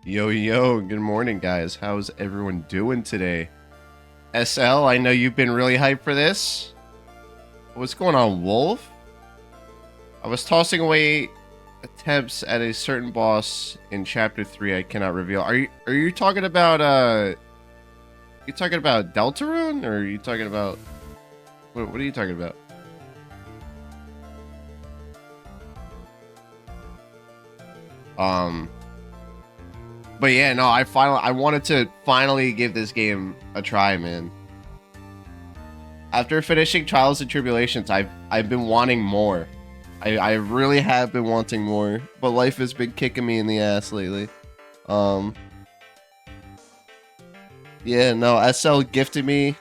Yo, yo, good morning, guys. How's everyone doing today? SL, I know you've been really hyped for this. What's going on, Wolf? I was tossing away attempts at a certain boss in chapter 3 I cannot reveal. Are you talking about you talking about Deltarune, or are you talking about what are you talking about? But yeah, no, I wanted to finally give this game a try, man. After finishing Trials and Tribulations, I've been wanting more. I really have been wanting more, but life has been kicking me in the ass lately. Um yeah, no, SL gifted me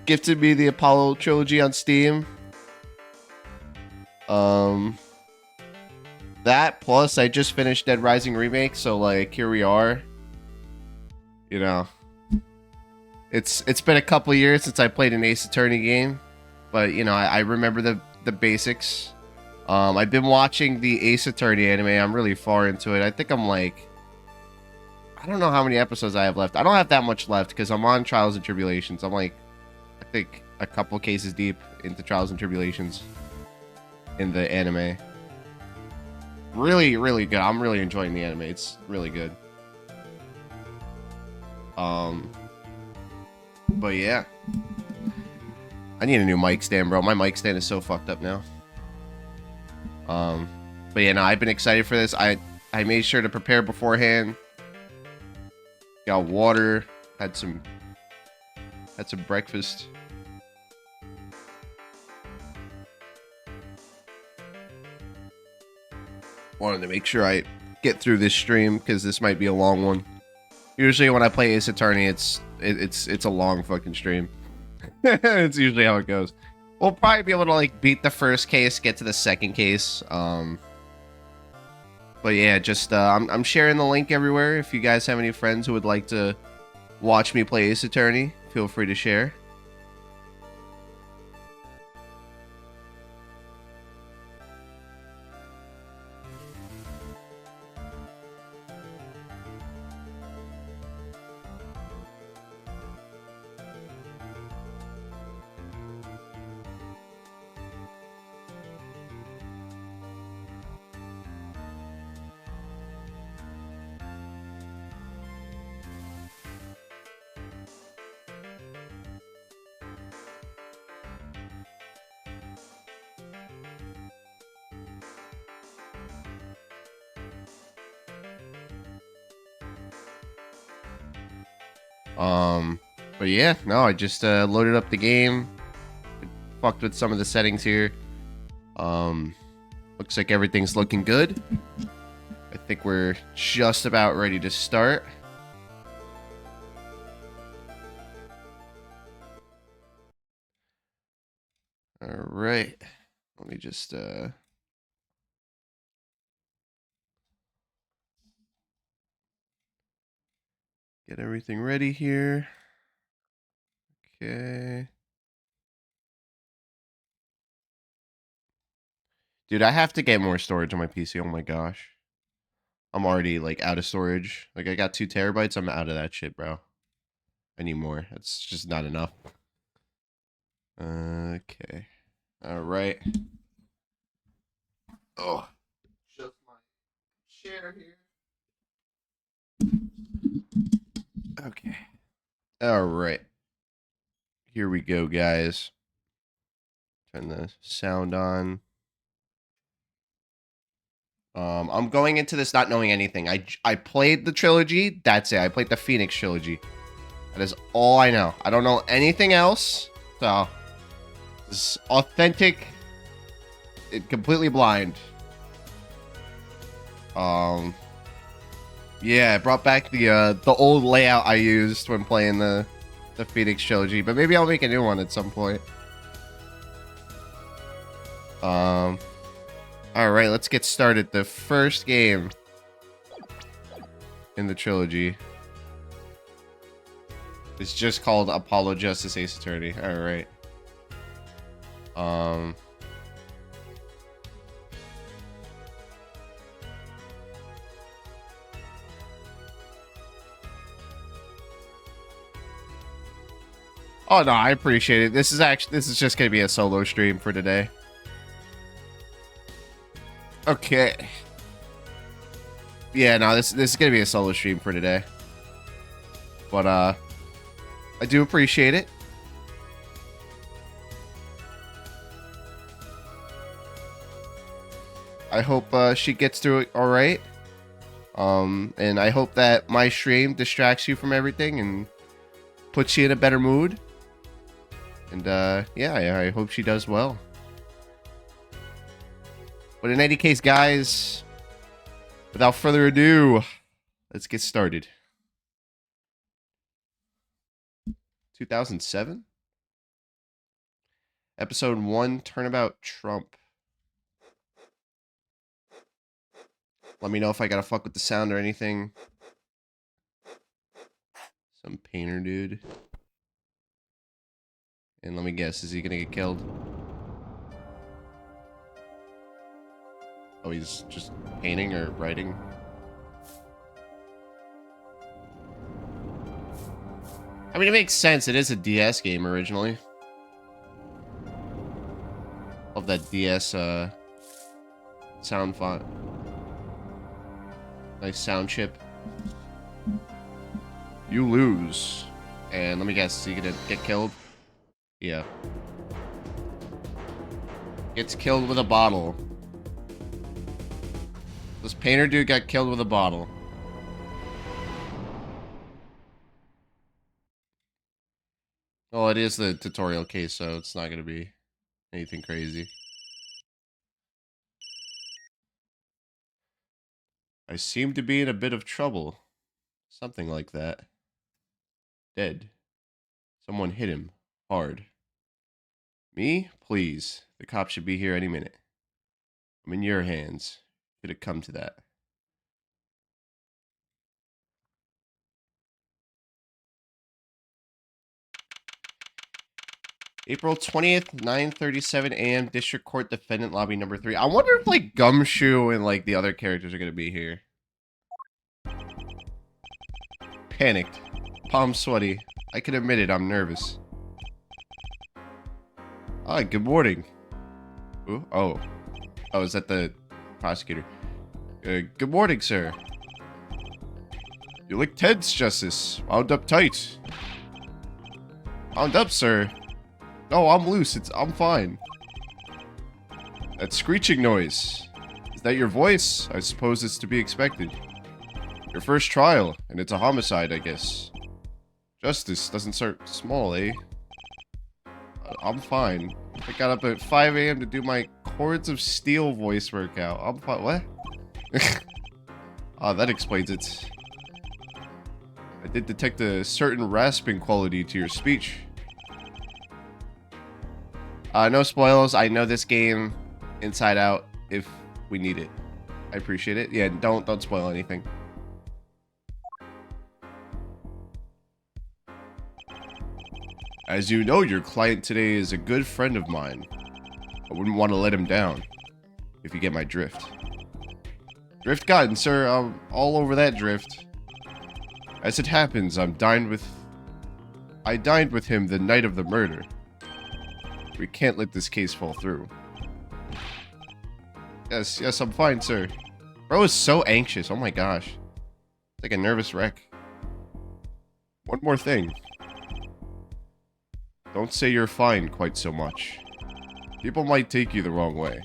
the Apollo trilogy on Steam. Um that plus I just finished Dead Rising remake, so like here we are. You know, it's been a couple years since I played an Ace Attorney game, but you know, I remember the basics. I've been watching the Ace Attorney anime. I'm really far into it. I think I'm like, I don't know how many episodes I have left. I don't have that much left because I'm on Trials and Tribulations. I'm like, I think a couple cases deep into Trials and Tribulations in the anime. Really, really good. I'm really enjoying the anime. It's really good. But yeah, I need a new mic stand, bro. My mic stand is so fucked up now. But yeah, no, I've been excited for this. I made sure to prepare beforehand. Got water, had some breakfast. Wanted to make sure I get through this stream because this might be a long one. Usually when I play Ace Attorney, it's a long fucking stream. It's usually how it goes. We'll probably be able to like beat the first case, get to the second case. But yeah, just I'm sharing the link everywhere. If you guys have any friends who would like to watch me play Ace Attorney, feel free to share. But yeah, no, I just loaded up the game, fucked with some of the settings here. Looks like everything's looking good. I think we're just about ready to start. All right, let me just get everything ready here. Okay. Dude, I have to get more storage on my PC. Oh my gosh. I'm already like out of storage. Like I got 2 terabytes. I'm out of that shit, bro. I need more. That's just not enough. Okay. All right. Oh, just my chair here. Okay. All right. Here we go, guys. Turn the sound on. I'm going into this not knowing anything. I played the trilogy. That's it. I played the Phoenix trilogy. That is all I know. I don't know anything else. So, this is authentic. Completely blind. Yeah, I brought back the old layout I used when playing the Phoenix trilogy, but maybe I'll make a new one at some point. All right, let's get started. The first game in the trilogy is just called Apollo Justice Ace Attorney. All right. Oh no, I appreciate it. This is just gonna be a solo stream for today. Okay. Yeah, no, this is gonna be a solo stream for today. But I do appreciate it. I hope she gets through it all right. And I hope that my stream distracts you from everything and puts you in a better mood. And yeah, I hope she does well. But in any case, guys, without further ado, let's get started. 2007? Episode 1, Turnabout Trump. Let me know if I gotta fuck with the sound or anything. Some painter dude. And let me guess, is he gonna get killed? Oh, he's just painting or writing? I mean, it makes sense. It is a DS game originally. Love that DS sound font. Nice sound chip. You lose. And let me guess, is he gonna get killed? Yeah. Gets killed with a bottle. This painter dude got killed with a bottle. Well, it is the tutorial case, so it's not gonna be anything crazy. I seem to be in a bit of trouble. Something like that. Dead. Someone hit him. Hard. Me? Please. The cops should be here any minute. I'm in your hands. Could it come to that? April 20th, 9:37 a.m. District Court Defendant Lobby number 3. I wonder if, like, Gumshoe and, like, the other characters are going to be here. Panicked. Palms sweaty. I can admit it, I'm nervous. Hi, good morning. Ooh, oh. Oh, is that the prosecutor? Good morning, sir. You look tense, Justice. Wound up tight. Wound up, sir. No, I'm loose. I'm fine. That screeching noise. Is that your voice? I suppose it's to be expected. Your first trial, and it's a homicide, I guess. Justice doesn't start small, eh? I'm fine. I got up at 5 a.m. to do my Chords of Steel voice workout. I'm fine. What? Ah, that explains it. I did detect a certain rasping quality to your speech. No spoilers. I know this game inside out if we need it. I appreciate it. Yeah, don't spoil anything. As you know, your client today is a good friend of mine. I wouldn't want to let him down, if you get my drift. Drift gotten, sir. I'm all over that drift. As it happens, I dined with him the night of the murder. We can't let this case fall through. Yes, I'm fine, sir. Bro is so anxious. Oh my gosh. It's like a nervous wreck. One more thing. Don't say you're fine quite so much. People might take you the wrong way.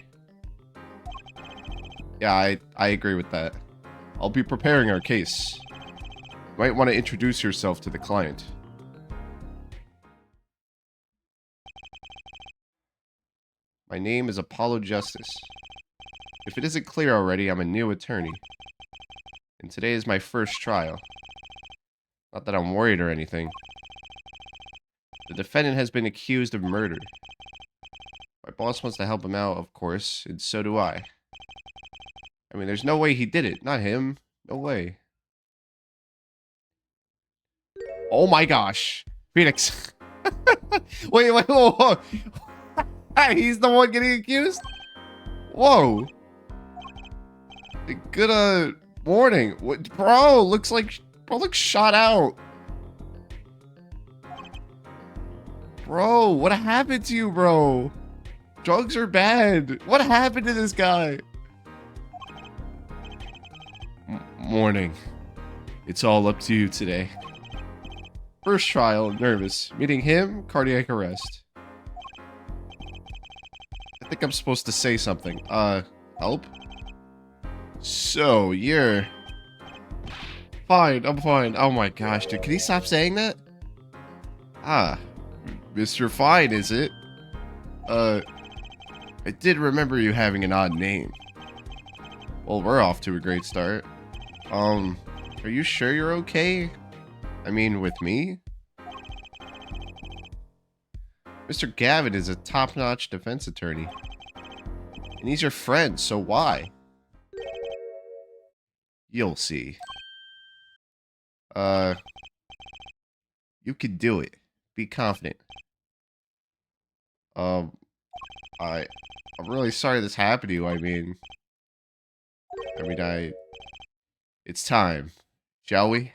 Yeah, I agree with that. I'll be preparing our case. You might want to introduce yourself to the client. My name is Apollo Justice. If it isn't clear already, I'm a new attorney. And today is my first trial. Not that I'm worried or anything. The defendant has been accused of murder. My boss wants to help him out, of course, and so do I. I mean, there's no way he did it. Not him. No way. Oh my gosh. Phoenix. Wait, whoa. He's the one getting accused? Whoa. Good, warning. What, bro, looks shot out. Bro, what happened to you, bro? Drugs are bad. What happened to this guy? Morning. It's all up to you today. First trial, nervous. Meeting him, cardiac arrest. I think I'm supposed to say something. Help? So, you're... Fine, I'm fine. Oh my gosh, dude. Can he stop saying that? Ah, Mr. Fine, is it? I did remember you having an odd name. Well, we're off to a great start. Are you sure you're okay? I mean, with me? Mr. Gavin is a top-notch defense attorney. And he's your friend, so why? You'll see. You can do it. Be confident. I'm really sorry this happened to you. It's time. Shall we?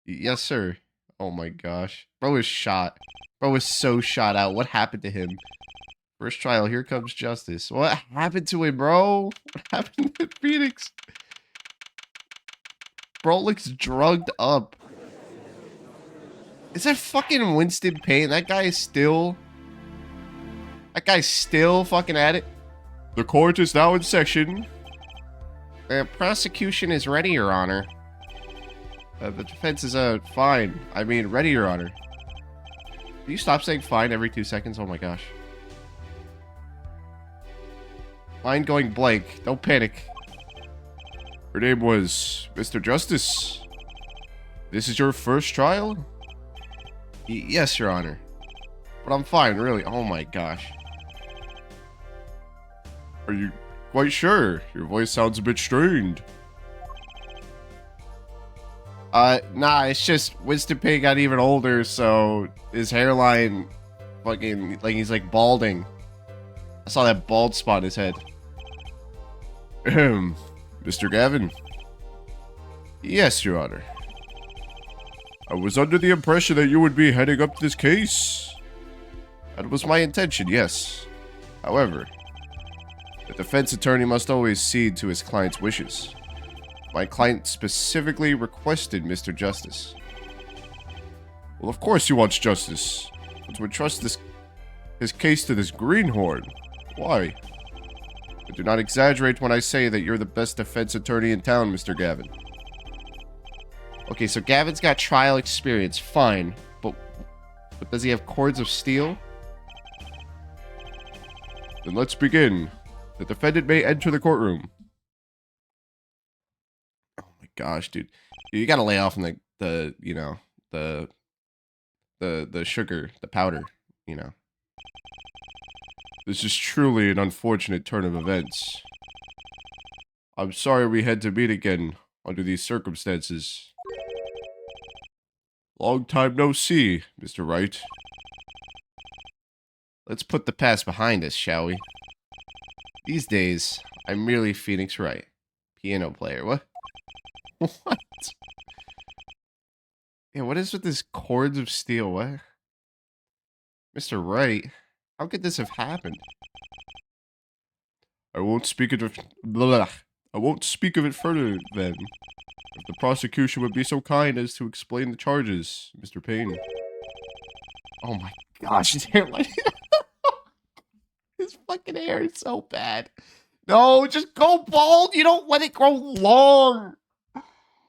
Yes, sir. Oh my gosh. Bro is shot. Bro is so shot out. What happened to him? First trial, here comes justice. What happened to him, bro? What happened to Phoenix? Bro looks drugged up. Is that fucking Winston Payne? That guy is still... That guy's still fucking at it. The court is now in session. The prosecution is ready, Your Honor. The defense is, fine. I mean, ready, Your Honor. Do you stop saying fine every 2 seconds? Oh my gosh. Line going blank. Don't panic. Her name was Mr. Justice. This is your first trial? Yes, Your Honor. But I'm fine, really. Oh my gosh. Are you quite sure? Your voice sounds a bit strained. Nah, it's just Winston Payne got even older, so his hairline fucking, like, he's like balding. I saw that bald spot in his head. Mr. Gavin? Yes, Your Honor. I was under the impression that you would be heading up this case. That was my intention, yes. However, the defense attorney must always cede to his client's wishes. My client specifically requested Mr. Justice. Well, of course he wants justice, but to entrust his case to this greenhorn. Why? I do not exaggerate when I say that you're the best defense attorney in town, Mr. Gavin. Okay, so Gavin's got trial experience, fine, but does he have cords of steel? Then let's begin. The defendant may enter the courtroom. Oh my gosh, dude. You gotta lay off on the you know, the sugar, the powder, you know. This is truly an unfortunate turn of events. I'm sorry we had to meet again under these circumstances. Long time no see, Mr. Wright. Let's put the past behind us, shall we? These days, I'm merely Phoenix Wright. Piano player. What? What? Yeah, what is with this cords of steel? What? Mr. Wright, how could this have happened? I won't speak of it. Blah. I won't speak of it further, then. If the prosecution would be so kind as to explain the charges, Mr. Payne. Oh my gosh, his hairline. His fucking hair is so bad. No, just go bald. You don't let it grow long.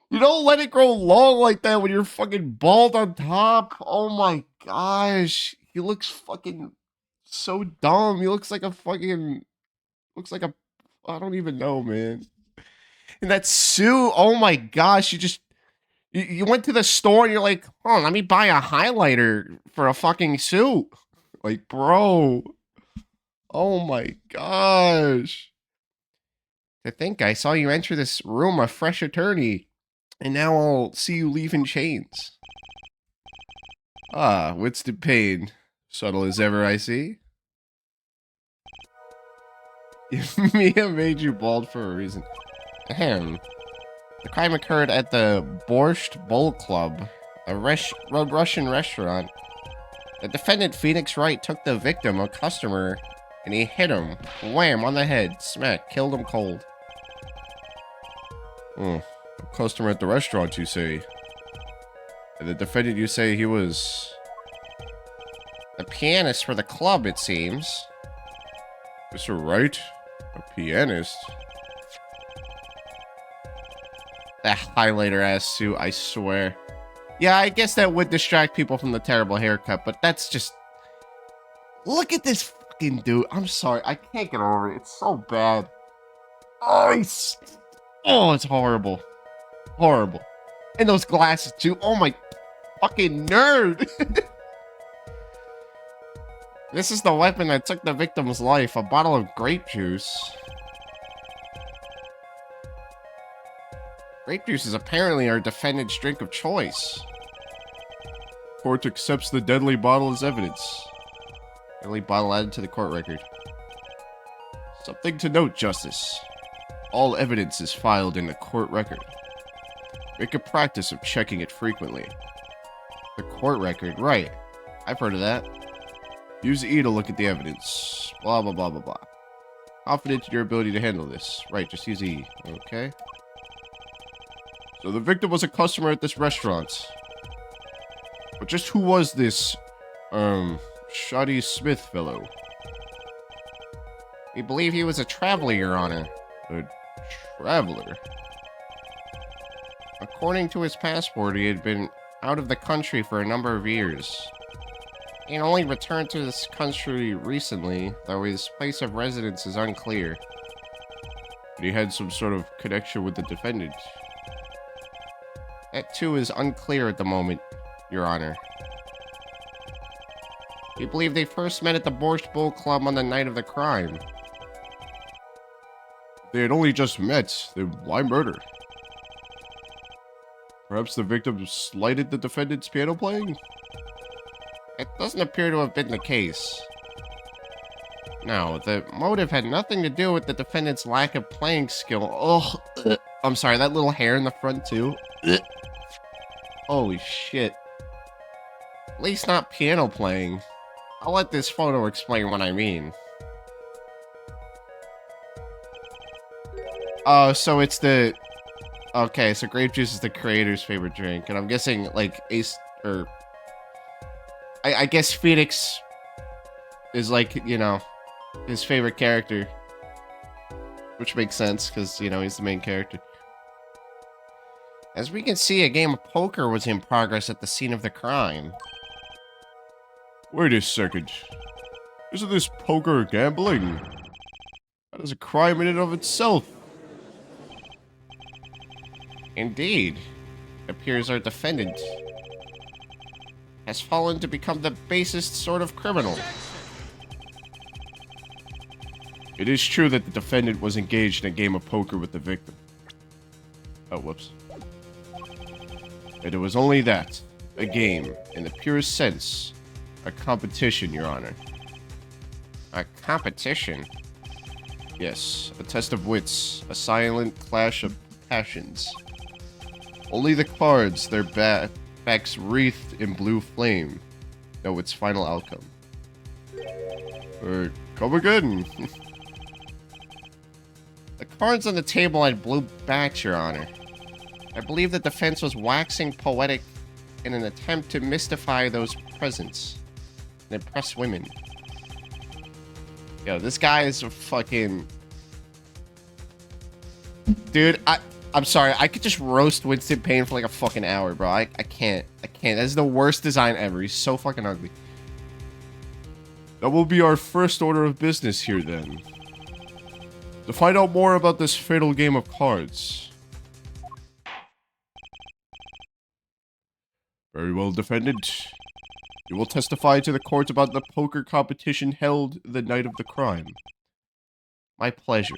You don't let it grow long like that when you're fucking bald on top. Oh my gosh. He looks fucking so dumb. He looks like a fucking... Looks like a... I don't even know, man. And that suit, oh my gosh. You went to the store and you're like, oh, let me buy a highlighter for a fucking suit. Like, bro. Oh my gosh. To think I saw you enter this room a fresh attorney, and now I'll see you leave in chains. Ah, Winston Payne. Subtle as ever, I see. Mia made you bald for a reason. Ahem. The crime occurred at the Borscht Bowl Club, a Russian restaurant. The defendant, Phoenix Wright, took the victim, a customer, and he hit him. Wham, on the head. Smack. Killed him cold. A customer at the restaurant, you say? And the defendant, you say he was a pianist for the club, it seems. Mr. Wright? A pianist? That highlighter-ass suit, I swear. Yeah, I guess that would distract people from the terrible haircut, but that's just... Look at this fucking dude. I'm sorry, I can't get over it. It's so bad. Oh, it's horrible. Horrible. And those glasses, too. Oh, my fucking nerd. This is the weapon that took the victim's life. A bottle of grape juice. Grape juice is apparently our defendant's drink of choice. Court accepts the deadly bottle as evidence. Deadly bottle added to the court record. Something to note, Justice. All evidence is filed in the court record. Make a practice of checking it frequently. The court record, right. I've heard of that. Use E to look at the evidence. Blah, blah, blah, blah, blah. Confident in your ability to handle this. Right, just use E. Okay. So the victim was a customer at this restaurant. But just who was this, Shoddy Smith fellow? We believe he was a traveler, Your Honor. A traveler? According to his passport, he had been out of the country for a number of years. He had only returned to this country recently, though his place of residence is unclear. But he had some sort of connection with the defendant. That too is unclear at the moment, Your Honor. We believe they first met at the Borscht Bull Club on the night of the crime. They had only just met, then why murder? Perhaps the victim slighted the defendant's piano playing? It doesn't appear to have been the case. No, the motive had nothing to do with the defendant's lack of playing skill. Oh, I'm sorry, that little hair in the front too. Holy shit. At least not piano playing. I'll let this photo explain what I mean. Oh, so it's the... Okay, so grape juice is the creator's favorite drink, and I'm guessing, like, Ace... or... I guess Phoenix is, like, you know, his favorite character. Which makes sense, because, you know, he's the main character. As we can see, a game of poker was in progress at the scene of the crime. Wait a second. Isn't this poker gambling? That is a crime in and of itself. Indeed. It appears our defendant has fallen to become the basest sort of criminal. It is true that the defendant was engaged in a game of poker with the victim. Oh, whoops. And it was only that. A game, in the purest sense. A competition, Your Honor. A competition? Yes, a test of wits. A silent clash of passions. Only the cards, their backs wreathed in blue flame, know its final outcome. Come again. The cards on the table had blue backs, Your Honor. I believe the defense was waxing poetic in an attempt to mystify those present and impress women. Yo, this guy is a fucking... Dude, I'm sorry, I could just roast Winston Payne for like a fucking hour, bro. I can't. That's the worst design ever. He's so fucking ugly. That will be our first order of business here, then. To find out more about this fatal game of cards. Very well, defendant. You will testify to the court about the poker competition held the night of the crime. My pleasure.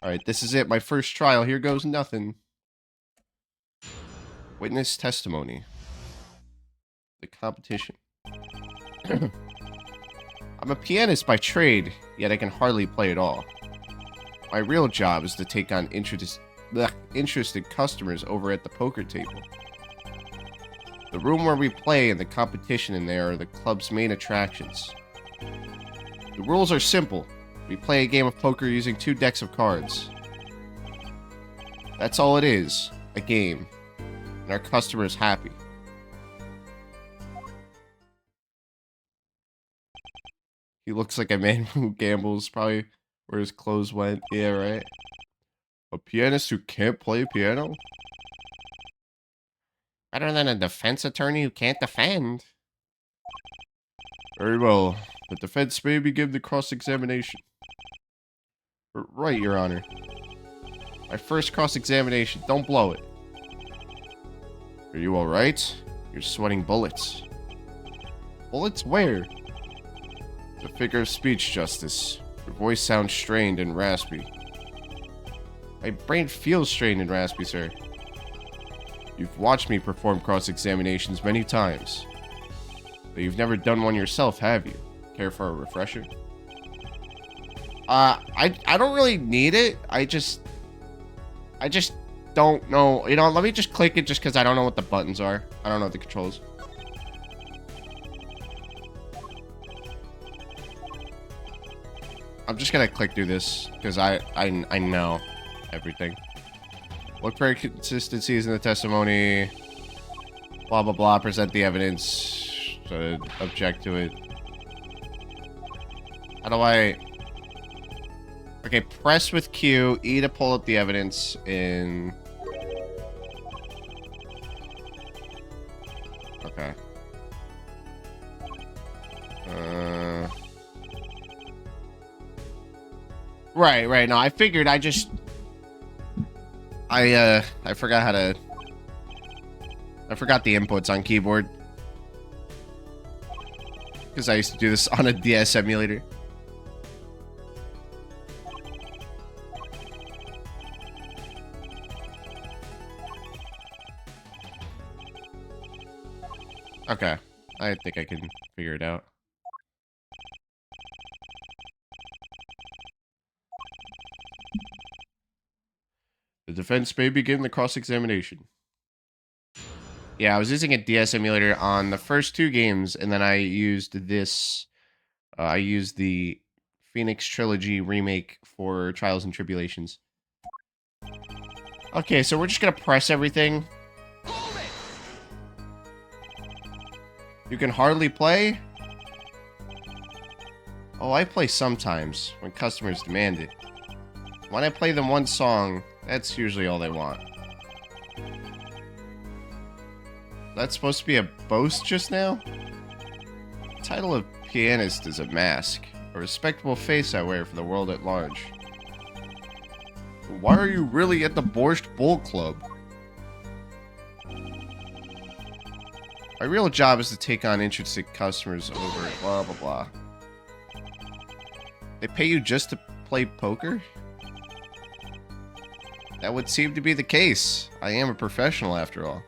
Alright, this is it. My first trial. Here goes nothing. Witness testimony. The competition. I'm a pianist by trade, yet I can hardly play at all. My real job is to take on interested customers over at the poker table. The room where we play and the competition in there are the club's main attractions. The rules are simple. We play a game of poker using 2 decks of cards. That's all it is, a game. And our customer is happy. He looks like a man who gambles, probably where his clothes went. Yeah, right? A pianist who can't play piano? Better than a defense attorney who can't defend. Very well. The defense may begin the cross-examination. Right, Your Honor. My first cross-examination. Don't blow it. Are you alright? You're sweating bullets. Bullets where? It's a figure of speech, Justice. Your voice sounds strained and raspy. My brain feels strained and raspy, sir. You've watched me perform cross-examinations many times. But you've never done one yourself, have you? Care for a refresher? I don't really need it. I just don't know. You know, let me just click it just because I don't know what the buttons are. I don't know what the controls. I'm just gonna click through this because I know everything. Look for inconsistencies in the testimony. Blah blah blah. Present the evidence. Object to it. How do I? Okay, press with Q, E to pull up the evidence in... Okay. Right. No, I figured I forgot how to... I forgot the inputs on keyboard. Because I used to do this on a DS emulator. Okay, I think I can figure it out. The defense may begin the cross-examination. Yeah, I was using a DS emulator on the first 2 games, and then I used this. I used the Phoenix Trilogy remake for Trials and Tribulations. Okay, so we're just gonna press everything. You can hardly play? Oh, I play sometimes, when customers demand it. When I play them one song, that's usually all they want. That's supposed to be a boast just now? The title of pianist is a mask, a respectable face I wear for the world at large. Why are you really at the Borscht Bull Club? My real job is to take on interested customers over blah blah blah. They pay you just to play poker? That would seem to be the case. I am a professional after all.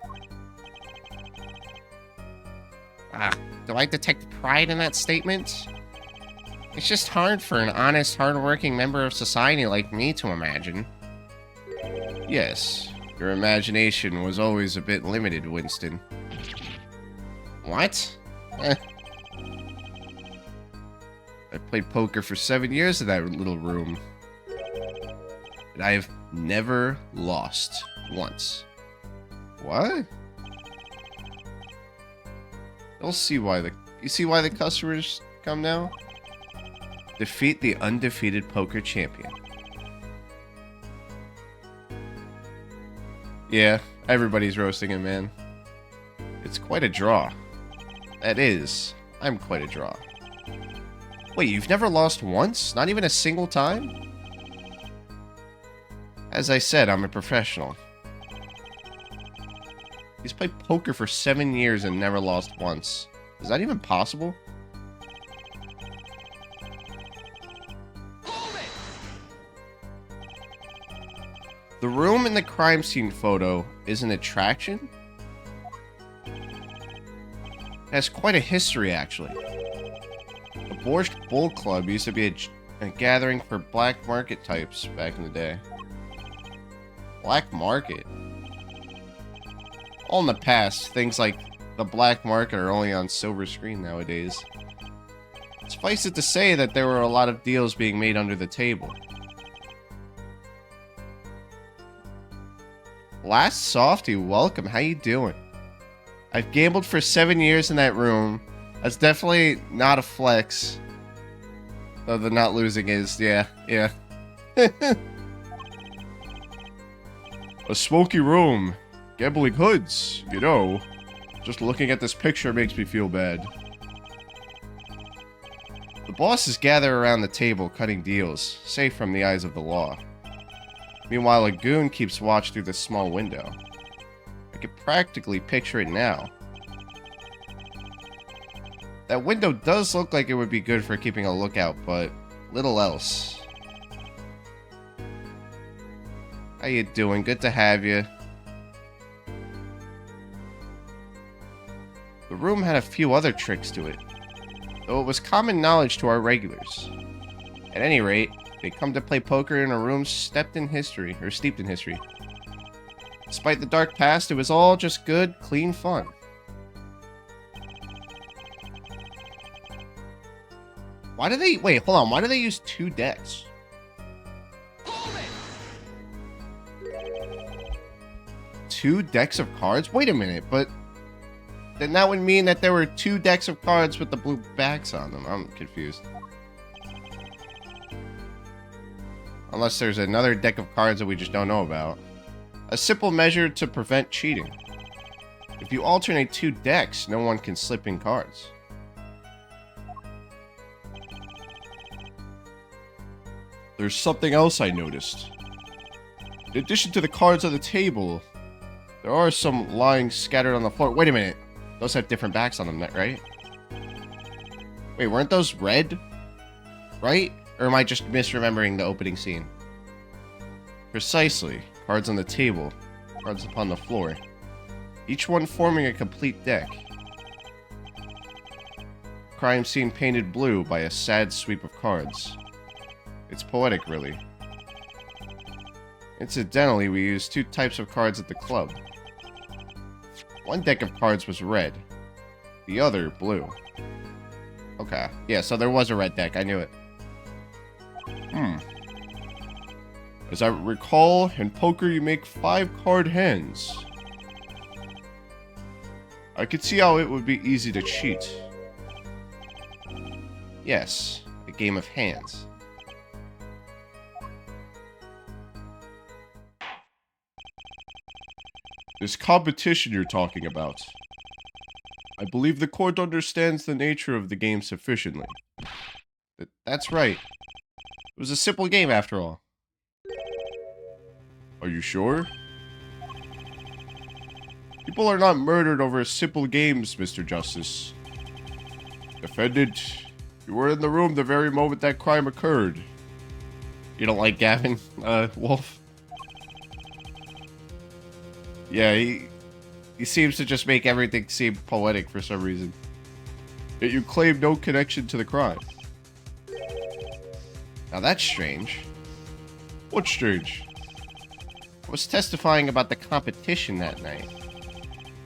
Do I detect pride in that statement? It's just hard for an honest, hard-working member of society like me to imagine. Yes, your imagination was always a bit limited, Winston. What? I played poker for 7 years in that little room. And I have never lost once. What? You'll see why you see why the customers come now? Defeat the undefeated poker champion. Yeah, everybody's roasting him, man. It's quite a draw. That is. I'm quite a draw. Wait, you've never lost once? Not even a single time? As I said, I'm a professional. He's played poker for 7 years and never lost once. Is that even possible? The room in the crime scene photo is an attraction? It has quite a history, actually. The Borscht Bull Club used to be a gathering for black market types back in the day. Black market? All in the past, things like the black market are only on silver screen nowadays. Suffice it to say that there were a lot of deals being made under the table. Last Softy, welcome. How you doing? I've gambled for 7 years in that room. That's definitely not a flex. Though the not losing is, yeah. A smoky room. Gambling hoods, you know. Just looking at this picture makes me feel bad. The bosses gather around the table, cutting deals, safe from the eyes of the law. Meanwhile, a goon keeps watch through this small window. I can practically picture it now. That window does look like it would be good for keeping a lookout, but little else. How you doing? Good to have you. The room had a few other tricks to it, though it was common knowledge to our regulars. At any rate, they come to play poker in a room steeped in history. Despite the dark past, it was all just good, clean fun. Why do they... Wait, hold on. Why do they use 2 decks? Two decks of cards? Wait a minute, but... Then that would mean that there were 2 decks of cards with the blue backs on them. I'm confused. Unless there's another deck of cards that we just don't know about. A simple measure to prevent cheating. If you alternate 2 decks, no one can slip in cards. There's something else I noticed. In addition to the cards on the table, there are some lying scattered on the floor. Wait a minute. Those have different backs on them, right? Wait, weren't those red? Right? Or am I just misremembering the opening scene? Precisely. Cards on the table. Cards upon the floor. Each one forming a complete deck. Crime scene painted blue by a sad sweep of cards. It's poetic, really. Incidentally, we used 2 types of cards at the club. One deck of cards was red. The other, blue. Okay. Yeah, so there was a red deck. I knew it. As I recall, in poker you make 5-card hands. I could see how it would be easy to cheat. Yes, a game of hands. This competition you're talking about. I believe the court understands the nature of the game sufficiently. That's right. It was a simple game after all. Are you sure? People are not murdered over simple games, Mr. Justice. Defendant, you were in the room the very moment that crime occurred. You don't like Gavin, Wolf? Yeah, he seems to just make everything seem poetic for some reason. Yet you claim no connection to the crime. Now that's strange. What's strange? I was testifying about the competition that night.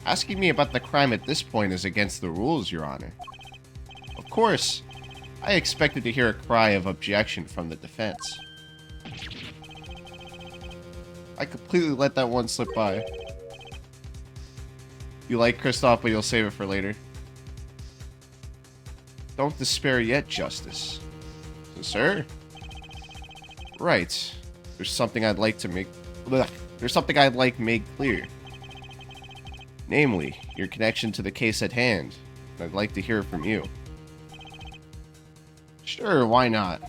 Asking me about the crime at this point is against the rules, Your Honor. Of course, I expected to hear a cry of objection from the defense. I completely let that one slip by. You like Kristoff, but you'll save it for later. Don't despair yet, Justice. Sir? Right. There's something I'd like to make... There's something I'd like made clear. Namely, your connection to the case at hand. I'd like to hear from you. Sure, why not?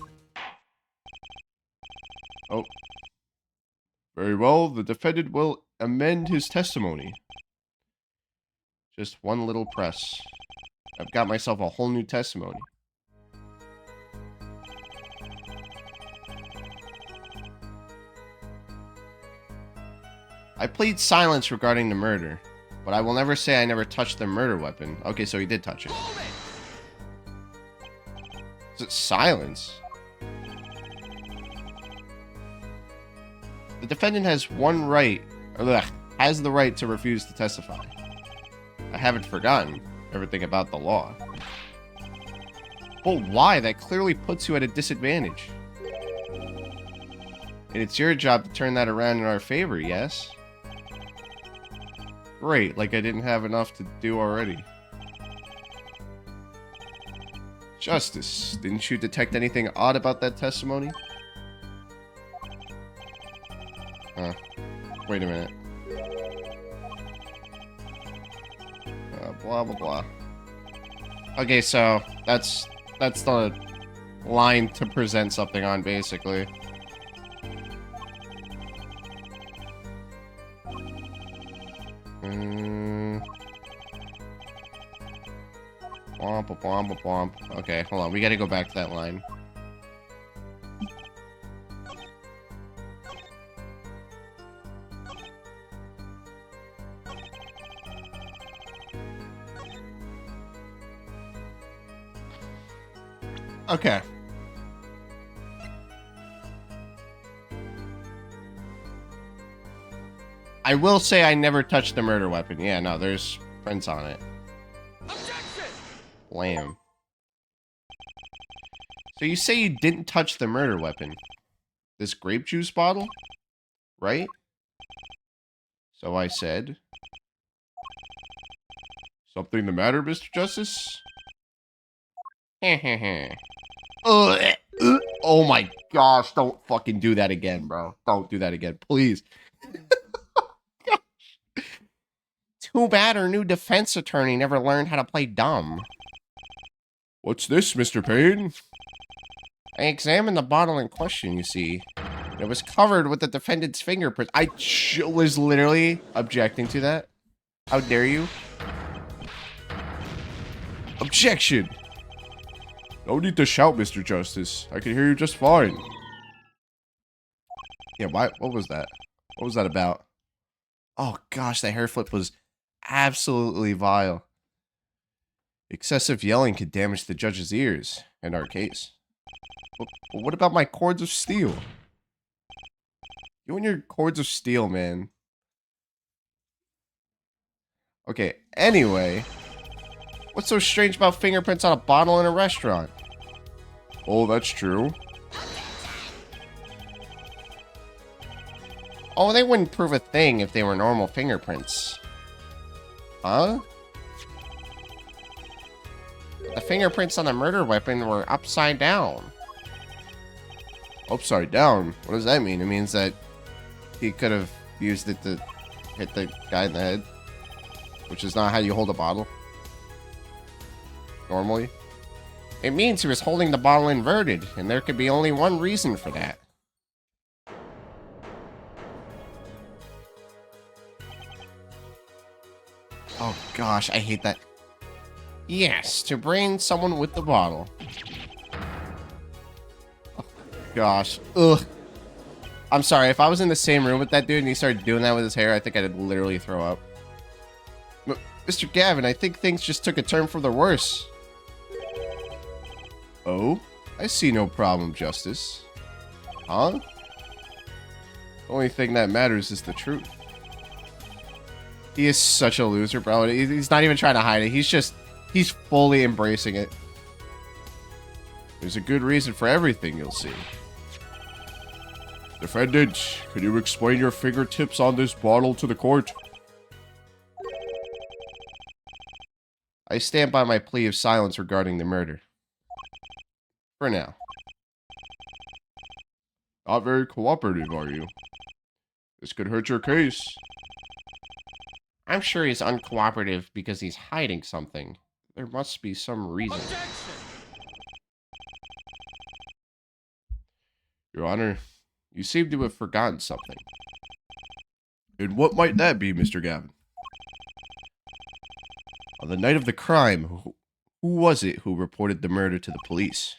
Oh. Very well, the defendant will amend his testimony. Just one little press. I've got myself a whole new testimony. I plead silence regarding the murder, but I will never say I never touched the murder weapon. Okay, so he did touch it. Is it silence? The defendant has the right to refuse to testify. I haven't forgotten everything about the law. But why? That clearly puts you at a disadvantage. And it's your job to turn that around in our favor, yes? Great, like I didn't have enough to do already. Justice, didn't you detect anything odd about that testimony? Wait a minute. Blah, blah, blah. Okay, so that's the line to present something on, basically. Womp, womp, womp. Okay, hold on. We gotta go back to that line. Okay. I will say I never touched the murder weapon. Yeah, no, there's prints on it. Objection! Lamb. So you say you didn't touch the murder weapon. This grape juice bottle? Right? So I said. Something the matter, Mr. Justice? Oh my gosh, don't fucking do that again, bro. Don't do that again, please. Too bad our new defense attorney never learned how to play dumb. What's this, Mr. Payne? I examined the bottle in question, you see. It was covered with the defendant's fingerprints. I was literally objecting to that. How dare you? Objection! No need to shout, Mr. Justice. I can hear you just fine. Yeah, what was that? What was that about? Oh gosh, that hair flip was absolutely vile. Excessive yelling could damage the judge's ears, in our case. But what about my cords of steel? You and your cords of steel, man. Okay, anyway. What's so strange about fingerprints on a bottle in a restaurant? Oh, that's true. Oh, they wouldn't prove a thing if they were normal fingerprints. Huh? The fingerprints on the murder weapon were upside down. Upside down? What does that mean? It means that he could have used it to hit the guy in the head. Which is not how you hold a bottle. Normally. It means he was holding the bottle inverted, and there could be only one reason for that. Oh gosh, I hate that. Yes, to brain someone with the bottle. Oh gosh. Ugh. I'm sorry, if I was in the same room with that dude and he started doing that with his hair, I think I'd literally throw up. Mr. Gavin, I think things just took a turn for the worse. Oh? I see no problem, Justice. Huh? The only thing that matters is the truth. He is such a loser, bro. He's not even trying to hide it. He's fully embracing it. There's a good reason for everything, you'll see. Defendant, could you explain your fingertips on this bottle to the court? I stand by my plea of silence regarding the murder. For now. Not very cooperative, are you? This could hurt your case. I'm sure he's uncooperative because he's hiding something. There must be some reason. Objection! Your Honor, you seem to have forgotten something. And what might that be, Mr. Gavin? On the night of the crime, who was it who reported the murder to the police?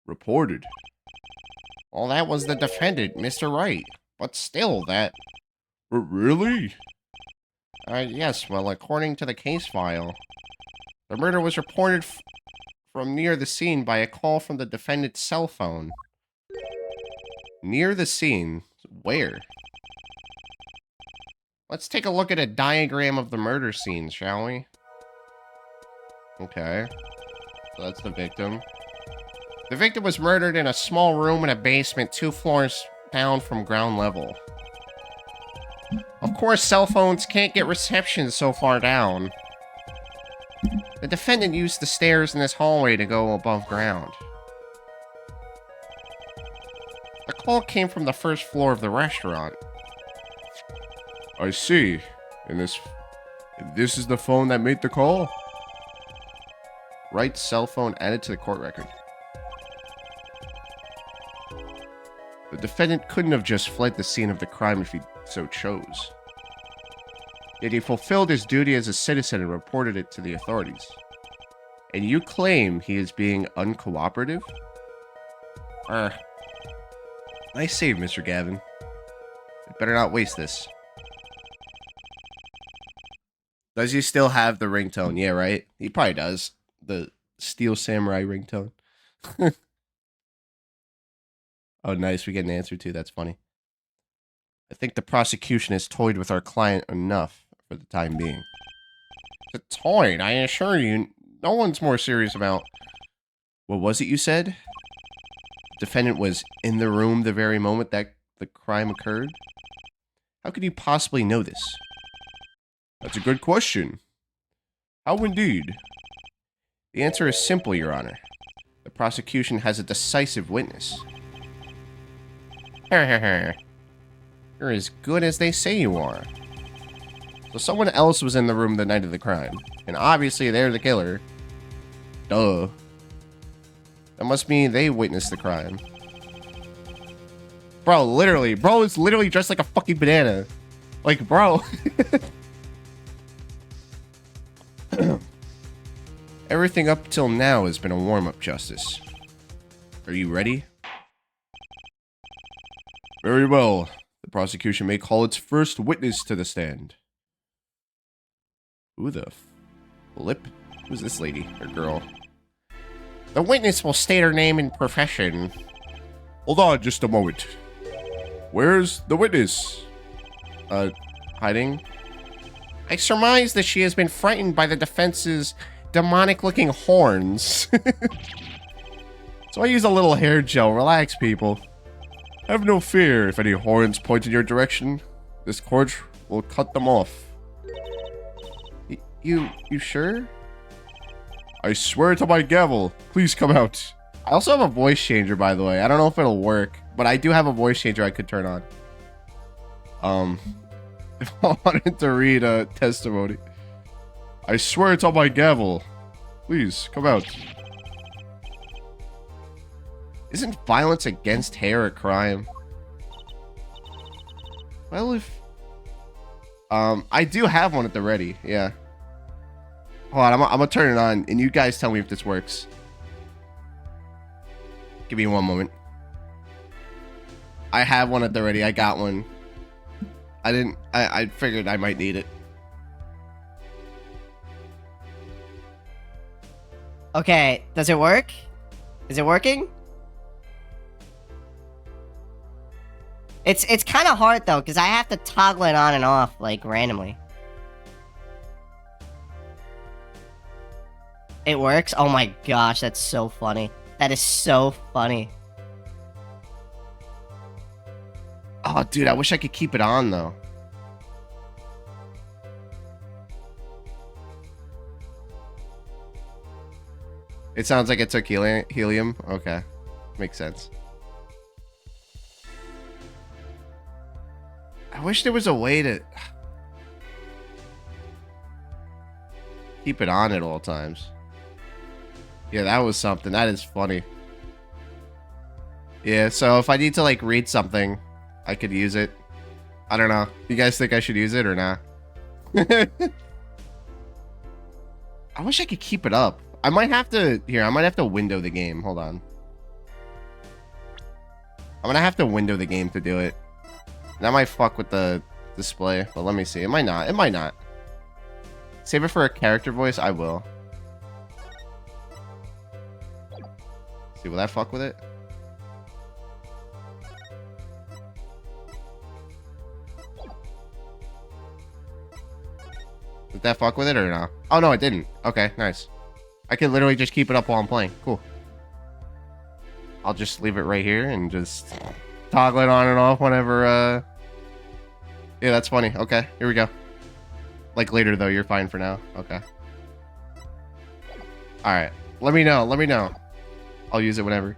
Reported? Well, that was the defendant, Mr. Wright. But still, that... Really? Yes, well, according to the case file, the murder was reported from near the scene by a call from the defendant's cell phone. Near the scene? Where? Let's take a look at a diagram of the murder scene, shall we? Okay. So that's the victim. The victim was murdered in a small room in a basement 2 floors down from ground level. Of course, cell phones can't get reception so far down. The defendant used the stairs in this hallway to go above ground. The call came from the first floor of the restaurant. I see. And this is the phone that made the call? Right cell phone added to the court record. The defendant couldn't have just fled the scene of the crime if he so chose. Yet he fulfilled his duty as a citizen and reported it to the authorities. And you claim he is being uncooperative? Nice save, Mr. Gavin. I'd better not waste this. Does he still have the ringtone? Yeah, right? He probably does. The Steel Samurai ringtone. Oh, nice. We get an answer too. That's funny. I think the prosecution has toyed with our client enough for the time being. It's toyed, I assure you. No one's more serious about... What was it you said? The defendant was in the room the very moment that the crime occurred? How could you possibly know this? That's a good question. How indeed? The answer is simple, Your Honor. The prosecution has a decisive witness. You're as good as they say you are. So someone else was in the room the night of the crime, and obviously they're the killer. Duh. That must mean they witnessed the crime. Bro, literally. Bro is literally dressed like a fucking banana. Like, bro. Everything up till now has been a warm-up, Justice. Are you ready? Very well. The prosecution may call its first witness to the stand. Who the flip? Who's this lady or girl? The witness will state her name and profession. Hold on just a moment. Where's the witness? Hiding? I surmise that she has been frightened by the defense's demonic-looking horns. So I use a little hair gel. Relax, people. Have no fear if any horns point in your direction. This court will cut them off. You sure? I swear to my gavel. Please come out. I also have a voice changer, by the way. I don't know if it'll work, but I do have a voice changer I could turn on. If I wanted to read a testimony. I swear it's on my gavel. Please, come out. Isn't violence against hair a crime? Well, if... I do have one at the ready, yeah. Hold on, I'm gonna turn it on, and you guys tell me if this works. Give me one moment. I have one at the ready, I got one. I figured I might need it. Okay, does it work? Is it working? It's kind of hard though, because I have to toggle it on and off, like, randomly. It works? Oh my gosh, that's so funny. That is so funny. Oh, dude, I wish I could keep it on, though. It sounds like it took helium. Okay. Makes sense. I wish there was a way to keep it on at all times. Yeah, that was something. That is funny. Yeah, so if I need to, like, read something, I could use it. I don't know. You guys think I should use it or not? I wish I could keep it up. I might have to... Here, I might have to window the game. Hold on. I'm gonna have to window the game to do it. That might fuck with the display, but let me see. It might not. It might not. Save it for a character voice? I will. See, will that fuck with it? Did that fuck with it or no? Oh, no, it didn't. Okay, nice. I can literally just keep it up while I'm playing. Cool. I'll just leave it right here and just toggle it on and off whenever, Yeah, that's funny. Okay, here we go. Like later, though, you're fine for now. Okay. Alright. Let me know. Let me know. I'll use it whenever.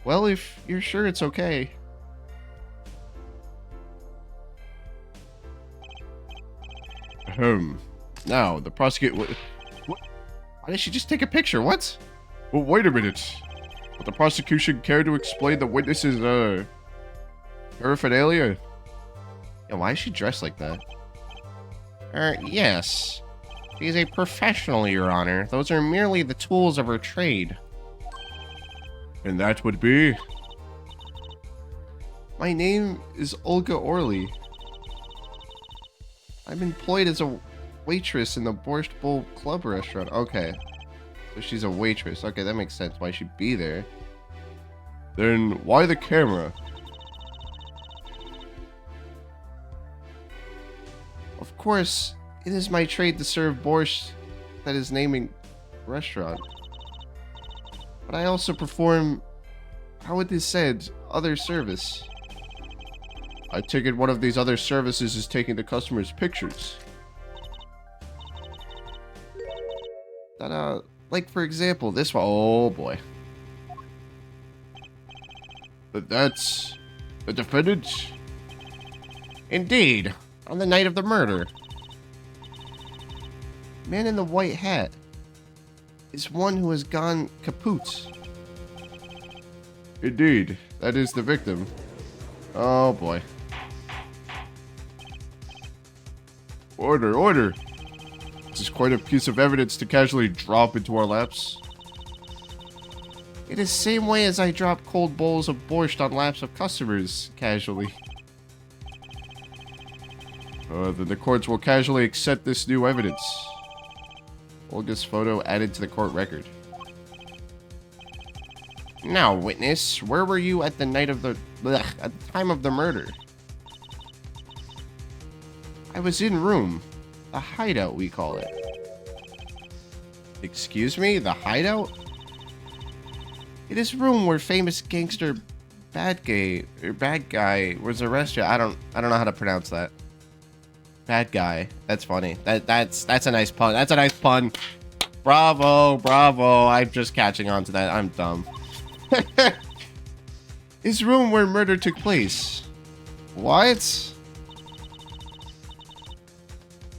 Well, if you're sure it's okay. Now, the prosecutor... What? Why did she just take a picture? What? Well, wait a minute. Would the prosecution care to explain the witness's, paraphernalia? Yeah, why is she dressed like that? Yes. She is a professional, Your Honor. Those are merely the tools of her trade. And that would be? My name is Olga Orly. I'm employed as a waitress in the Borscht Bowl Club restaurant. Okay. So she's a waitress. Okay, that makes sense. Why she'd be there. Then why the camera? Of course, it is my trade to serve borscht that is naming restaurant. But I also perform, how it is said, other service. I take it one of these other services is taking the customers' pictures. That, like for example, this one. Oh boy. But that's the defendant? Indeed. On the night of the murder. Man in the white hat is one who has gone kaput. Indeed. That is the victim. Oh boy. Order, order. This is quite a piece of evidence to casually drop into our laps. It is the same way as I drop cold bowls of borscht on laps of customers, casually. Then the courts will casually accept this new evidence. Olga's photo added to the court record. Now, witness, where were you at the night of the... at the time of the murder? I was in room. The hideout, we call it. Excuse me? The hideout? It is room where famous gangster bad guy was arrested. I don't know how to pronounce that. Bad guy. That's funny. That's a nice pun. That's a nice pun. Bravo, bravo. I'm just catching on to that. I'm dumb. Is room where murder took place. What?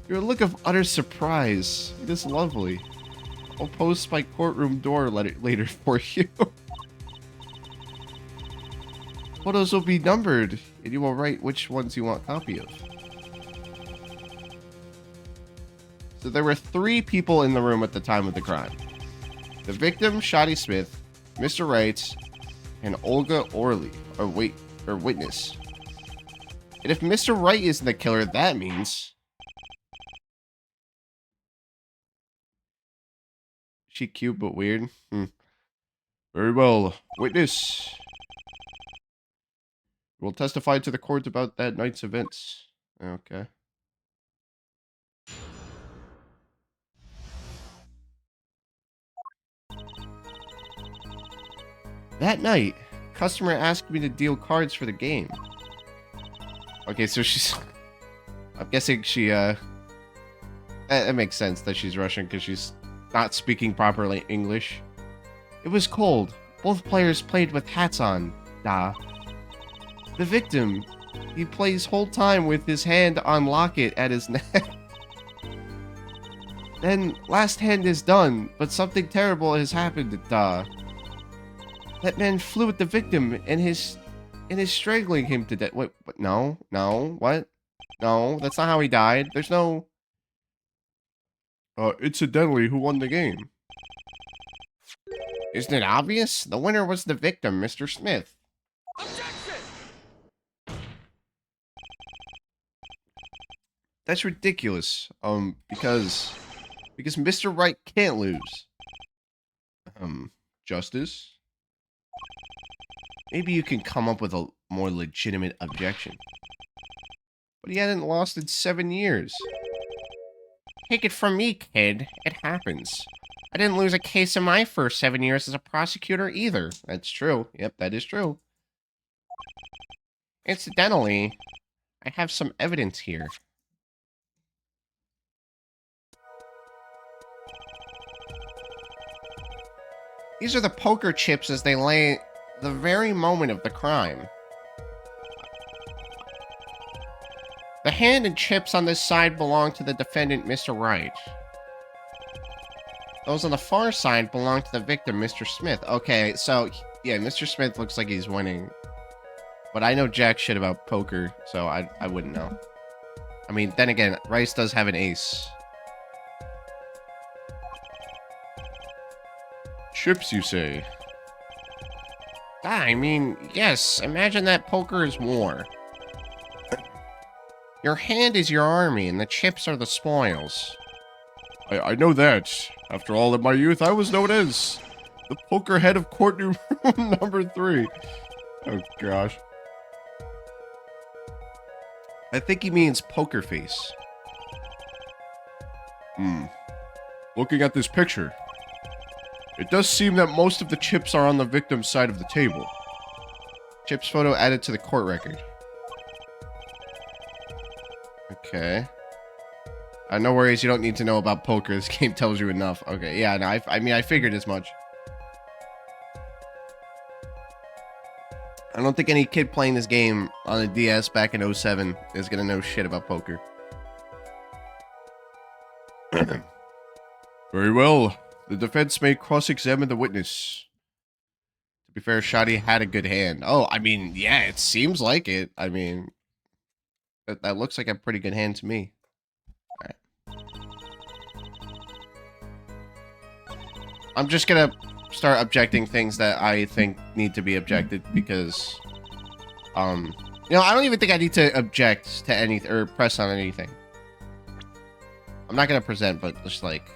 Your look of utter surprise. It is lovely. I'll post my courtroom door later for you. Photos will be numbered, and you will write which ones you want a copy of. So there were 3 people in the room at the time of the crime. The victim, Shoddy Smith, Mr. Wright, and Olga Orly, or witness. And if Mr. Wright isn't the killer, that means... She cute but weird? Very well. Witness. Will testify to the court about that night's events. Okay. That night, customer asked me to deal cards for the game. Okay, so she's... I'm guessing she, it makes sense that she's Russian because she's not speaking properly English. It was cold. Both players played with hats on. Da. The victim, he plays whole time with his hand on locket at his neck. Then, last hand is done, but something terrible has happened, Da. That man flew at the victim and is strangling him to death. Wait, no, what? No, that's not how he died. There's no... incidentally, who won the game? Isn't it obvious? The winner was the victim, Mr. Smith. Objection! That's ridiculous. Because Mr. Wright can't lose. Justice? Maybe you can come up with a more legitimate objection. But he hadn't lost in 7 years. Take it from me, kid. It happens. I didn't lose a case in my first 7 years as a prosecutor either. That's true. Yep, that is true. Incidentally, I have some evidence here. These are the poker chips as they lay the very moment of the crime. The hand and chips on this side belong to the defendant, Mr. Wright. Those on the far side belong to the victim, Mr. Smith. Okay, so, yeah, Mr. Smith looks like he's winning. But I know jack shit about poker, so I wouldn't know. I mean, then again, Rice does have an ace. Chips, you say? I mean, yes, imagine that poker is war. Your hand is your army, and the chips are the spoils. I know that. After all, in my youth, I was known as the poker head of courtroom number 3. Oh, gosh. I think he means poker face. Looking at this picture, it does seem that most of the chips are on the victim's side of the table. Chip's photo added to the court record. Okay. No worries, you don't need to know about poker. This game tells you enough. Okay, yeah, no, I mean, I figured as much. I don't think any kid playing this game on a DS back in 07 is gonna know shit about poker. Very well. The defense may cross-examine the witness. To be fair, Shoddy had a good hand. Oh, I mean, yeah, it seems like it. I mean, that looks like a pretty good hand to me. I'm just gonna start objecting things that I think need to be objected because, you know, I don't even think I need to object to anything or press on anything. I'm not gonna present, but just like,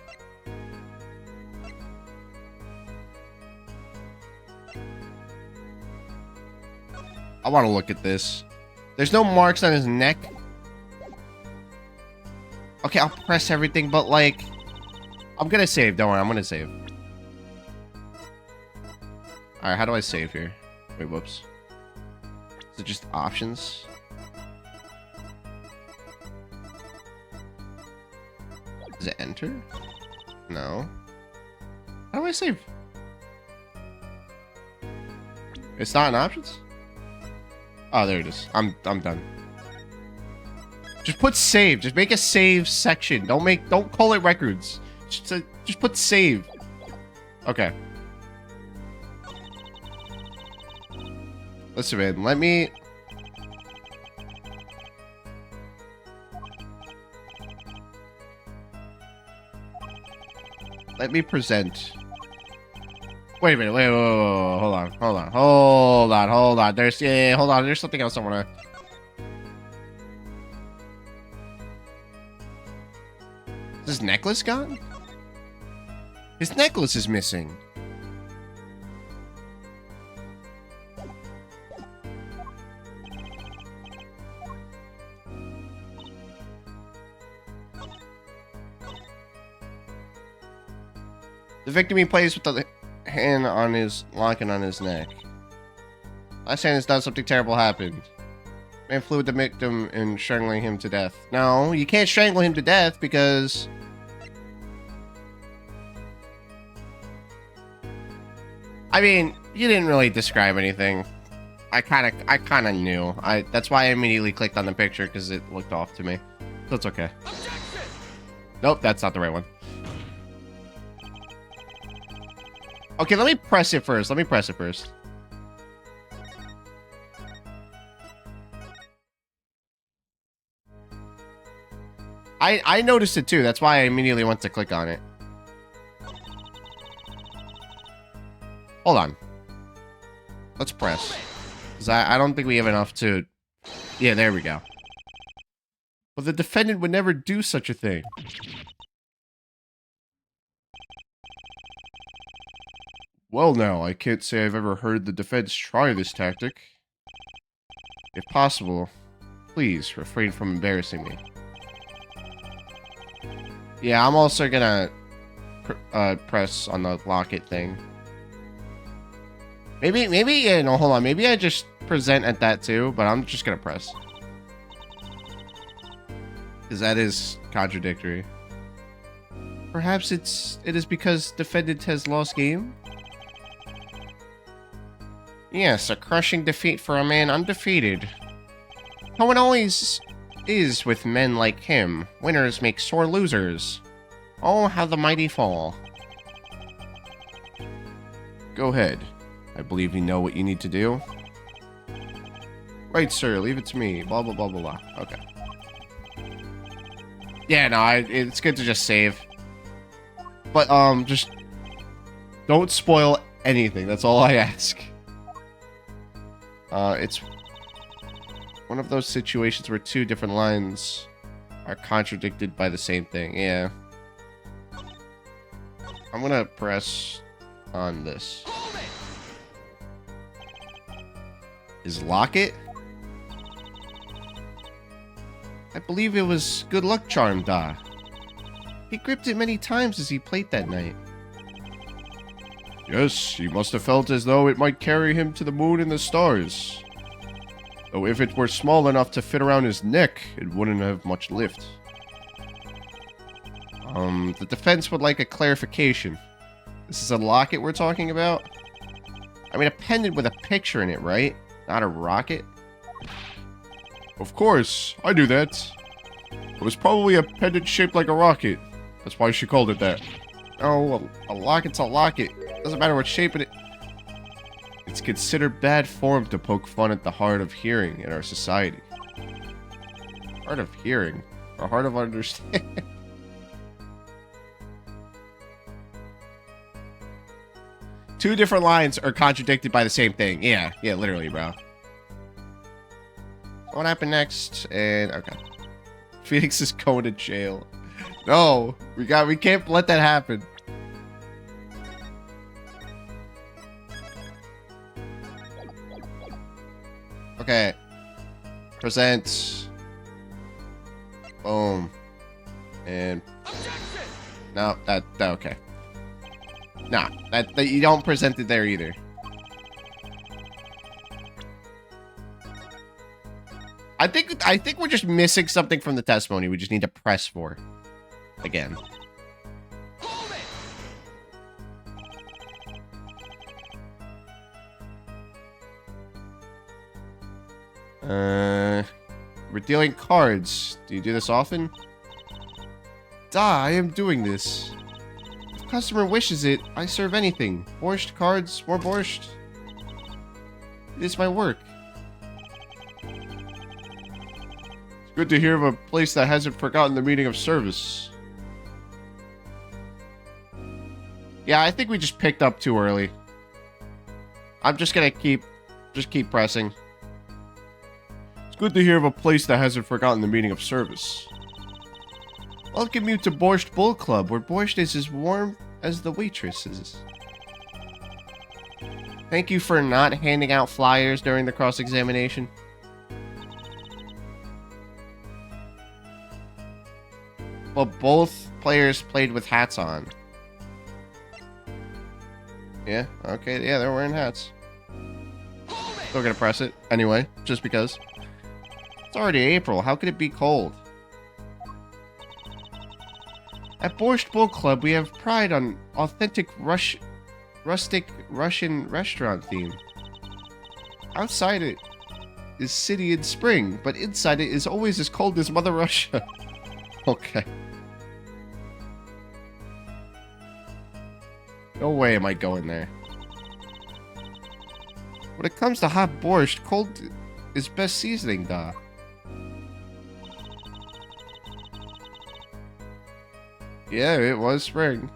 I want to look at this. There's no marks on his neck. Okay, I'll press everything, but like, I'm gonna save. Don't worry, I'm gonna save. Alright, how do I save here? Wait, whoops. Is it just options? Is it enter? No. How do I save? It's not in options? Oh, there it is. I'm done. Just put save. Just make a save section. Don't call it records. Just put save. Okay. Listen, man, let me present. Wait a minute, wait, hold on. There's, yeah, hold on, there's something else I wanna. Is his necklace gone? His necklace is missing. The victim he plays with the hand on his locking on his neck. Last hand has done something terrible happened. Man flew with the victim and strangling him to death. No, you can't strangle him to death because I mean, you didn't really describe anything. I kind of knew. That's why I immediately clicked on the picture because it looked off to me. So it's okay. Nope, that's not the right one. Okay, let me press it first. I noticed it too. That's why I immediately went to click on it. Hold on. Let's press. Because I don't think we have enough to... Yeah, there we go. But the defendant would never do such a thing. Well now, I can't say I've ever heard the defense try this tactic. If possible, please refrain from embarrassing me. Yeah, I'm also gonna press on the lock it thing. Maybe, yeah, no, hold on. Maybe I just present at that too, but I'm just gonna press. Because that is contradictory. Perhaps it is because defendant has lost game? Yes, a crushing defeat for a man undefeated. How it always is with men like him. Winners make sore losers. Oh, how the mighty fall. Go ahead. I believe you know what you need to do. Right, sir. Leave it to me. Blah, blah, blah, blah, blah. Okay. Yeah, no, it's good to just save. But, just don't spoil anything. That's all I ask. It's one of those situations where two different lines are contradicted by the same thing. Yeah. I'm gonna press on this. Is lock it? I believe it was good luck charm, Da. He gripped it many times as he played that night. Yes, he must have felt as though it might carry him to the moon and the stars. Though if it were small enough to fit around his neck, it wouldn't have much lift. The defense would like a clarification. This is a locket we're talking about? I mean, a pendant with a picture in it, right? Not a rocket? Of course, I knew that. It was probably a pendant shaped like a rocket. That's why she called it that. Oh, a locket's a locket. Doesn't matter what shape it is. It's considered bad form to poke fun at the hard of hearing in our society. Hard of hearing? Or hard of understanding? Two different lines are contradicted by the same thing. Yeah, literally, bro. What happened next? And okay. Phoenix is going to jail. No, we can't let that happen. Okay. Present. Boom. And no, that okay. Nah, that you don't present it there either. I think we're just missing something from the testimony. We just need to press for again. We're dealing cards. Do you do this often? I am doing this. If the customer wishes it, I serve anything. Borscht cards, more borscht. It is my work. It's good to hear of a place that hasn't forgotten the meaning of service. Yeah, I think we just picked up too early. I'm just gonna keep pressing. It's good to hear of a place that hasn't forgotten the meaning of service. Welcome you to Borscht Bull Club, where borscht is as warm as the waitresses. Thank you for not handing out flyers during the cross-examination. Well, both players played with hats on. Yeah, okay, yeah, they're wearing hats. Still gonna press it, anyway, just because. It's already April, how could it be cold? At Borscht Bull Club, we have pride on authentic rustic Russian restaurant theme. Outside it is city in spring, but inside it is always as cold as Mother Russia. Okay. No way am I going there. When it comes to hot borscht, cold is best seasoning, da. Yeah, it was spring.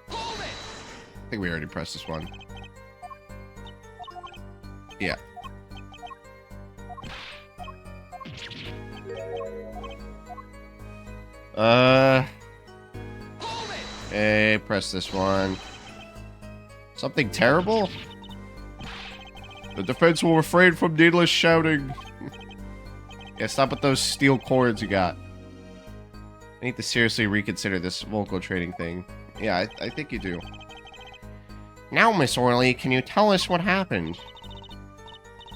I think we already pressed this one. Yeah. Hey, press this one. Something terrible? The defense will refrain from needless shouting. Yeah, stop with those steel cords you got. I need to seriously reconsider this vocal training thing. Yeah, I think you do. Now, Miss Orley, can you tell us what happened?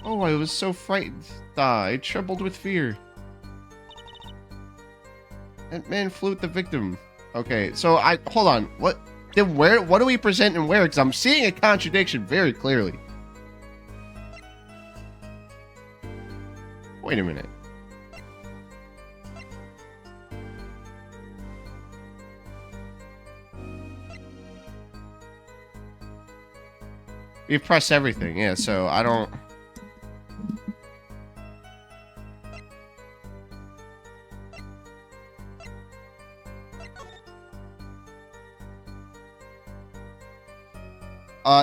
Oh, I was so frightened. I trembled with fear. That man flew at the victim. Okay, so hold on. What do we present and where? Because I'm seeing a contradiction very clearly. Wait a minute. We've pressed everything, yeah, so I don't...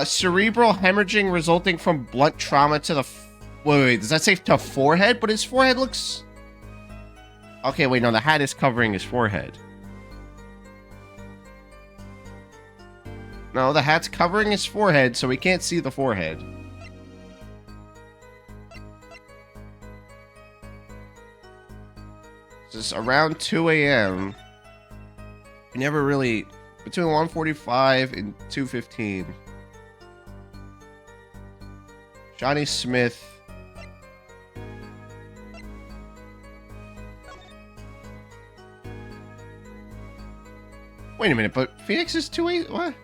cerebral hemorrhaging resulting from blunt trauma to the... Wait, does that say to forehead? But his forehead looks... Okay, wait, no, the hat is covering his forehead. No, the hat's covering his forehead, so we can't see the forehead. This is around 2 a.m. We never really... Between 1:45 and 2:15. Johnny Smith... Wait a minute, but Phoenix is 2 a.m. What?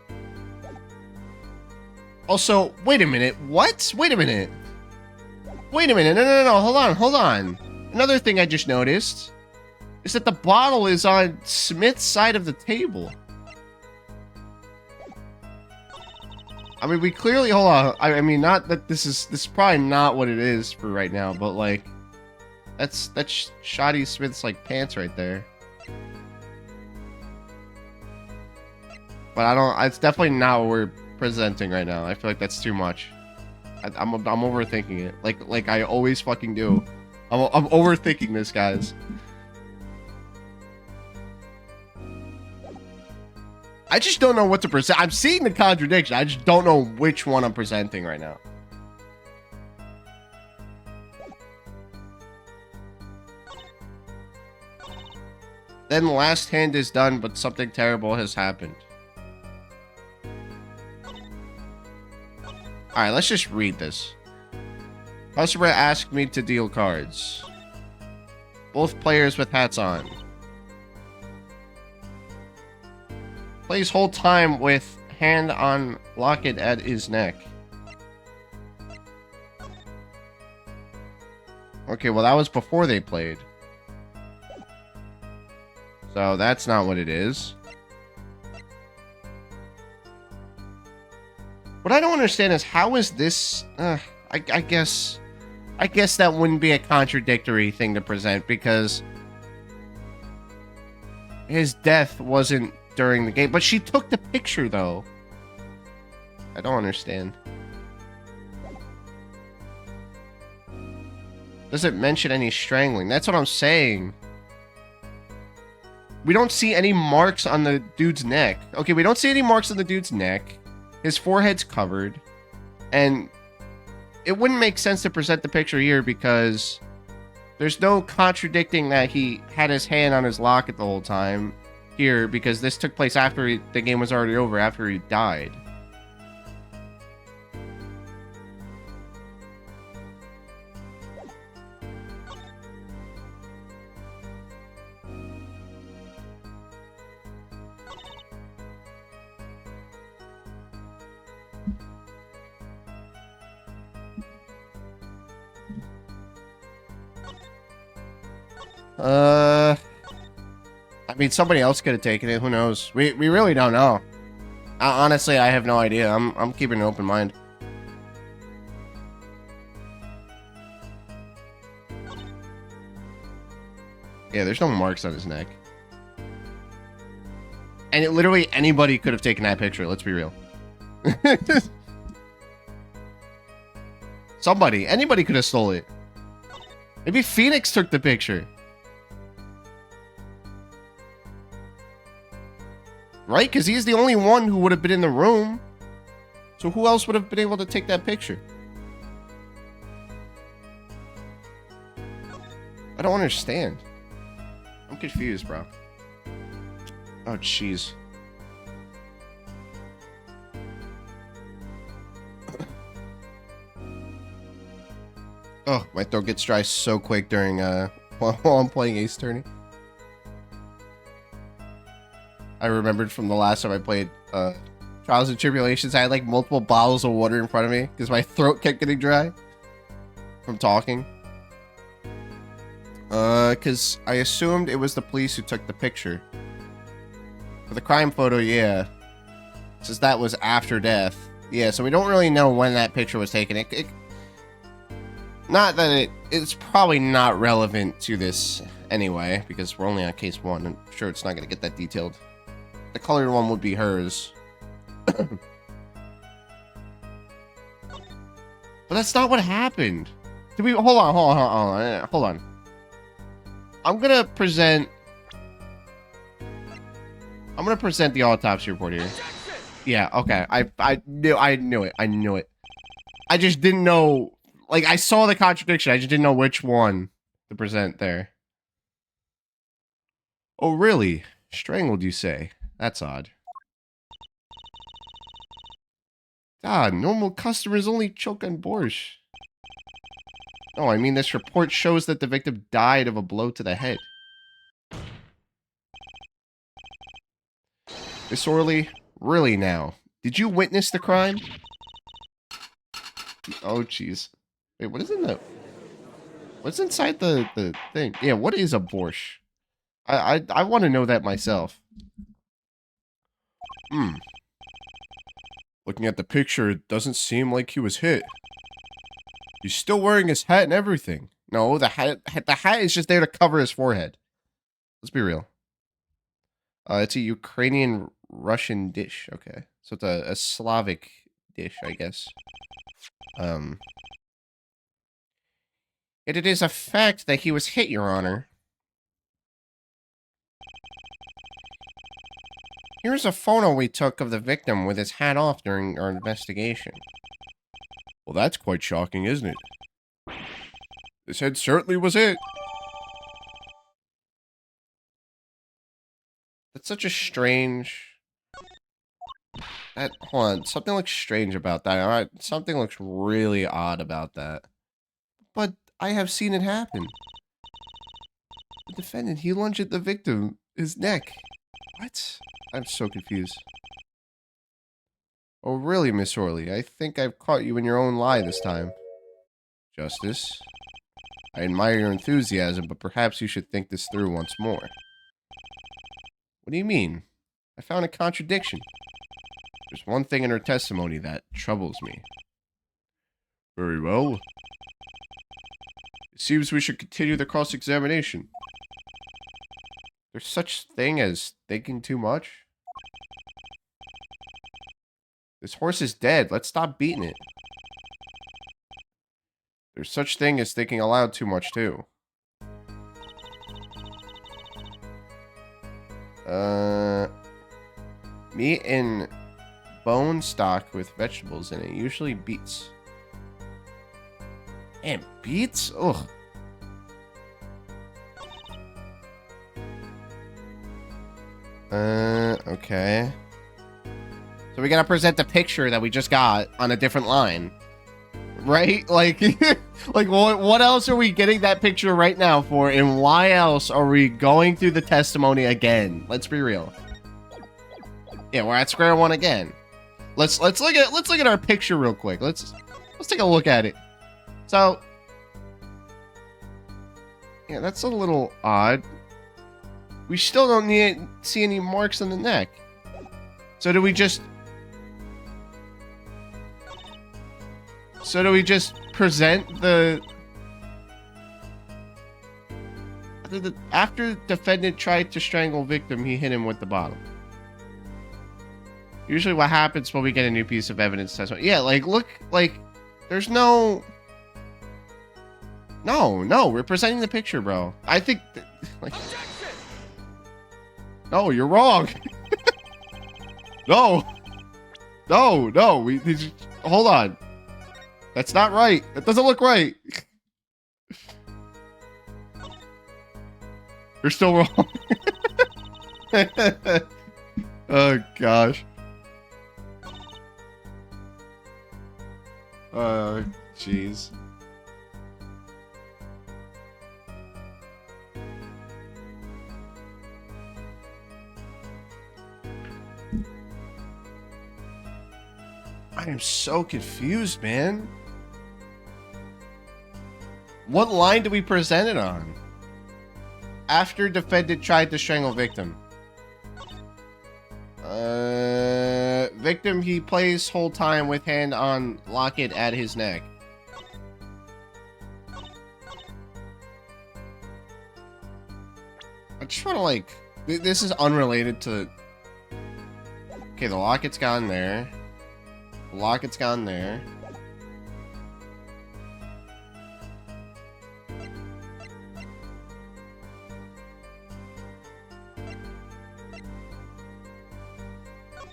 Also, wait a minute. What? Wait a minute. Wait a minute. No. Hold on. Another thing I just noticed is that the bottle is on Smith's side of the table. I mean, we clearly... Hold on. I mean, not that this is probably not what it is for right now, but, like, that's Shoddy Smith's, like, pants right there. But I don't... It's definitely not what we're presenting right now. I feel like that's too much. I'm overthinking it. Like I always fucking do. I'm overthinking this, guys. I just don't know what to present. I'm seeing the contradiction. I just don't know which one I'm presenting right now. Then the last hand is done, but something terrible has happened. Alright, let's just read this. Customer asked me to deal cards. Both players with hats on. Plays whole time with hand on locket at his neck. Okay, well that was before they played. So that's not what it is. What I don't understand is how is this... I guess that wouldn't be a contradictory thing to present because his death wasn't during the game. But she took the picture, though. I don't understand. Doesn't mention any strangling. That's what I'm saying. We don't see any marks on the dude's neck. Okay, we don't see any marks on the dude's neck. His forehead's covered. And it wouldn't make sense to present the picture here because there's no contradicting that he had his hand on his locket the whole time here because this took place after the game was already over, after he died. I mean, somebody else could have taken it. Who knows? We really don't know. Honestly, I have no idea. I'm keeping an open mind. Yeah, there's no marks on his neck. And literally anybody could have taken that picture. Let's be real. Anybody could have stole it. Maybe Phoenix took the picture. Right? Because he's the only one who would have been in the room. So who else would have been able to take that picture? I don't understand. I'm confused, bro. Oh, jeez. Oh, my throat gets dry so quick during while I'm playing Ace Attorney. I remembered from the last time I played Trials and Tribulations, I had like multiple bottles of water in front of me because my throat kept getting dry from talking. Because I assumed it was the police who took the picture. For the crime photo, yeah. Since that was after death. Yeah, so we don't really know when that picture was taken. Not that it's probably not relevant to this anyway, because we're only on case 1. I'm sure it's not going to get that detailed. The colored one would be hers. But that's not what happened. Did we... Hold on. I'm going to present the autopsy report here. Yeah, okay. I knew it. I just didn't know... Like, I saw the contradiction. I just didn't know which one to present there. Oh, really? Strangled, you say? That's odd. God, normal customers only choke on borscht. No, I mean, this report shows that the victim died of a blow to the head. Miss Orley, really now? Did you witness the crime? Oh, jeez. Wait, what is in the... What's inside the thing? Yeah, what is a borscht? I want to know that myself. Looking at the picture, it doesn't seem like he was hit. He's still wearing his hat and everything. No, the hat is just there to cover his forehead. Let's be real. It's a Ukrainian Russian dish. Okay, so it's a Slavic dish, I guess. Yet it is a fact that he was hit, Your Honor. Here's a photo we took of the victim with his hat off during our investigation. Well, that's quite shocking, isn't it? This head certainly was it. That's such a strange... Hold on, something looks strange about that. Alright, something looks really odd about that. But I have seen it happen. The defendant, he lunged at the victim, his neck. What? I'm so confused. Oh, really, Miss Orley? I think I've caught you in your own lie this time. Justice, I admire your enthusiasm, but perhaps you should think this through once more. What do you mean? I found a contradiction. There's one thing in her testimony that troubles me. Very well. It seems we should continue the cross-examination. There's such thing as thinking too much? This horse is dead. Let's stop beating it. There's such thing as thinking aloud too much, too. Meat and bone stock with vegetables in it. Usually beets. And beets? Ugh. Okay. So we gotta present the picture that we just got on a different line. Right? Like, like what else are we getting that picture right now for, and why else are we going through the testimony again? Let's be real. Yeah, we're at square one again. Let's look at our picture real quick. Let's take a look at it. So, yeah, that's a little odd. We still don't see any marks on the neck. So do we just present the after the defendant tried to strangle victim, he hit him with the bottle. Usually what happens when we get a new piece of evidence testimony. Yeah, like, look, like, there's no, we're presenting the picture, bro. I think, like, no, you're wrong. No, hold on. That's not right. That doesn't look right. You're still wrong. Oh gosh. Oh jeez. I am so confused, man. What line do we present it on? After defendant tried to strangle victim. Victim, he plays whole time with hand on locket at his neck. I just want to like... This is unrelated to... Okay, the locket's gone there. The locket's gone there.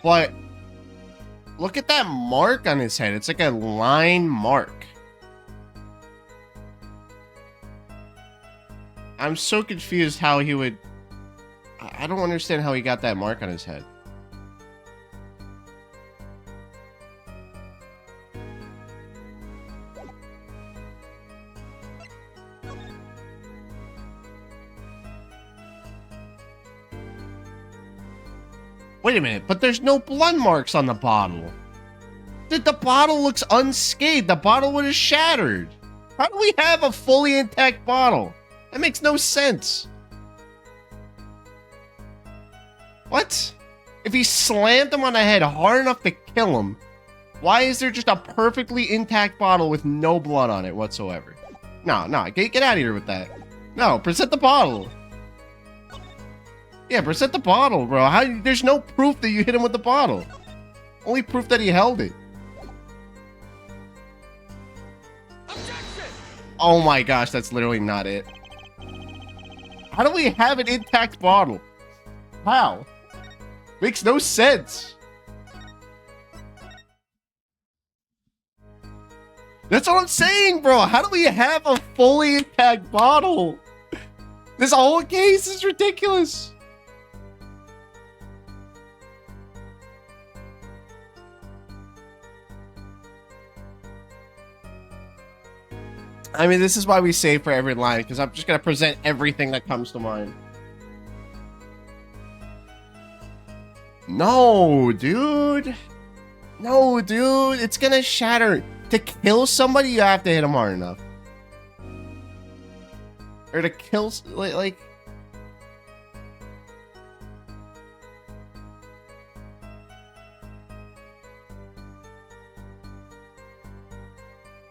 But look at that mark on his head. It's like a line mark. I'm so confused how he would... I don't understand how he got that mark on his head. Wait a minute, but there's no blood marks on the bottle. The bottle looks unscathed. The bottle would have shattered. How do we have a fully intact bottle? That makes no sense. What? If he slammed him on the head hard enough to kill him, why is there just a perfectly intact bottle with no blood on it whatsoever? No, get out of here with that. No, present the bottle. Yeah, present the bottle, bro. There's no proof that you hit him with the bottle. Only proof that he held it. Objection! Oh my gosh, that's literally not it. How do we have an intact bottle? How? Makes no sense. That's what I'm saying, bro. How do we have a fully intact bottle? This whole case is ridiculous. I mean, this is why we save for every line, because I'm just going to present everything that comes to mind. No, dude. No, dude. It's going to shatter. To kill somebody, you have to hit them hard enough. Or to kill, like...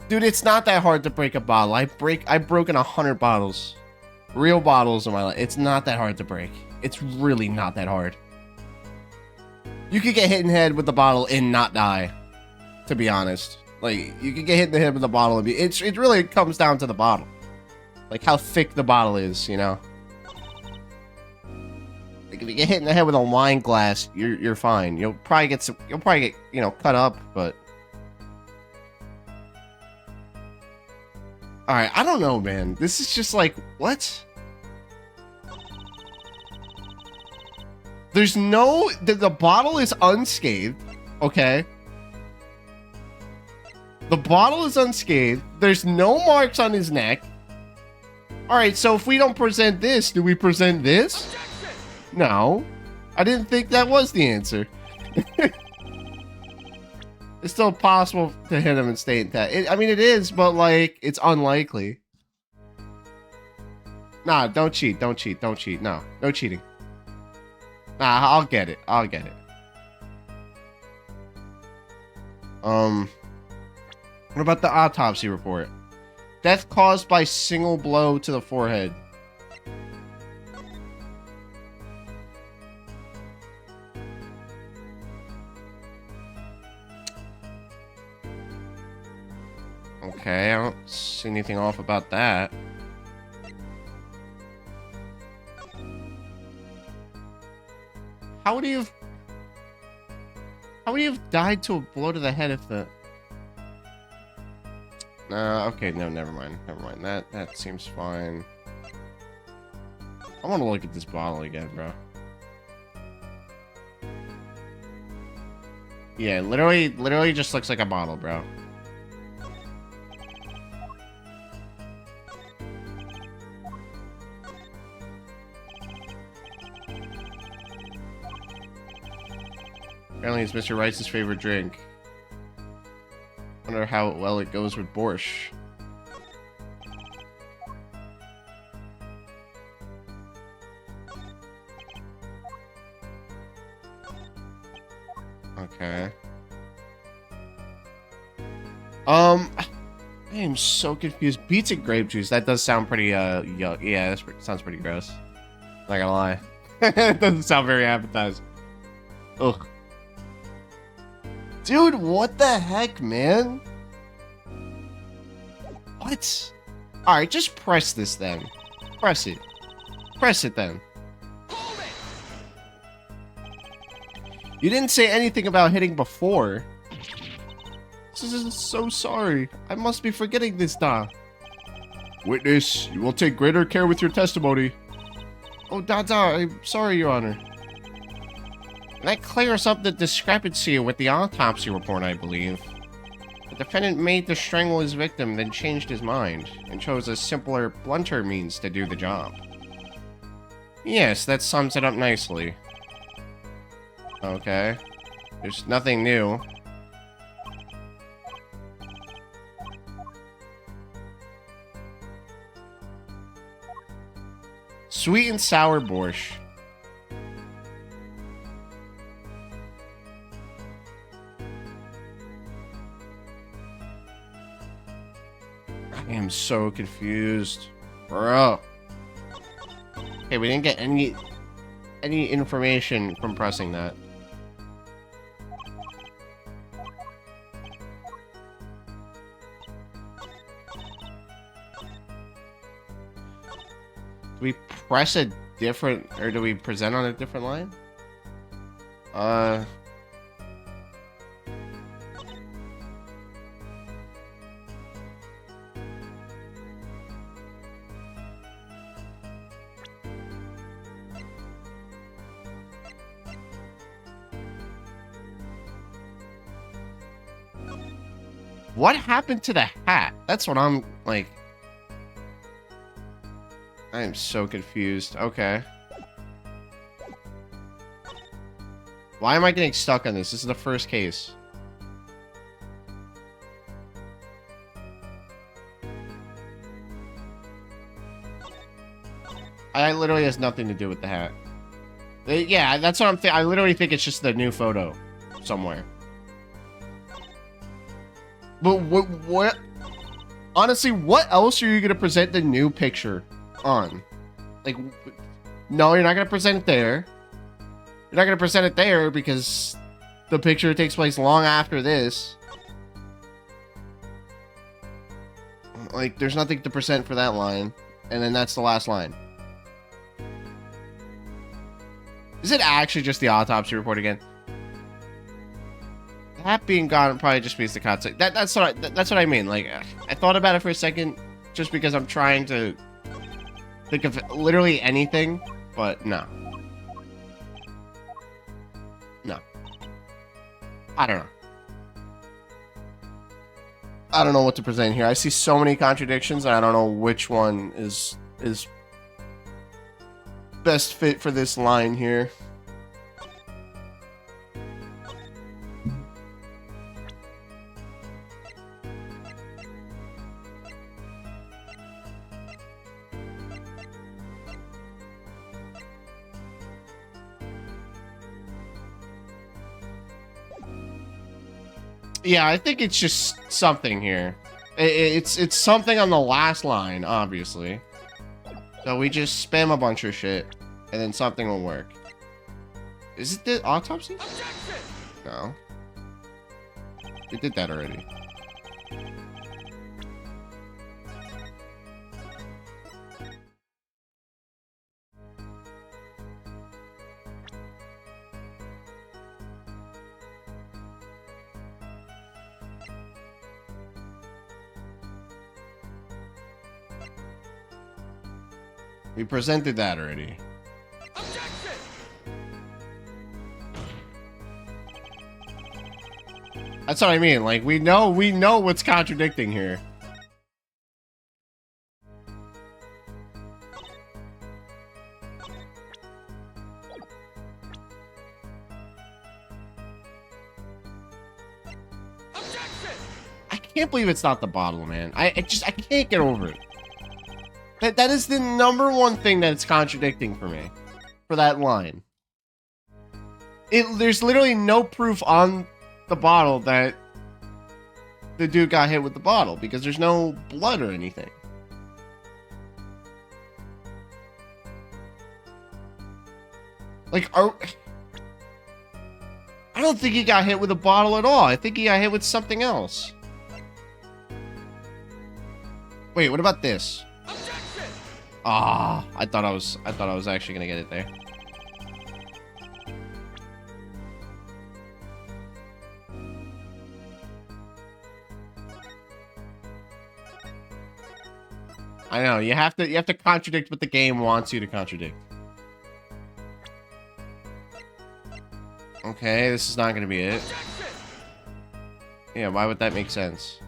Dude, it's not that hard to break a bottle. I've broken 100 bottles. Real bottles in my life. It's not that hard to break. It's really not that hard. You could get hit in the head with the bottle and not die. To be honest. Like, you could get hit in the head with the bottle and it really comes down to the bottle. Like, how thick the bottle is, you know? Like, if you get hit in the head with a wine glass, you're fine. You'll probably get, you know, cut up, but... Alright, I don't know, man. This is just like, what? There's no... The bottle is unscathed, okay? The bottle is unscathed. There's no marks on his neck. Alright, so if we don't present this, do we present this? Objection! No. I didn't think that was the answer. It's still possible to hit him and stay intact. I mean, it is, but, like, it's unlikely. Nah, don't cheat. Don't cheat. Don't cheat. No. No cheating. Nah, I'll get it. I'll get it. What about the autopsy report? Death caused by single blow to the forehead. Okay, I don't see anything off about that. How would he have died to a blow to the head if the... okay, no, never mind. Never mind. That seems fine. I want to look at this bottle again, bro. Yeah, literally just looks like a bottle, bro. Apparently it's Mr. Rice's favorite drink. Wonder how well it goes with borscht. Okay. I am so confused. Beets and grape juice. That does sound pretty yuck. Yeah, that sounds pretty gross. Not gonna lie. It doesn't sound very appetizing. Ugh. Dude, what the heck, man? What? Alright, just press this then. Press it. Press it then. You didn't say anything about hitting before. This is so sorry. I must be forgetting this now. Witness, you will take greater care with your testimony. Oh, Dada, I'm sorry, Your Honor. That clears up the discrepancy with the autopsy report, I believe. The defendant made to strangle his victim, then changed his mind, and chose a simpler, blunter means to do the job. Yes, that sums it up nicely. Okay. There's nothing new. Sweet and sour borscht. I am so confused. Bro. Okay, we didn't get any information from pressing that. Do we press a different, or do we present on a different line? What happened to the hat? That's what I'm, like... I am so confused. Okay. Why am I getting stuck on this? This is the first case. I literally has nothing to do with the hat. Yeah, that's what I'm thinking. I literally think it's just the new photo somewhere. But what? Honestly, what else are you going to present the new picture on? Like, no, you're not going to present it there. You're not going to present it there because the picture takes place long after this. Like, there's nothing to present for that line. And then that's the last line. Is it actually just the autopsy report again? That being gone probably just means the concept. That's what I mean. Like, I thought about it for a second, just because I'm trying to think of literally anything, but no. No. I don't know. I don't know what to present here. I see so many contradictions, and I don't know which one is best fit for this line here. Yeah, I think it's just something here. It's something on the last line, obviously. So we just spam a bunch of shit, and then something will work. Is it the autopsy? Objection! No. We did that already. We presented that already. Objection! That's what I mean. Like, we know what's contradicting here. Objection! I can't believe it's not the bottle, man. I can't get over it. That is the number one thing that's contradicting for me. For that line. There's literally no proof on the bottle that the dude got hit with the bottle because there's no blood or anything. Like, I don't think he got hit with a bottle at all. I think he got hit with something else. Wait, what about this? Objection! Ah, I thought I was actually gonna get it there. I know, you have to contradict what the game wants you to contradict. Okay, this is not gonna be it. Objection! Yeah, why would that make sense?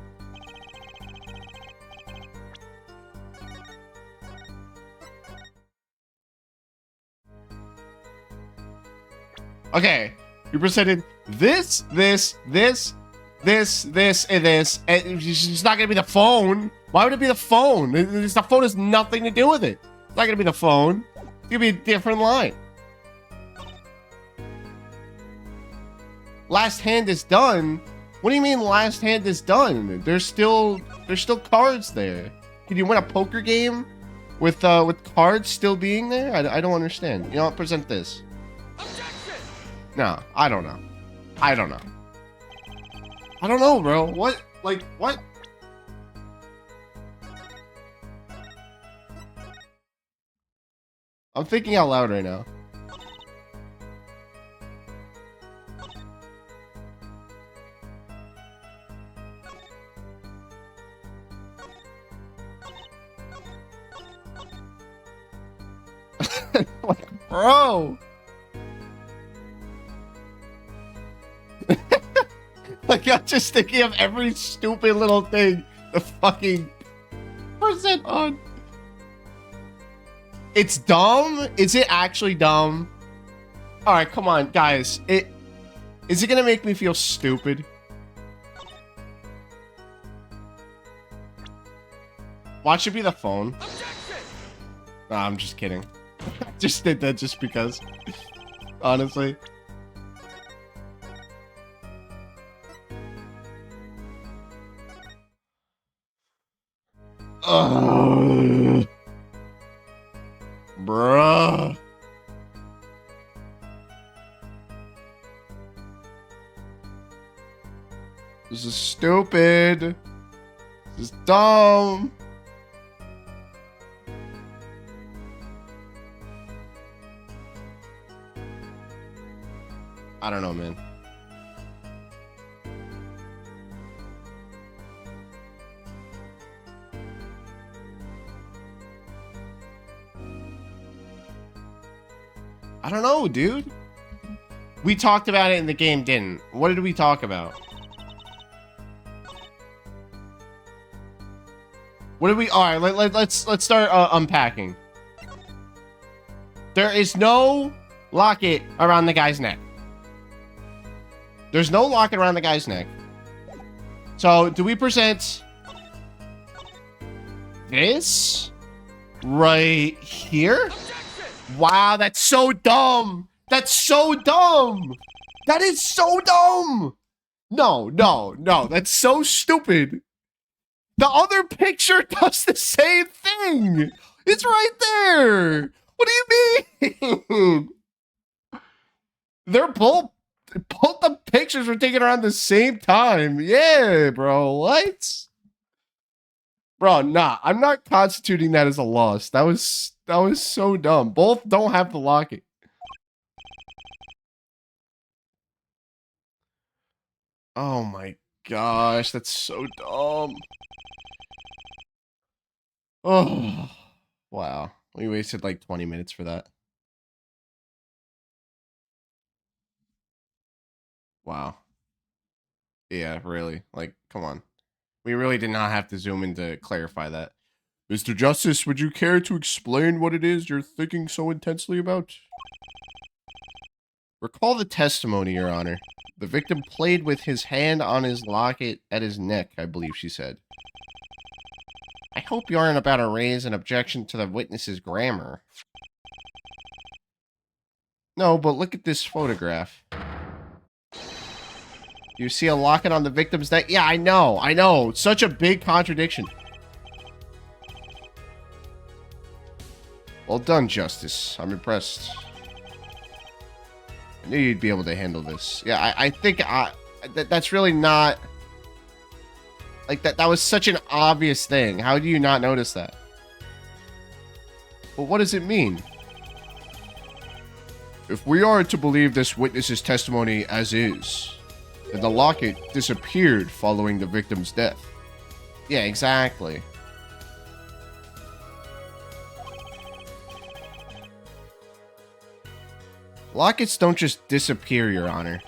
Okay, you presented this, and this, and it's not gonna be the phone. Why would it be the phone? The phone has nothing to do with it. It's not gonna be the phone. It's gonna be a different line. Last hand is done. What do you mean last hand is done? There's still cards there. Can you win a poker game with cards still being there? I don't understand. You know what? Present this. Objection! No, I don't know. I don't know. I don't know, bro. What? Like, what? I'm thinking out loud right now. Like, bro. Like, I'm just thinking of every stupid little thing the fucking present on. It's dumb? Is it actually dumb? Alright, come on, guys. Is it gonna make me feel stupid? Watch it be the phone. Objection! Nah, I'm just kidding. I just did that just because. Honestly. Bruh. This is stupid. This is dumb. I don't know, man. I don't know, dude. We talked about it and the game didn't. What did we talk about? What did we? All right, let's start unpacking. There is no locket around the guy's neck. There's no locket around the guy's neck. So, do we present this right here? Objection! Wow, that's so dumb. That's so dumb. That is so dumb. No, no, no. That's so stupid. The other picture does the same thing. It's right there. What do you mean? They're both the pictures were taken around the same time. Yeah, bro. What? Bro, nah. I'm not constituting that as a loss. That was so dumb. Both don't have the locket. Oh my gosh, that's so dumb. Oh, wow. We wasted like 20 minutes for that. Wow. Yeah, really. Like, come on. We really did not have to zoom in to clarify that. Mr. Justice, would you care to explain what it is you're thinking so intensely about? Recall the testimony, Your Honor. The victim played with his hand on his locket at his neck, I believe she said. I hope you aren't about to raise an objection to the witness's grammar. No, but look at this photograph. You see a locket on the victim's neck? Yeah, I know. Such a big contradiction. Well done, Justice. I'm impressed. I knew you'd be able to handle this. Yeah, I think that's really not... Like, that was such an obvious thing. How do you not notice that? But what does it mean? If we are to believe this witness's testimony as is, then the locket disappeared following the victim's death. Yeah, exactly. Lockets don't just disappear, Your Honor.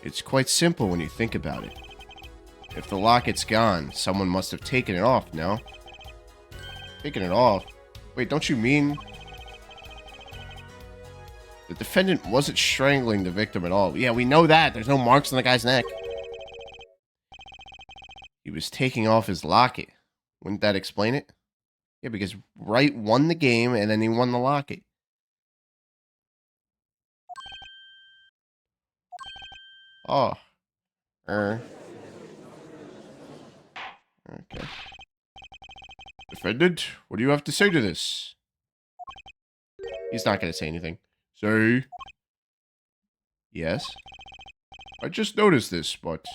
It's quite simple when you think about it. If the locket's gone, someone must have taken it off, no? Taken it off? Wait, don't you mean... The defendant wasn't strangling the victim at all. Yeah, we know that. There's no marks on the guy's neck. He was taking off his locket. Wouldn't that explain it? Yeah, because Wright won the game and then he won the locket. Oh. Okay. Defendant, what do you have to say to this? He's not going to say anything. Say. Yes? I just noticed this, but...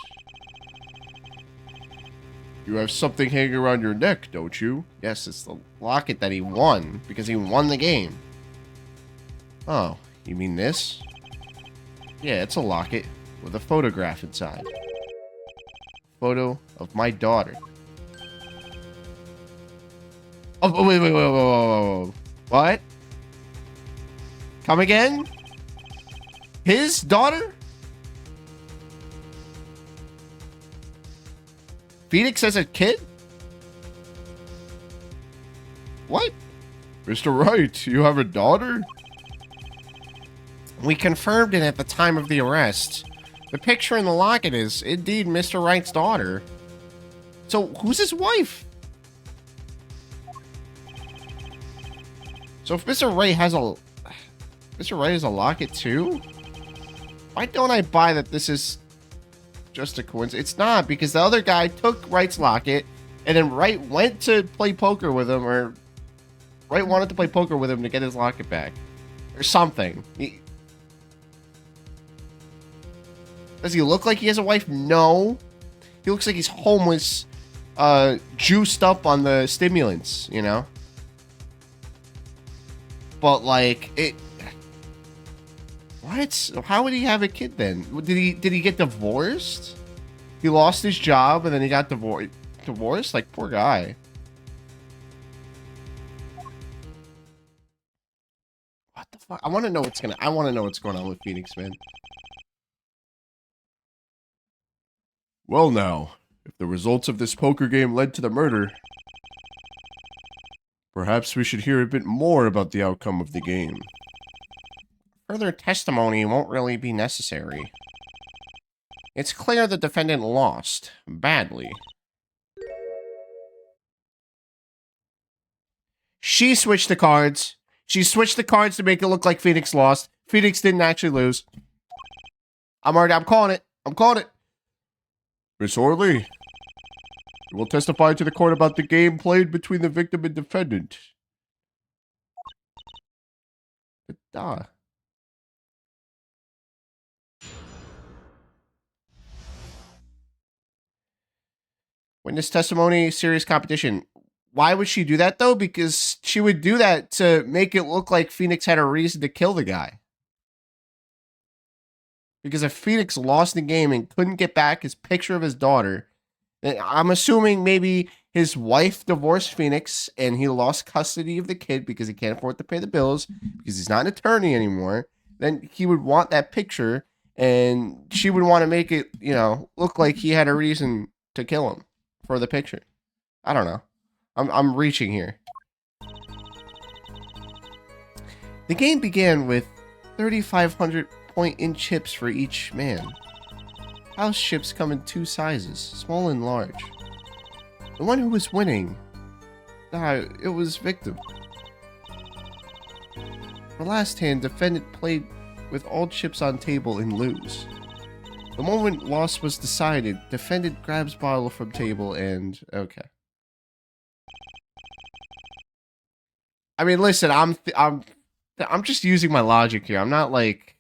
You have something hanging around your neck, don't you? Yes, it's the locket that he won, because he won the game. Oh, you mean this? Yeah, it's a locket with a photograph inside. Photo of my daughter. Oh, wait. What? Come again? His daughter? Phoenix as a kid? What? Mr. Wright, you have a daughter? We confirmed it at the time of the arrest. The picture in the locket is indeed Mr. Wright's daughter. So, who's his wife? So if Mr. Wright has a locket too? Why don't I buy that this is just a coincidence? It's not, because the other guy took Wright's locket, and then Wright went to play poker with him, or Wright wanted to play poker with him to get his locket back. Or something. Does he look like he has a wife? No. He looks like he's homeless, juiced up on the stimulants, you know? But, like, it... What? How would he have a kid then? Did he get divorced? He lost his job and then he got divorced? Like, poor guy. What the fuck? I want to know what's going on with Phoenix, man. Well now, if the results of this poker game led to the murder, perhaps we should hear a bit more about the outcome of the game. Further testimony won't really be necessary. It's clear the defendant lost. Badly. She switched the cards. She switched the cards to make it look like Phoenix lost. Phoenix didn't actually lose. I'm calling it. I'm calling it. Miss Orley, you will testify to the court about the game played between the victim and defendant. Witness testimony, serious competition. Why would she do that, though? Because she would do that to make it look like Phoenix had a reason to kill the guy. Because if Phoenix lost the game and couldn't get back his picture of his daughter, I'm assuming maybe his wife divorced Phoenix and he lost custody of the kid because he can't afford to pay the bills because he's not an attorney anymore. Then he would want that picture and she would want to make it, look like he had a reason to kill him for the picture. I don't know. I'm reaching here. The game began with 3,500 point-in chips for each man. House chips come in two sizes, small and large. The one who was winning, it was victim. For last hand, defendant played with all chips on table and lose. The moment loss was decided, defendant grabs bottle from table and okay. I mean, listen, I'm just using my logic here. I'm not like,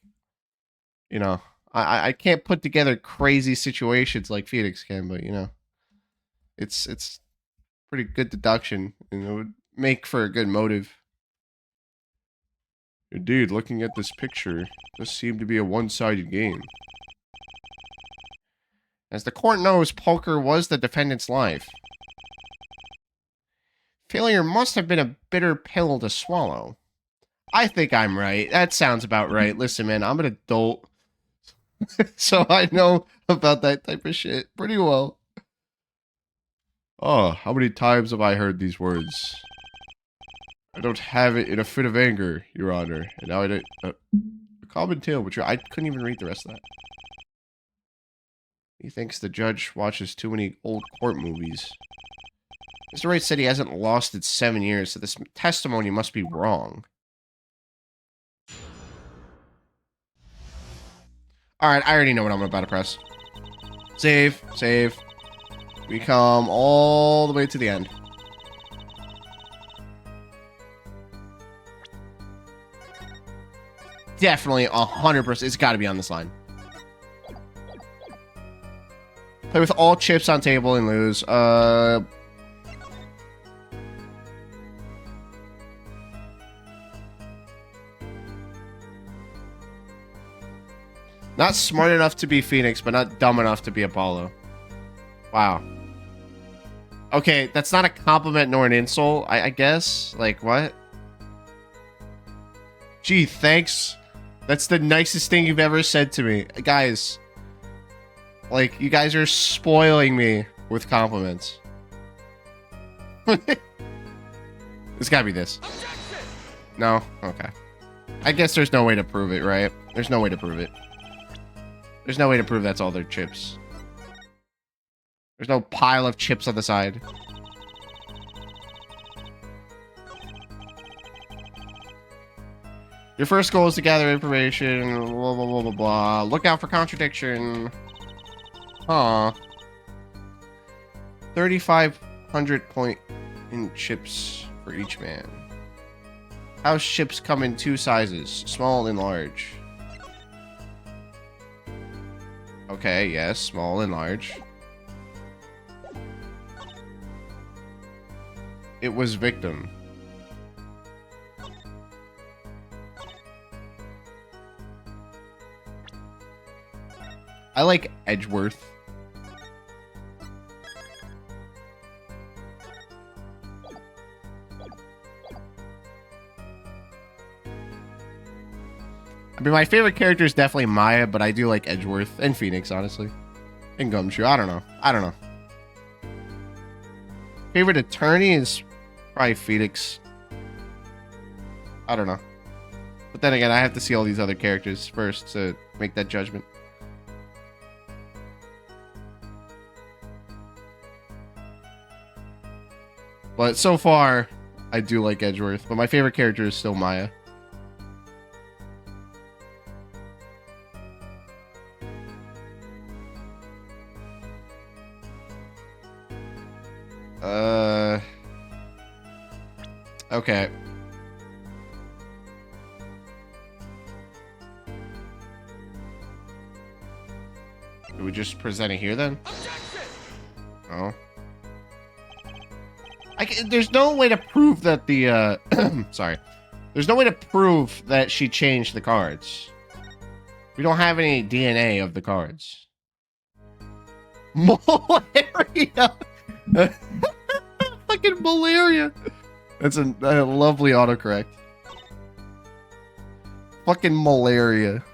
I can't put together crazy situations like Phoenix can, but it's pretty good deduction, and it would make for a good motive. Indeed, looking at this picture, this seemed to be a one-sided game. As the court knows, poker was the defendant's life. Failure must have been a bitter pill to swallow. I think I'm right. That sounds about right. Listen, man, I'm an adult. So I know about that type of shit pretty well. Oh, how many times have I heard these words? I don't have it in a fit of anger, Your Honor. And now I don't... a common tale, but I couldn't even read the rest of that. He thinks the judge watches too many old court movies. Mr. Wright said he hasn't lost in 7 years, so this testimony must be wrong. Alright, I already know what I'm about to press. Save, save. We come all the way to the end. Definitely 100%. It's got to be on this line. Play with all chips on table and lose. Not smart enough to be Phoenix, but not dumb enough to be Apollo. Wow. Okay, that's not a compliment nor an insult, I guess. Like, what? Gee, thanks. That's the nicest thing you've ever said to me. Guys, like, you guys are spoiling me with compliments. It's gotta be this. No? Okay. I guess there's no way to prove it, right? There's no way to prove it. There's no way to prove that's all their chips. There's no pile of chips on the side. Your first goal is to gather information, blah, blah, blah, blah, blah. Look out for contradiction. Huh. 3,500 point in chips for each man. House chips come in two sizes, small and large. Okay, yes, small and large. It was victim. I like Edgeworth. I mean, my favorite character is definitely Maya, but I do like Edgeworth and Phoenix, honestly. And Gumshoe. I don't know. Favorite attorney is probably Phoenix. I don't know. But then again, I have to see all these other characters first to make that judgment. But so far, I do like Edgeworth. But my favorite character is still Maya. Okay. Do we just present it here then? Oh. There's no way to prove that the, sorry. There's no way to prove that she changed the cards. We don't have any DNA of the cards. Malaria. Fucking malaria. That's a lovely autocorrect. Fucking malaria.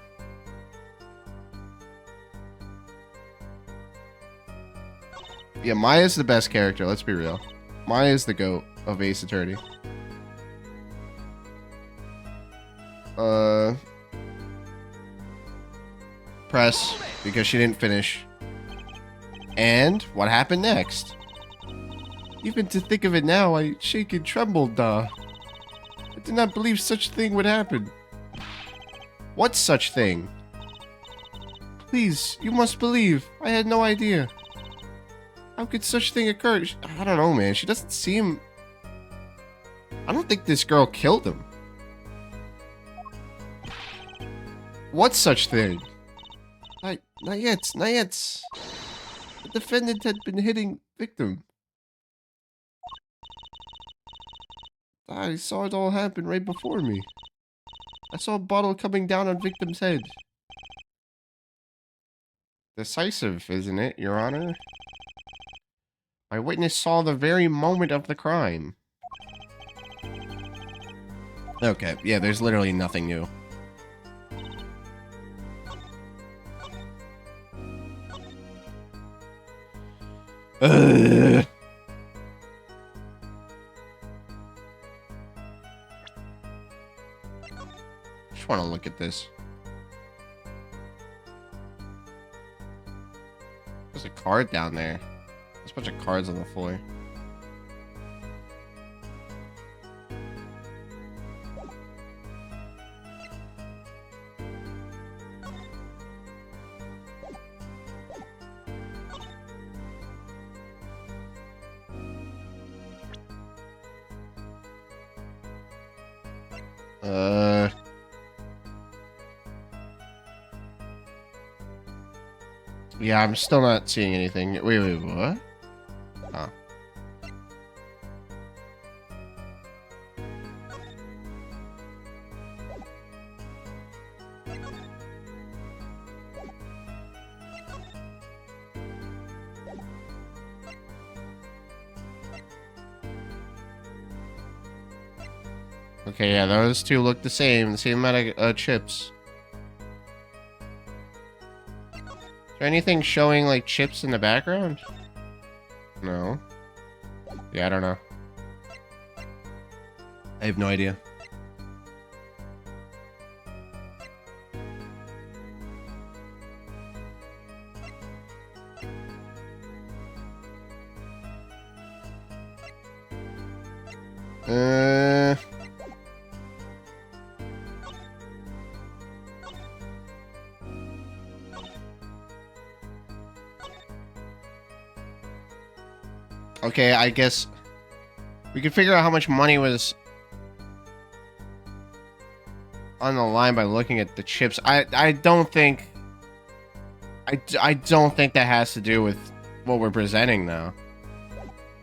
Yeah, Maya's the best character, let's be real. Maya's the GOAT of Ace Attorney. Press, because she didn't finish. And what happened next? Even to think of it now, I shake and tremble, I did not believe such a thing would happen. What such thing? Please, you must believe. I had no idea. How could such thing occur? I don't know, man. She doesn't seem... I don't think this girl killed him. What such thing? Not yet. The defendant had been hitting victim. I saw it all happen right before me. I saw a bottle coming down on victim's head. Decisive, isn't it, Your Honor? My witness saw the very moment of the crime. Okay, yeah, there's literally nothing new. Just want to look at this. There's a card down there. There's a bunch of cards on the floor. Yeah, I'm still not seeing anything. Wait, what? Oh. Okay, yeah, those two look the same amount of chips. Is there anything showing, like, chips in the background? No. Yeah, I don't know. I have no idea. Okay, I guess we can figure out how much money was on the line by looking at the chips. I don't think that has to do with what we're presenting though.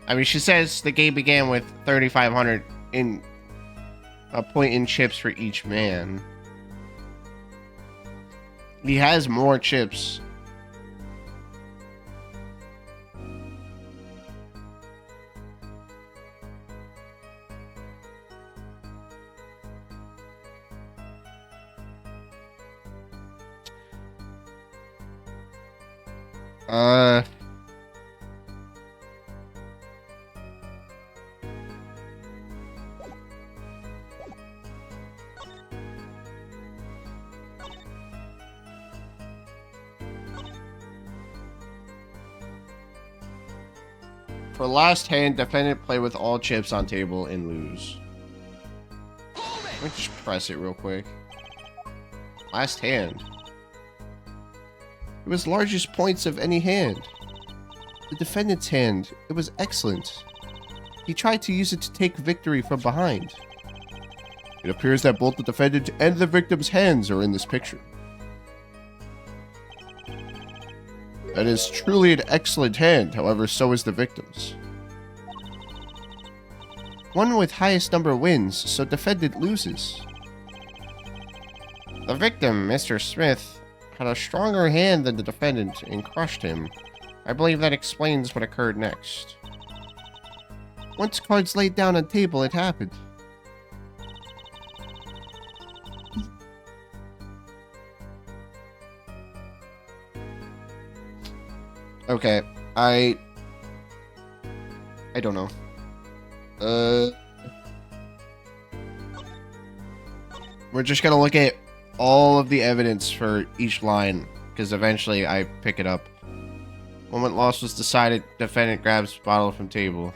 I mean, she says the game began with 3,500 in a point in chips for each man. He has more chips. For last hand, defendant play with all chips on table and lose. Let me just press it real quick. Last hand. It was largest points of any hand. The defendant's hand. It was excellent. He tried to use it to take victory from behind. It appears that both the defendant and the victim's hands are in this picture. That is truly an excellent hand, however, so is the victim's. One with highest number wins, so defendant loses. The victim, Mr. Smith, had a stronger hand than the defendant and crushed him. I believe that explains what occurred next. Once cards laid down on table, it happened. Okay, I don't know. We're just gonna look at all of the evidence for each line, because eventually I pick it up. Moment lost was decided. Defendant grabs bottle from table.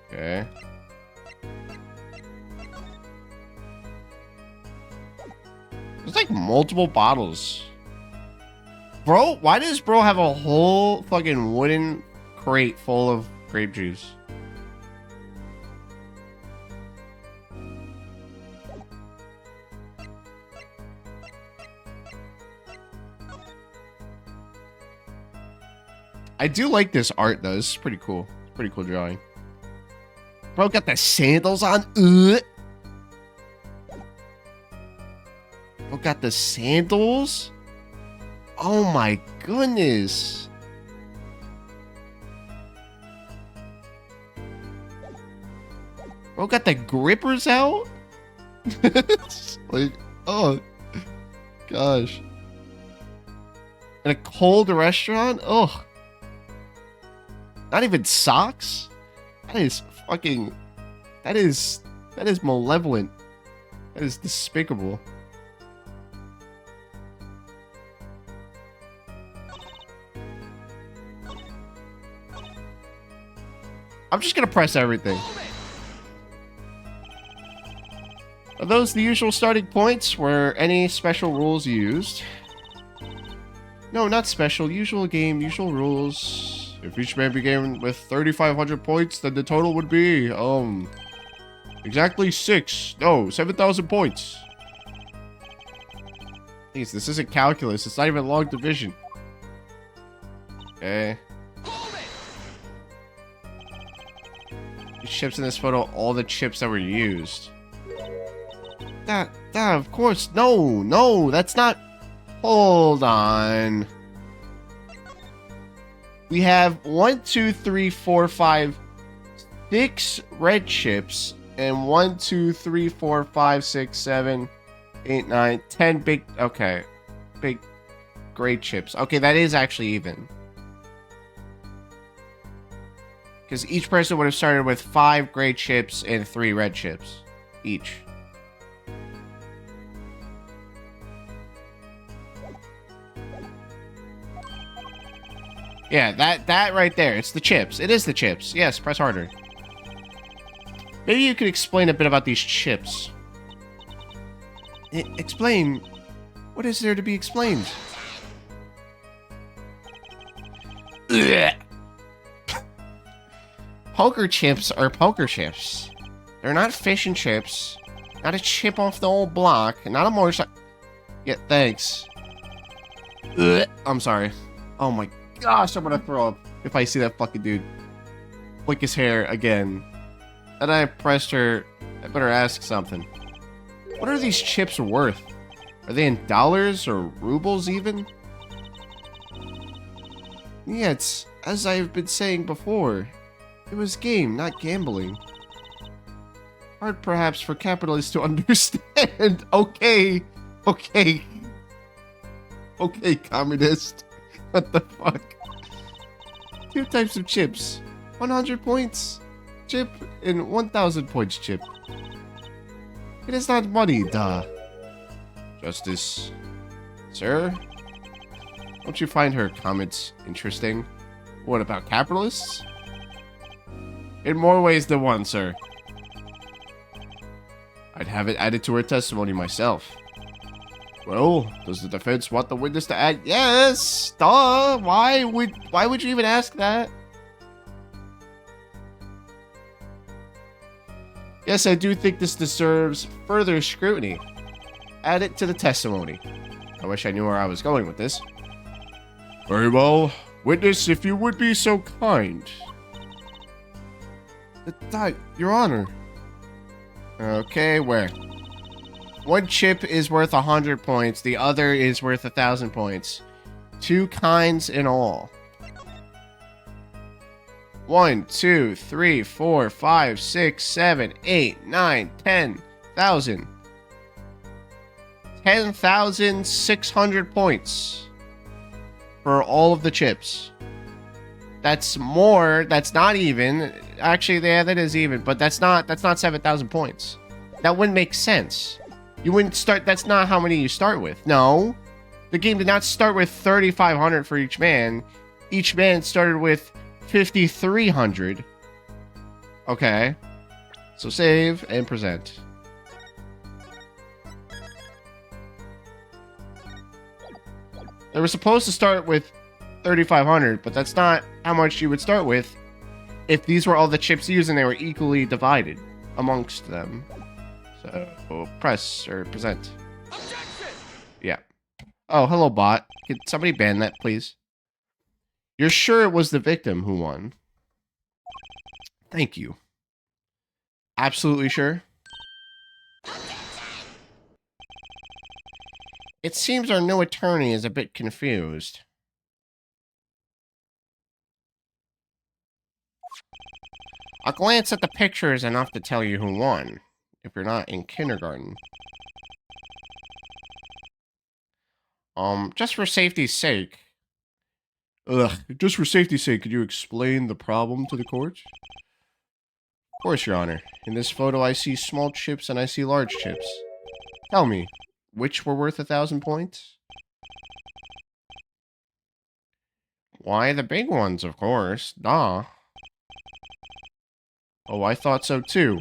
Okay. There's like multiple bottles. Bro, why does bro have a whole fucking wooden crate full of grape juice? I do like this art though. This is pretty cool. Pretty cool drawing. Bro got the sandals on. Bro got the sandals. Oh my goodness. Bro got the grippers out. Like, oh gosh. In a cold restaurant? Oh. Not even socks? That is fucking... That is malevolent. That is despicable. I'm just gonna press everything. Are those the usual starting points? Were any special rules used? No, not special. Usual game, usual rules. If each man began with 3,500 points, then the total would be, exactly 7,000 points. Please, this isn't calculus. It's not even long division. Okay. These chips in this photo, all the chips that were used. That, of course. No, that's not. Hold on. We have 1, 2, 3, 4, 5, 6 red chips, and 1, 2, 3, 4, 5, 6, 7, 8, 9, 10 big. Okay, big gray chips. Okay, that is actually even. Because each person would have started with 5 gray chips and 3 red chips each. Yeah, that right there. It's the chips. It is the chips. Yes, press harder. Maybe you could explain a bit about these chips. Explain? What is there to be explained? Ugh. Poker chips are poker chips. They're not fish and chips. Not a chip off the old block. Not a motorcycle. Yeah, thanks. Ugh. I'm sorry. Oh my gosh, I'm gonna throw up if I see that fucking dude flick his hair again. And I pressed her. I better ask something. What are these chips worth? Are they in dollars or rubles even? Yeah, it's as I've been saying before. It was game, not gambling. Hard perhaps for capitalists to understand. Okay, communist. What the fuck? 2 types of chips. 100 points chip and 1,000 points chip. It is not money, duh. Justice. Sir? Don't you find her comments interesting? What about capitalists? In more ways than one, sir. I'd have it added to her testimony myself. Well, does the defense want the witness to add? Yes! Duh! Why would you even ask that? Yes, I do think this deserves further scrutiny. Add it to the testimony. I wish I knew where I was going with this. Very well. Witness, if you would be so kind. Your Honor. Okay, where? One chip is worth 100 points. The other is worth 1,000 points. 2 kinds in all. 1, 2, 3, 4, 5, 6, 7, 8, 9, 10,000. 10,600 points for all of the chips. That's more. That's not even. Actually, yeah, that is even, but that's not 7,000 points. That wouldn't make sense. You wouldn't start. That's not how many you start with. No, the game did not start with 3,500 for each man. Each man started with 5,300. Okay, so save and present. They were supposed to start with 3,500, but that's not how much you would start with if these were all the chips used and they were equally divided amongst them. So press or present. Objection! Yeah. Oh, hello, bot. Could somebody ban that, please? You're sure it was the victim who won? Thank you. Absolutely sure? It seems our new attorney is a bit confused. A glance at the picture is enough to tell you who won, if you're not in kindergarten. Just for safety's sake. Just for safety's sake, could you explain the problem to the court? Of course, Your Honor. In this photo, I see small chips and I see large chips. Tell me, which were worth 1,000 points? Why, the big ones, of course. Duh. Oh, I thought so too.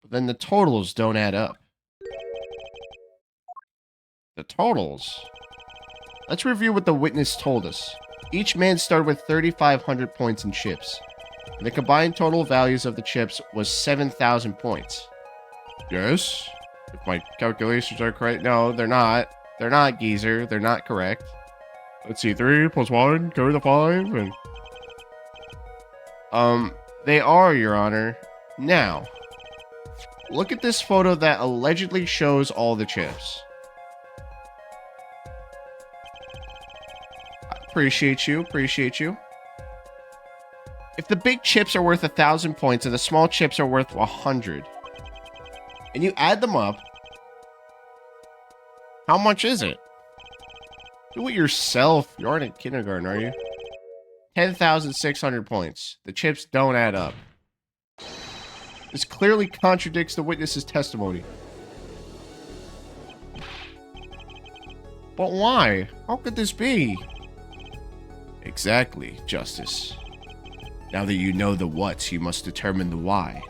But then the totals don't add up. The totals? Let's review what the witness told us. Each man started with 3,500 points in chips. And the combined total values of the chips was 7,000 points. Yes? If my calculations are correct. No, they're not. They're not, geezer. They're not correct. Let's see. 3 plus 1, go to the 5, and... They are, Your Honor. Now, look at this photo that allegedly shows all the chips. Appreciate you. If the big chips are worth 1,000 points and the small chips are worth 100, and you add them up, how much is it? Do it yourself. You aren't in kindergarten, are you? 10,600 points. The chips don't add up. This clearly contradicts the witness's testimony. But why? How could this be? Exactly, Justice. Now that you know the what, you must determine the why.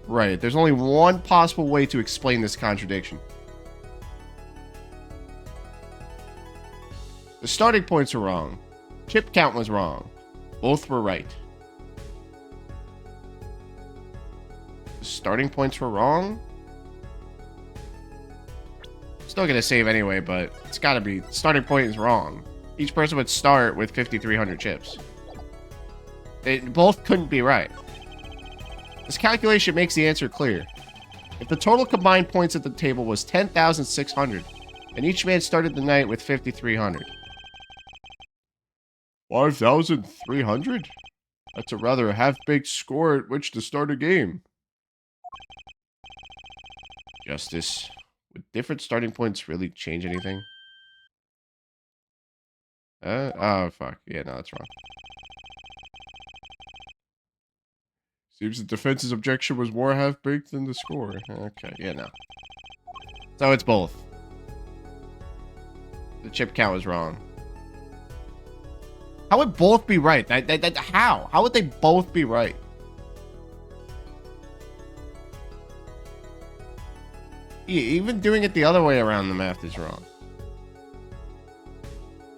Right, there's only one possible way to explain this contradiction. The starting points are wrong. Chip count was wrong. Both were right. The starting points were wrong? Still gonna save anyway, but it's gotta be. Starting point is wrong. Each person would start with 5,300 chips. They both couldn't be right. This calculation makes the answer clear. If the total combined points at the table was 10,600, and each man started the night with 5,300. 5,300? That's a rather half-baked score at which to start a game. Justice, would different starting points really change anything? Oh, fuck. Yeah, no, that's wrong. Seems the defense's objection was more half-baked than the score. Okay, yeah, no. So it's both. The chip count was wrong. How would both be right? How? How would they both be right? Even doing it the other way around, the math is wrong.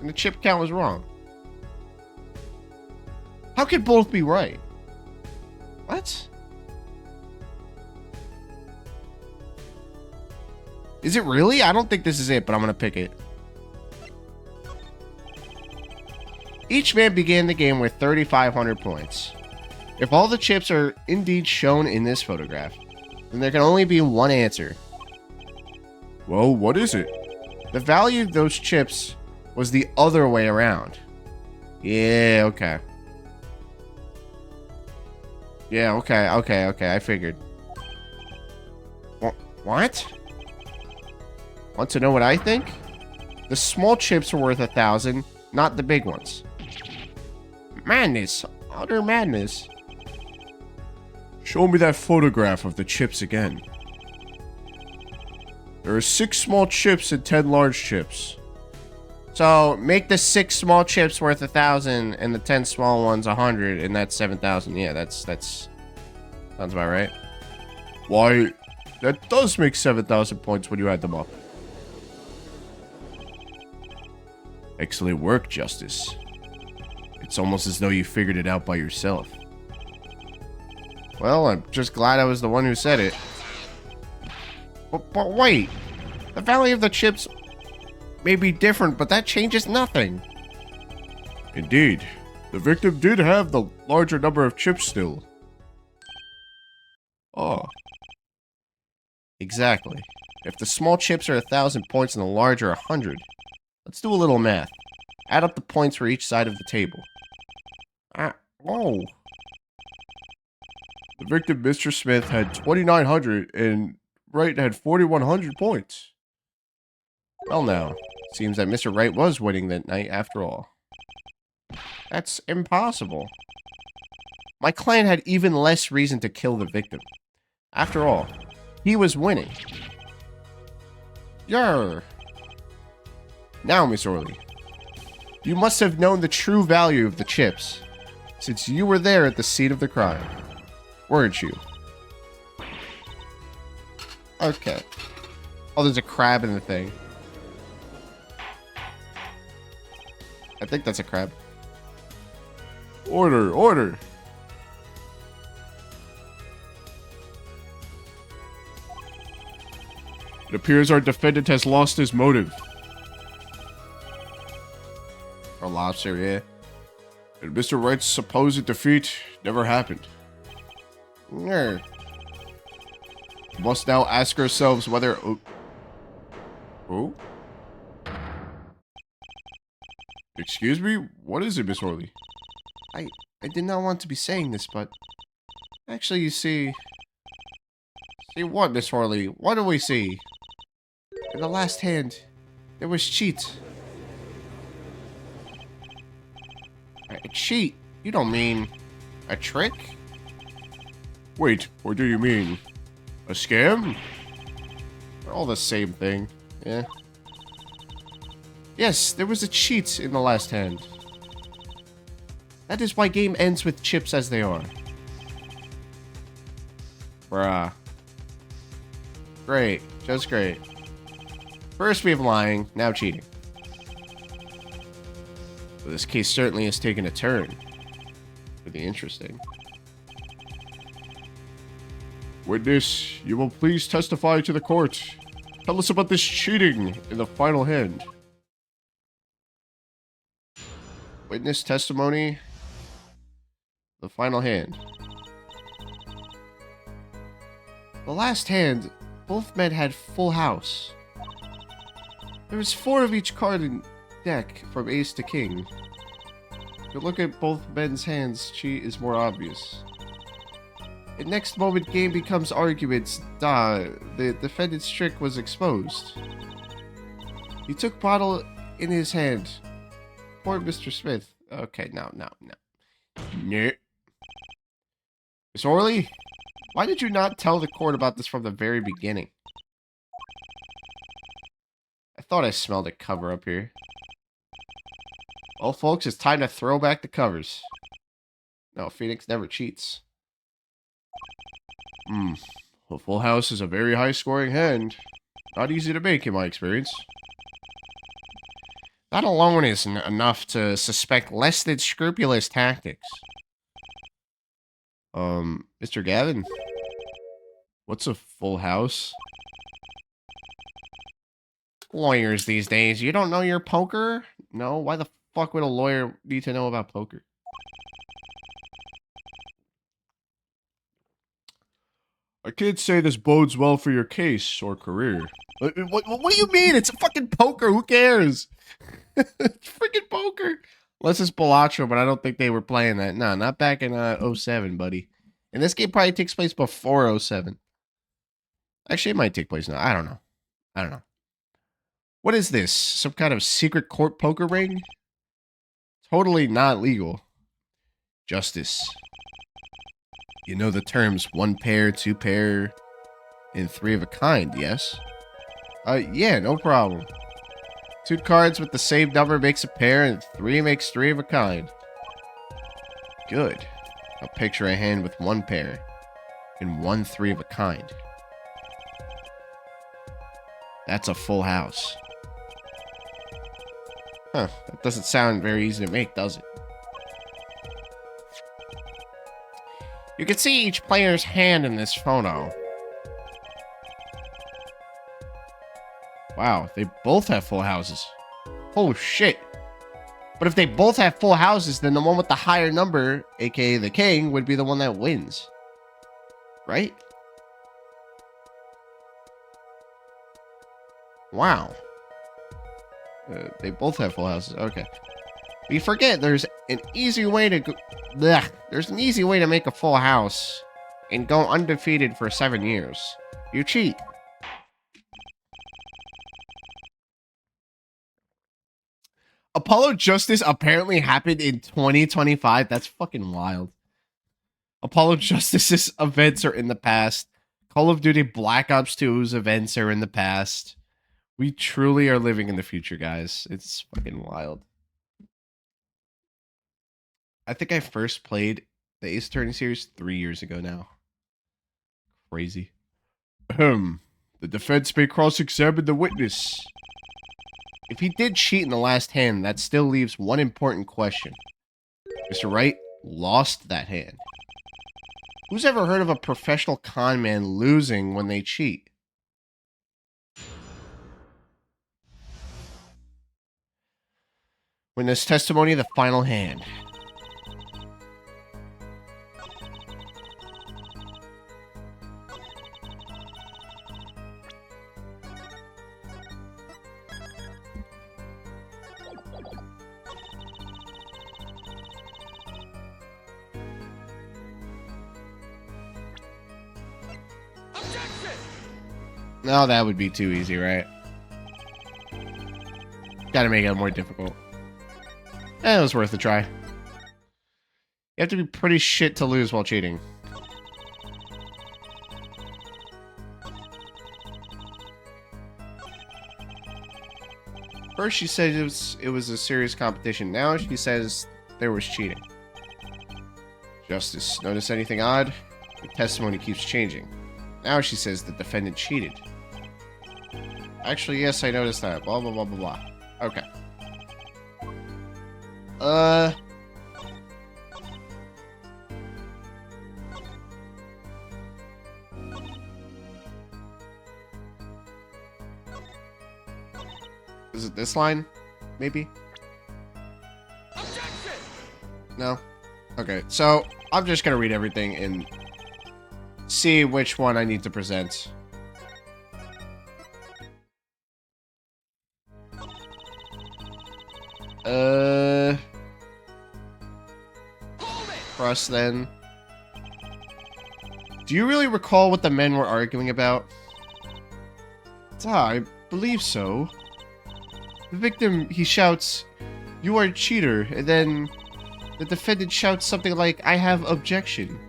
And the chip count was wrong. How could both be right? What? Is it really? I don't think this is it, but I'm gonna pick it. Each man began the game with 3,500 points. If all the chips are indeed shown in this photograph, then there can only be one answer. Well, what is it? The value of those chips was the other way around. Yeah, okay. Yeah, okay, I figured. What? Want to know what I think? The small chips are worth 1,000, not the big ones. Madness. Utter madness. Show me that photograph of the chips again. There are 6 small chips and 10 large chips. So, make the 6 small chips worth 1,000 and the 10 small ones 100, and that's 7,000. Yeah, that's sounds about right. Why, that does make 7,000 points when you add them up. Excellent work, Justice. It's almost as though you figured it out by yourself. Well, I'm just glad I was the one who said it. But wait, the value of the chips may be different, but that changes nothing. Indeed, the victim did have the larger number of chips still. Oh. Exactly. If the small chips are 1,000 points and the large are 100, let's do a little math. Add up the points for each side of the table. Oh. The victim, Mr. Smith, had 2,900 and Wright had 4,100 points. Well now, seems that Mr. Wright was winning that night after all. That's impossible. My clan had even less reason to kill the victim. After all, he was winning. Yarr. Now, Miss Orley, you must have known the true value of the chips, since you were there at the scene of the crime. Weren't you? Okay. Oh, there's a crab in the thing. I think that's a crab. Order, order. It appears our defendant has lost his motive. Or lobster, yeah. And Mr. Wright's supposed defeat never happened. We must now ask ourselves whether... Oh? Excuse me? What is it, Miss Orley? I did not want to be saying this, but... Actually, you see... See what, Miss Orley? What do we see? In the last hand, there was cheat. A cheat? You don't mean... a trick? Wait, or do you mean... a scam? They're all the same thing, yeah. Yes, there was a cheat in the last hand. That is why game ends with chips as they are. Bruh. Great, just great. First we have lying, now cheating. Well, this case certainly has taken a turn. Pretty interesting. Witness, you will please testify to the court. Tell us about this cheating in the final hand. Witness testimony. The final hand. The last hand, both men had full house. There was 4 of each card in deck from ace to king. If you look at both men's hands, cheat is more obvious. The next moment game becomes arguments. The defendant's trick was exposed. He took bottle in his hand. Poor Mr. Smith. Okay, no. Miss Orley, why did you not tell the court about this from the very beginning? I thought I smelled a cover up here. Well, folks, it's time to throw back the covers. No, Phoenix never cheats. A full house is a very high-scoring hand. Not easy to make, in my experience. That alone is enough to suspect less than scrupulous tactics. Mr. Gavin? What's a full house? Lawyers these days, you don't know your poker? No? Why the fuck would a lawyer need to know about poker? I can't say this bodes well for your case or career. What do you mean? It's a fucking poker. Who cares? It's freaking poker. Unless it's Balatro, but I don't think they were playing that. No, not back in 07, buddy. And this game probably takes place before 07. Actually, it might take place now. I don't know. What is this? Some kind of secret court poker ring? Totally not legal. Justice. You know the terms one pair, two pair, and three of a kind, yes? Yeah, no problem. Two cards with the same number makes a pair, and three makes three of a kind. Good. I'll picture a hand with one pair, and one three of a kind. That's a full house. Huh, that doesn't sound very easy to make, does it? You can see each player's hand in this photo. Wow, they both have full houses. Oh shit. But if they both have full houses, then the one with the higher number, aka the king, would be the one that wins. Right? Wow. They both have full houses. Okay. But you forget there's an easy way to go. Blech. There's an easy way to make a full house and go undefeated for 7 years. You cheat. Apollo Justice apparently happened in 2025. That's fucking wild. Apollo Justice's events are in the past. Call of Duty Black Ops 2's events are in the past. We truly are living in the future, guys. It's fucking wild. I think I first played the Ace Attorney series 3 years ago now. Crazy. The defense may cross-examine the witness. If he did cheat in the last hand, that still leaves one important question. Mr. Wright lost that hand. Who's ever heard of a professional con man losing when they cheat? Witness testimony, the final hand. Objection! No, that would be too easy, right? Gotta make it more difficult. It was worth a try. You have to be pretty shit to lose while cheating. First she said it was a serious competition. Now she says there was cheating. Justice, notice anything odd? The testimony keeps changing. Now she says the defendant cheated. Actually, yes, I noticed that. Blah, blah, blah, blah, blah. Okay. Is it this line? Maybe? Objection! No? Okay, so I'm just gonna read everything and see which one I need to present. Hold it! Trust then. Do you really recall what the men were arguing about? I believe so. The victim, he shouts, "You are a cheater," and then the defendant shouts something like, "I have objection."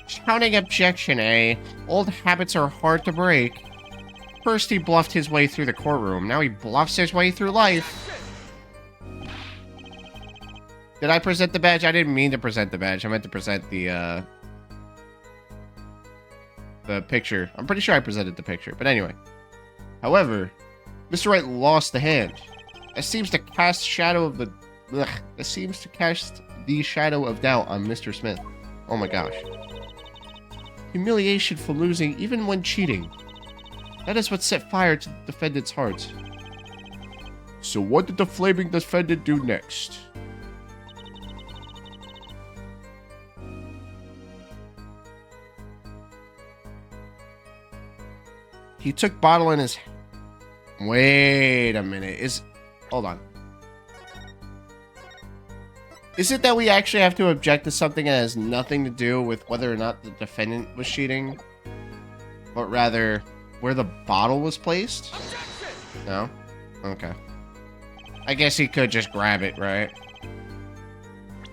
Shouting objection, eh? Old habits are hard to break. First he bluffed his way through the courtroom, now he bluffs his way through life. Did I present the badge? I didn't mean to present the badge. I meant to present the picture. I'm pretty sure I presented the picture, but anyway. However, Mr. Wright lost the hand. It seems to cast shadow of the... It seems to cast the shadow of doubt on Mr. Smith. Oh my gosh. Humiliation for losing even when cheating. That is what set fire to the defendant's heart. So what did the flaming defendant do next? He took bottle in his... Wait a minute. Hold on. Is it that we actually have to object to something that has nothing to do with whether or not the defendant was cheating? But rather, where the bottle was placed? Objection! No? Okay. I guess he could just grab it, right?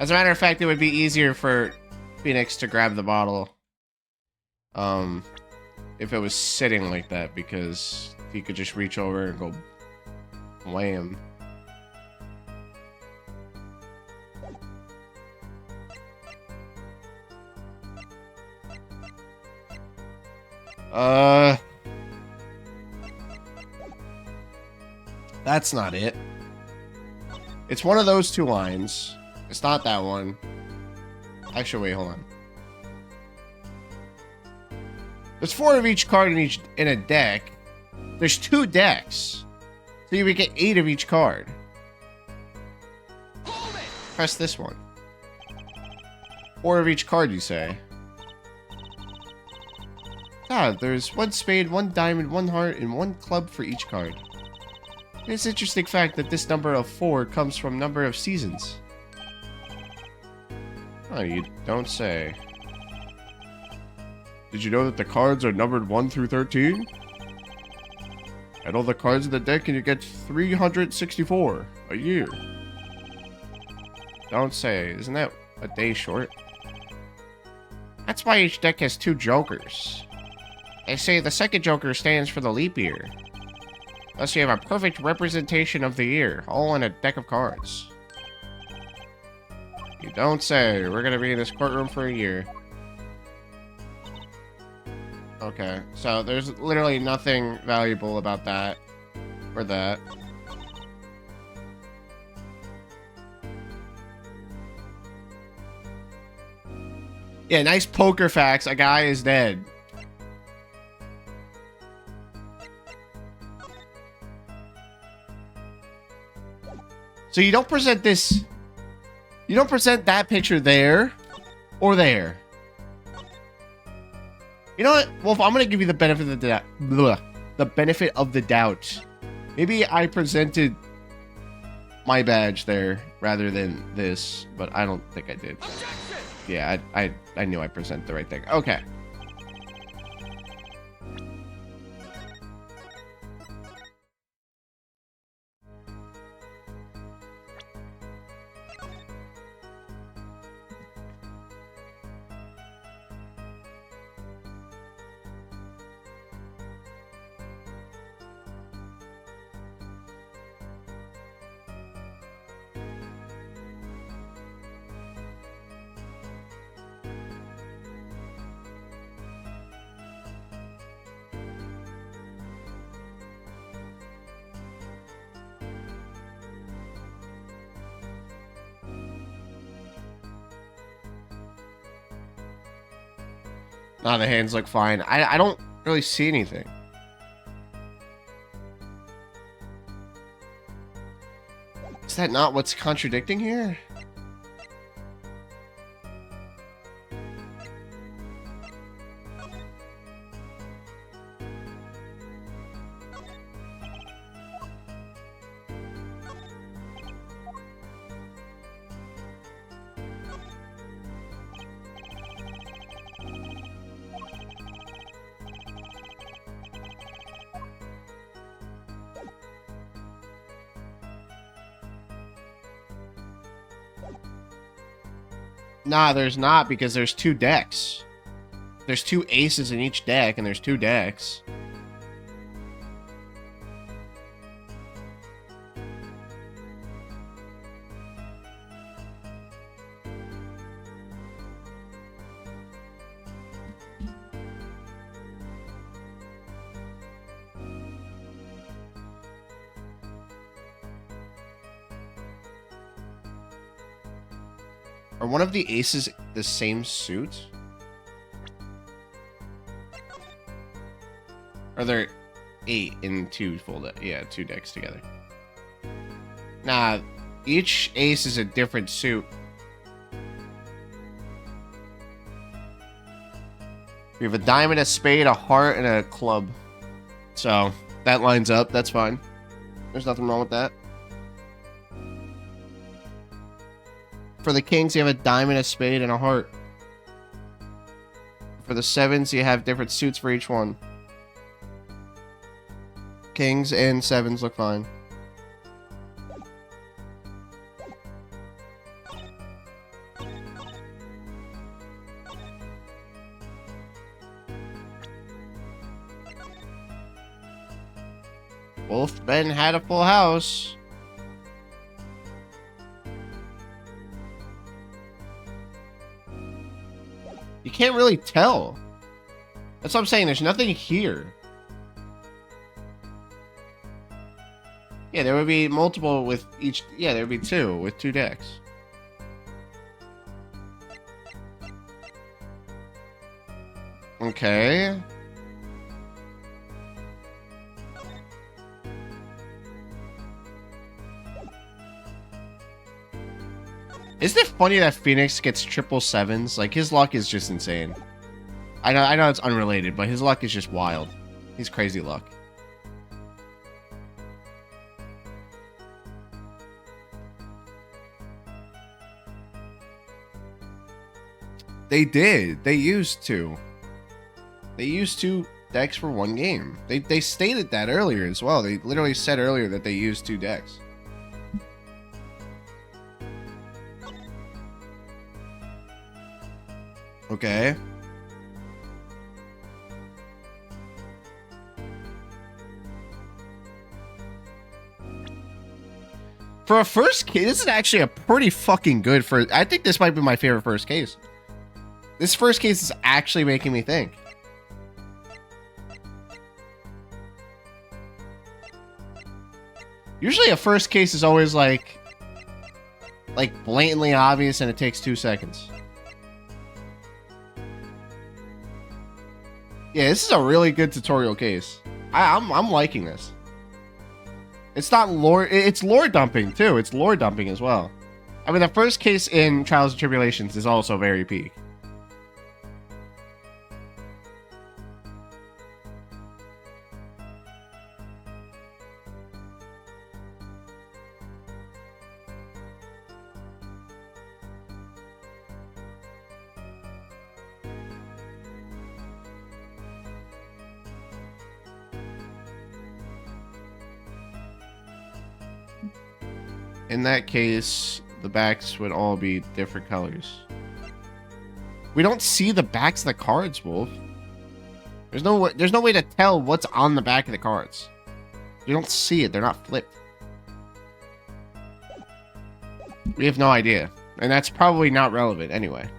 As a matter of fact, it would be easier for Phoenix to grab the bottle. If it was sitting like that, because he could just reach over and go wham. That's not it. It's one of those two lines. It's not that one. Actually, wait, hold on. There's 4 of each card in a deck. There's 2 decks. So you would get 8 of each card. Hold it! Press this one. 4 of each card, you say. God, there's 1 spade, 1 diamond, 1 heart, and 1 club for each card. It's an interesting fact that this number of 4 comes from number of seasons. Oh, you don't say. Did you know that the cards are numbered 1 through 13? Add all the cards in the deck and you get 364 a year. Don't say. Isn't that a day short? That's why each deck has 2 jokers. They say the second joker stands for the leap year. Thus you have a perfect representation of the year, all in a deck of cards. You don't say. We're gonna be in this courtroom for a year. Okay, so there's literally nothing valuable about that. Or that. Yeah, nice poker facts. A guy is dead. So you don't present this... You don't present that picture there or there. You know what? Wolf, I'm going to give you the benefit of the doubt. The benefit of the doubt. Maybe I presented my badge there rather than this, but I don't think I did. Objection! Yeah, I knew I presented the right thing. Okay. Nah, the hands look fine. I don't really see anything. Is that not what's contradicting here? Nah, there's not, because there's 2 decks. There's 2 aces in each deck, and there's 2 decks. Are one of the aces the same suit? Are there 8 in 2 full decks? Yeah, 2 decks together. Nah, each ace is a different suit. We have a diamond, a spade, a heart, and a club. So that lines up. That's fine. There's nothing wrong with that. For the kings, you have a diamond, a spade, and a heart. For the sevens, you have different suits for each one. Kings and sevens look fine. Both men had a full house. You can't really tell. That's what I'm saying. There's nothing here. Yeah, there would be multiple with each. Yeah, there would be two with two decks. Okay. Isn't it funny that Phoenix gets triple sevens? Like, his luck is just insane. I know it's unrelated, but his luck is just wild. He's crazy luck. They did. They used to. They used two decks for one game. They stated that earlier as well. They literally said earlier that they used two decks. Okay. For a first case, this is actually a pretty fucking good first. I think this might be my favorite first case. This first case is actually making me think. Usually a first case is always like blatantly obvious and it takes 2 seconds. Yeah, this is a really good tutorial case. I'm liking this. It's not lore. It's lore dumping too. It's lore dumping as well. I mean, the first case in Trials and Tribulations is also very peak. In that case, the backs would all be different colors. We don't see the backs of the cards, Wolf. There's no way to tell what's on the back of the cards. You don't see it. They're not flipped. We have no idea. And that's probably not relevant anyway.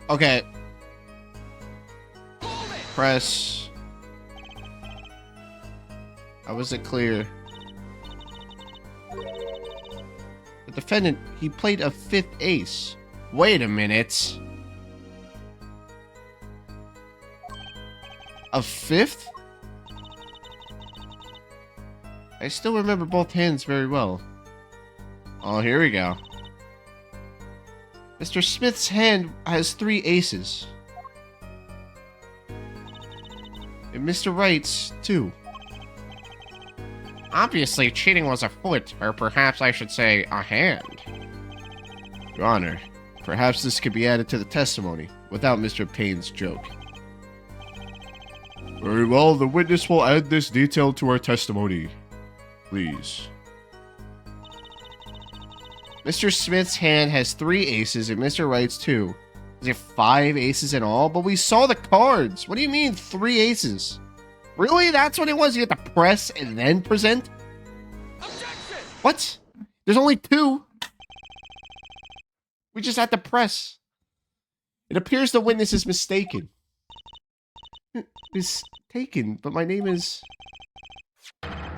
Okay. Press. How was it clear? The defendant, he played a 5th ace. Wait a minute. A 5th? I still remember both hands very well. Oh, here we go. Mr. Smith's hand has 3 aces. And Mr. Wright's 2. Obviously, cheating was a foot, or perhaps I should say, a hand. Your Honor, perhaps this could be added to the testimony, without Mr. Payne's joke. Very well, the witness will add this detail to our testimony. Please. Mr. Smith's hand has 3 aces, and Mr. Wright's 2. Is it 5 aces in all? But we saw the cards. What do you mean 3 aces? Really? That's what it was? You had to press and then present? Objection! What? There's only 2. We just had to press. It appears the witness is mistaken. Mistaken? But my name is...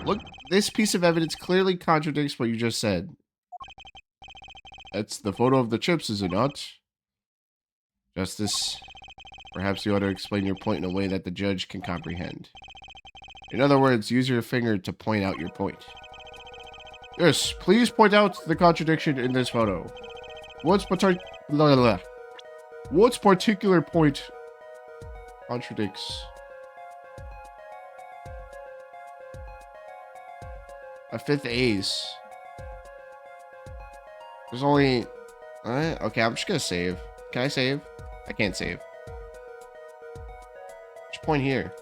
Look, this piece of evidence clearly contradicts what you just said. That's the photo of the chips, is it not? Justice, perhaps you ought to explain your point in a way that the judge can comprehend. In other words, use your finger to point out your point. Yes, please point out the contradiction in this photo. What's Blah, blah, blah. What particular point contradicts a fifth ace? There's only... okay, I'm just gonna save. Can I save? I can't save. Which point here?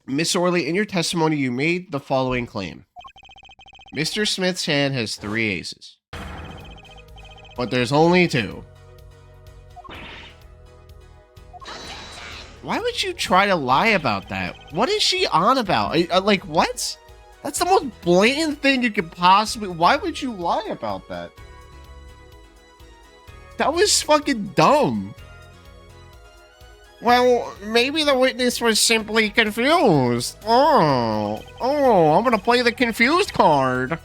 Miss Orley, in your testimony, you made the following claim. Mr. Smith's hand has 3 aces. But there's only 2. Why would you try to lie about that? What is she on about? Like, what? That's the most blatant thing you could possibly... Why would you lie about that? That was fucking dumb. Well, maybe the witness was simply confused. I'm gonna play the confused card.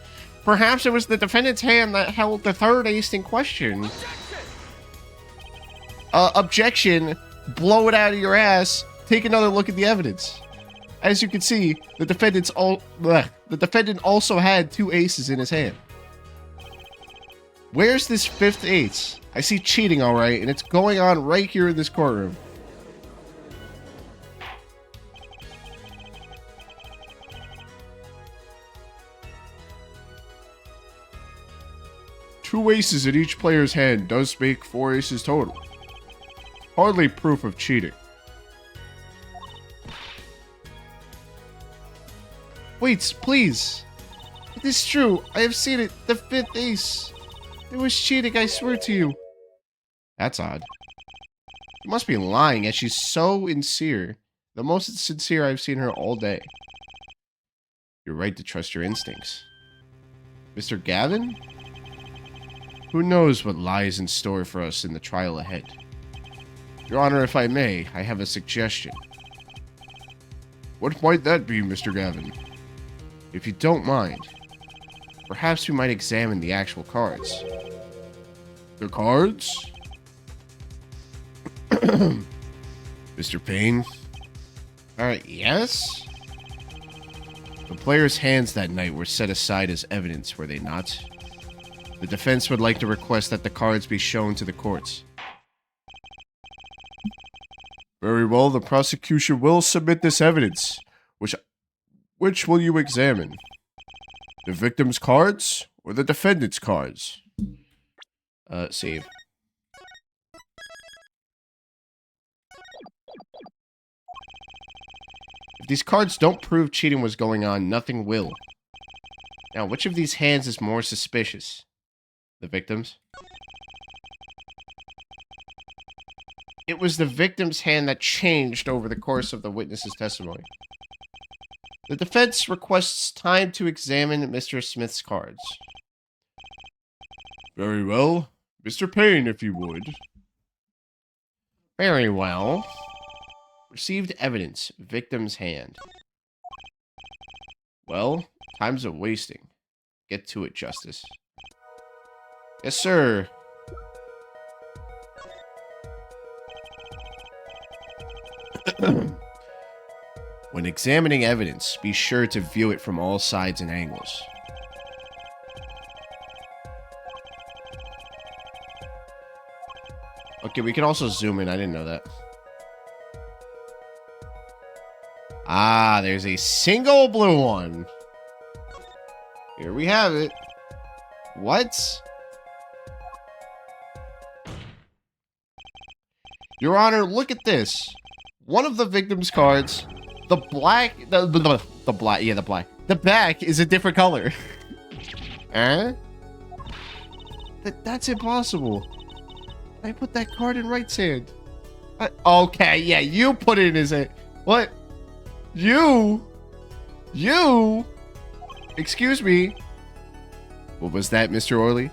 Perhaps it was the defendant's hand that held the 3rd ace in question. Objection. Blow it out of your ass. Take another look at the evidence. As you can see, the defendant also had 2 aces in his hand. Where's this 5th ace? I see cheating, all right, and it's going on right here in this courtroom. Two aces in each player's hand does make 4 aces total. Hardly proof of cheating. Wait, please. It is true. I have seen it. The 5th ace. It was cheating, I swear to you. That's odd. You must be lying, as she's so sincere. The most sincere I've seen her all day. You're right to trust your instincts. Mr. Gavin? Who knows what lies in store for us in the trial ahead? Your Honor, if I may, I have a suggestion. What might that be, Mr. Gavin? If you don't mind, perhaps we might examine the actual cards. The cards? Mr. Payne? Alright, yes? The players' hands that night were set aside as evidence, were they not? The defense would like to request that the cards be shown to the courts. Very well, the prosecution will submit this evidence. Which will you examine? The victim's cards or the defendant's cards? Save. If these cards don't prove cheating was going on, nothing will. Now, which of these hands is more suspicious? The victim's? It was the victim's hand that changed over the course of the witness's testimony. The defense requests time to examine Mr. Smith's cards. Very well. Mr. Payne, if you would. Very well. Received evidence. Victim's hand. Well, time's a wasting. Get to it, Justice. Yes, sir. When examining evidence, be sure to view it from all sides and angles. Okay, we can also zoom in. I didn't know that. Ah, there's a single blue one. Here we have it. What? Your Honor, look at this. One of the victim's cards, the black, the black, yeah, the black. The back is a different color. Huh? That's impossible. I put that card in Wright's hand. Okay, yeah, you put it in his hand. What? You? Excuse me. What was that, Mr. Orley?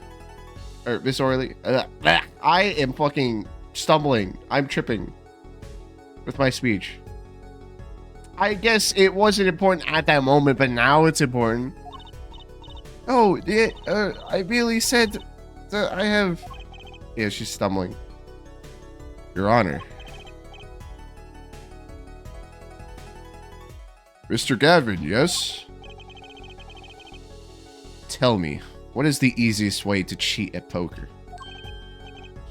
Or Miss Orley? I am fucking stumbling. I'm tripping with my speech. I guess it wasn't important at that moment, but now it's important. Oh, yeah, I really said that I have... Yeah, she's stumbling. Your Honor. Mr. Gavin, yes? tell me, what is the easiest way to cheat at poker?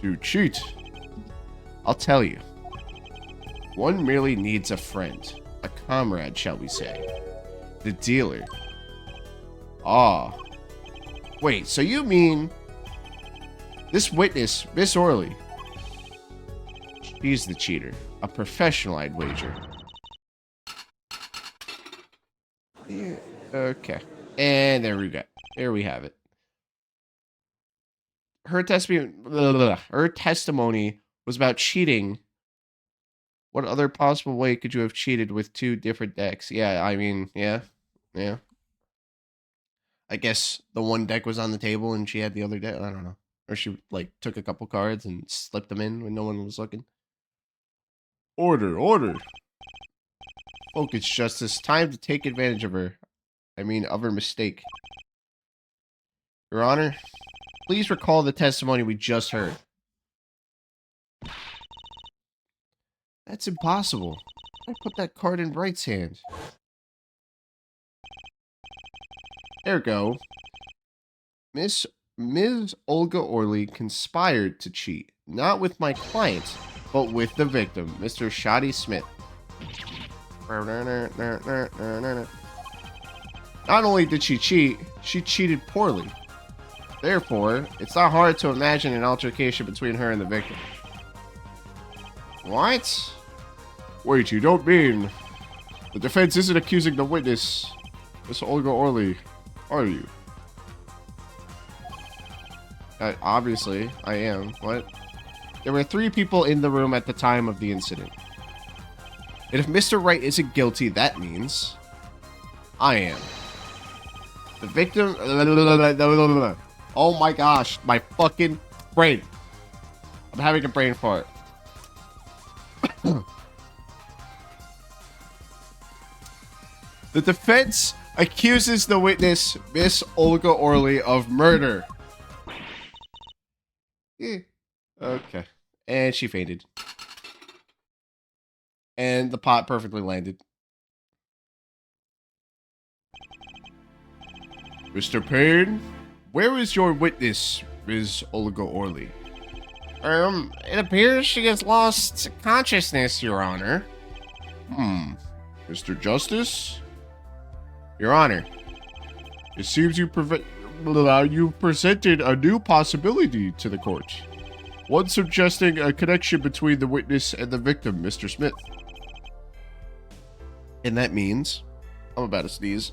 To cheat? I'll tell you. One merely needs a friend. A comrade, shall we say. The dealer. Ah. Wait, so you mean... this witness, Miss Orley. She's the cheater. A professional, I'd wager. Yeah, okay. And there we go. There we have it. Her testimony was about cheating. What other possible way could you have cheated with two different decks? Yeah, I mean, yeah. I guess the one deck was on the table and she had the other deck. I don't know. Or she, like, took a couple cards and slipped them in when no one was looking. Order. Focus, Justice. Time to take advantage of her. Of her mistake. Your Honor, please recall the testimony we just heard. That's impossible. I put that card in Bright's hand. There we go. Ms. Olga Orley conspired to cheat, not with my client, but with the victim, Mr. Shoddy Smith. Not only did she cheat, she cheated poorly. Therefore, it's not hard to imagine an altercation between her and the victim. What? Wait, you don't mean... the defense isn't accusing the witness, Miss Olga Orley, are you? Obviously, I am. What? There were 3 people in the room at the time of the incident. And if Mr. Wright isn't guilty, that means... I am. The victim... Oh my gosh, my fucking brain. I'm having a brain fart. The defense accuses the witness, Miss Olga Orley, of murder. Yeah. Okay. And she fainted. And the pot perfectly landed. Mr. Payne, where is your witness, Ms. Olga Orley? It appears she has lost consciousness, Your Honor. Mr. Justice? Your Honor, it seems you presented a new possibility to the court. One suggesting a connection between the witness and the victim, Mr. Smith. And that means... I'm about to sneeze.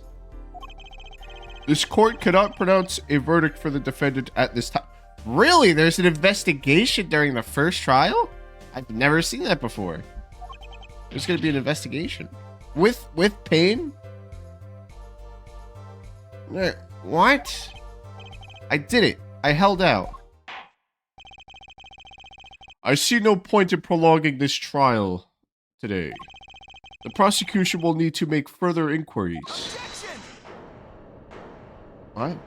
This court cannot pronounce a verdict for the defendant at this time. Really? There's an investigation during the first trial? I've never seen that before. There's going to be an investigation. With Payne? What? I did it. I held out. I see no point in prolonging this trial today. The prosecution will need to make further inquiries. Objection! What?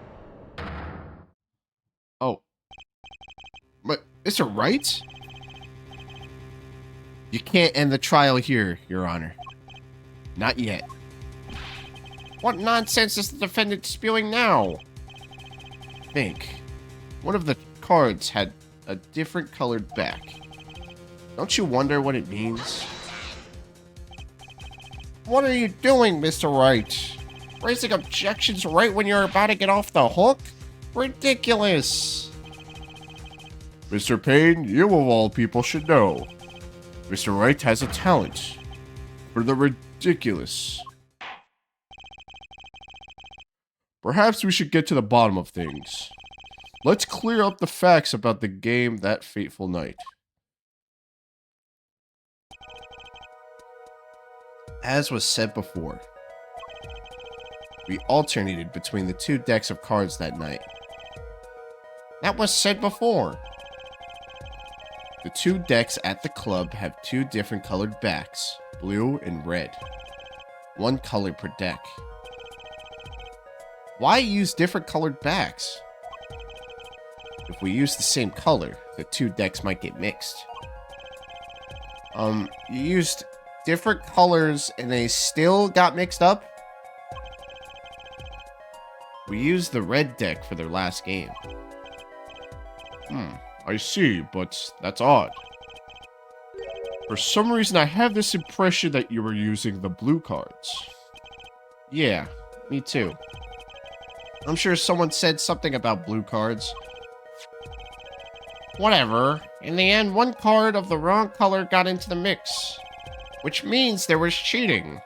Oh. But, Mr. Wright? You can't end the trial here, Your Honor. Not yet. What nonsense is the defendant spewing now? Think. One of the cards had a different colored back. Don't you wonder what it means? What are you doing, Mr. Wright? Raising objections right when you're about to get off the hook? Ridiculous. Mr. Payne, you of all people should know. Mr. Wright has a talent for the ridiculous. Perhaps we should get to the bottom of things. Let's clear up the facts about the game that fateful night. As was said before, we alternated between the 2 decks of cards that night. That was said before. The 2 decks at the club have 2 different colored backs, blue and red. 1 color per deck. Why use different colored backs? If we use the same color, the 2 decks might get mixed. You used different colors and they still got mixed up? We used the red deck for their last game. I see, but that's odd. For some reason, I have this impression that you were using the blue cards. Yeah, me too. I'm sure someone said something about blue cards. Whatever. In the end, one card of the wrong color got into the mix, which means there was cheating.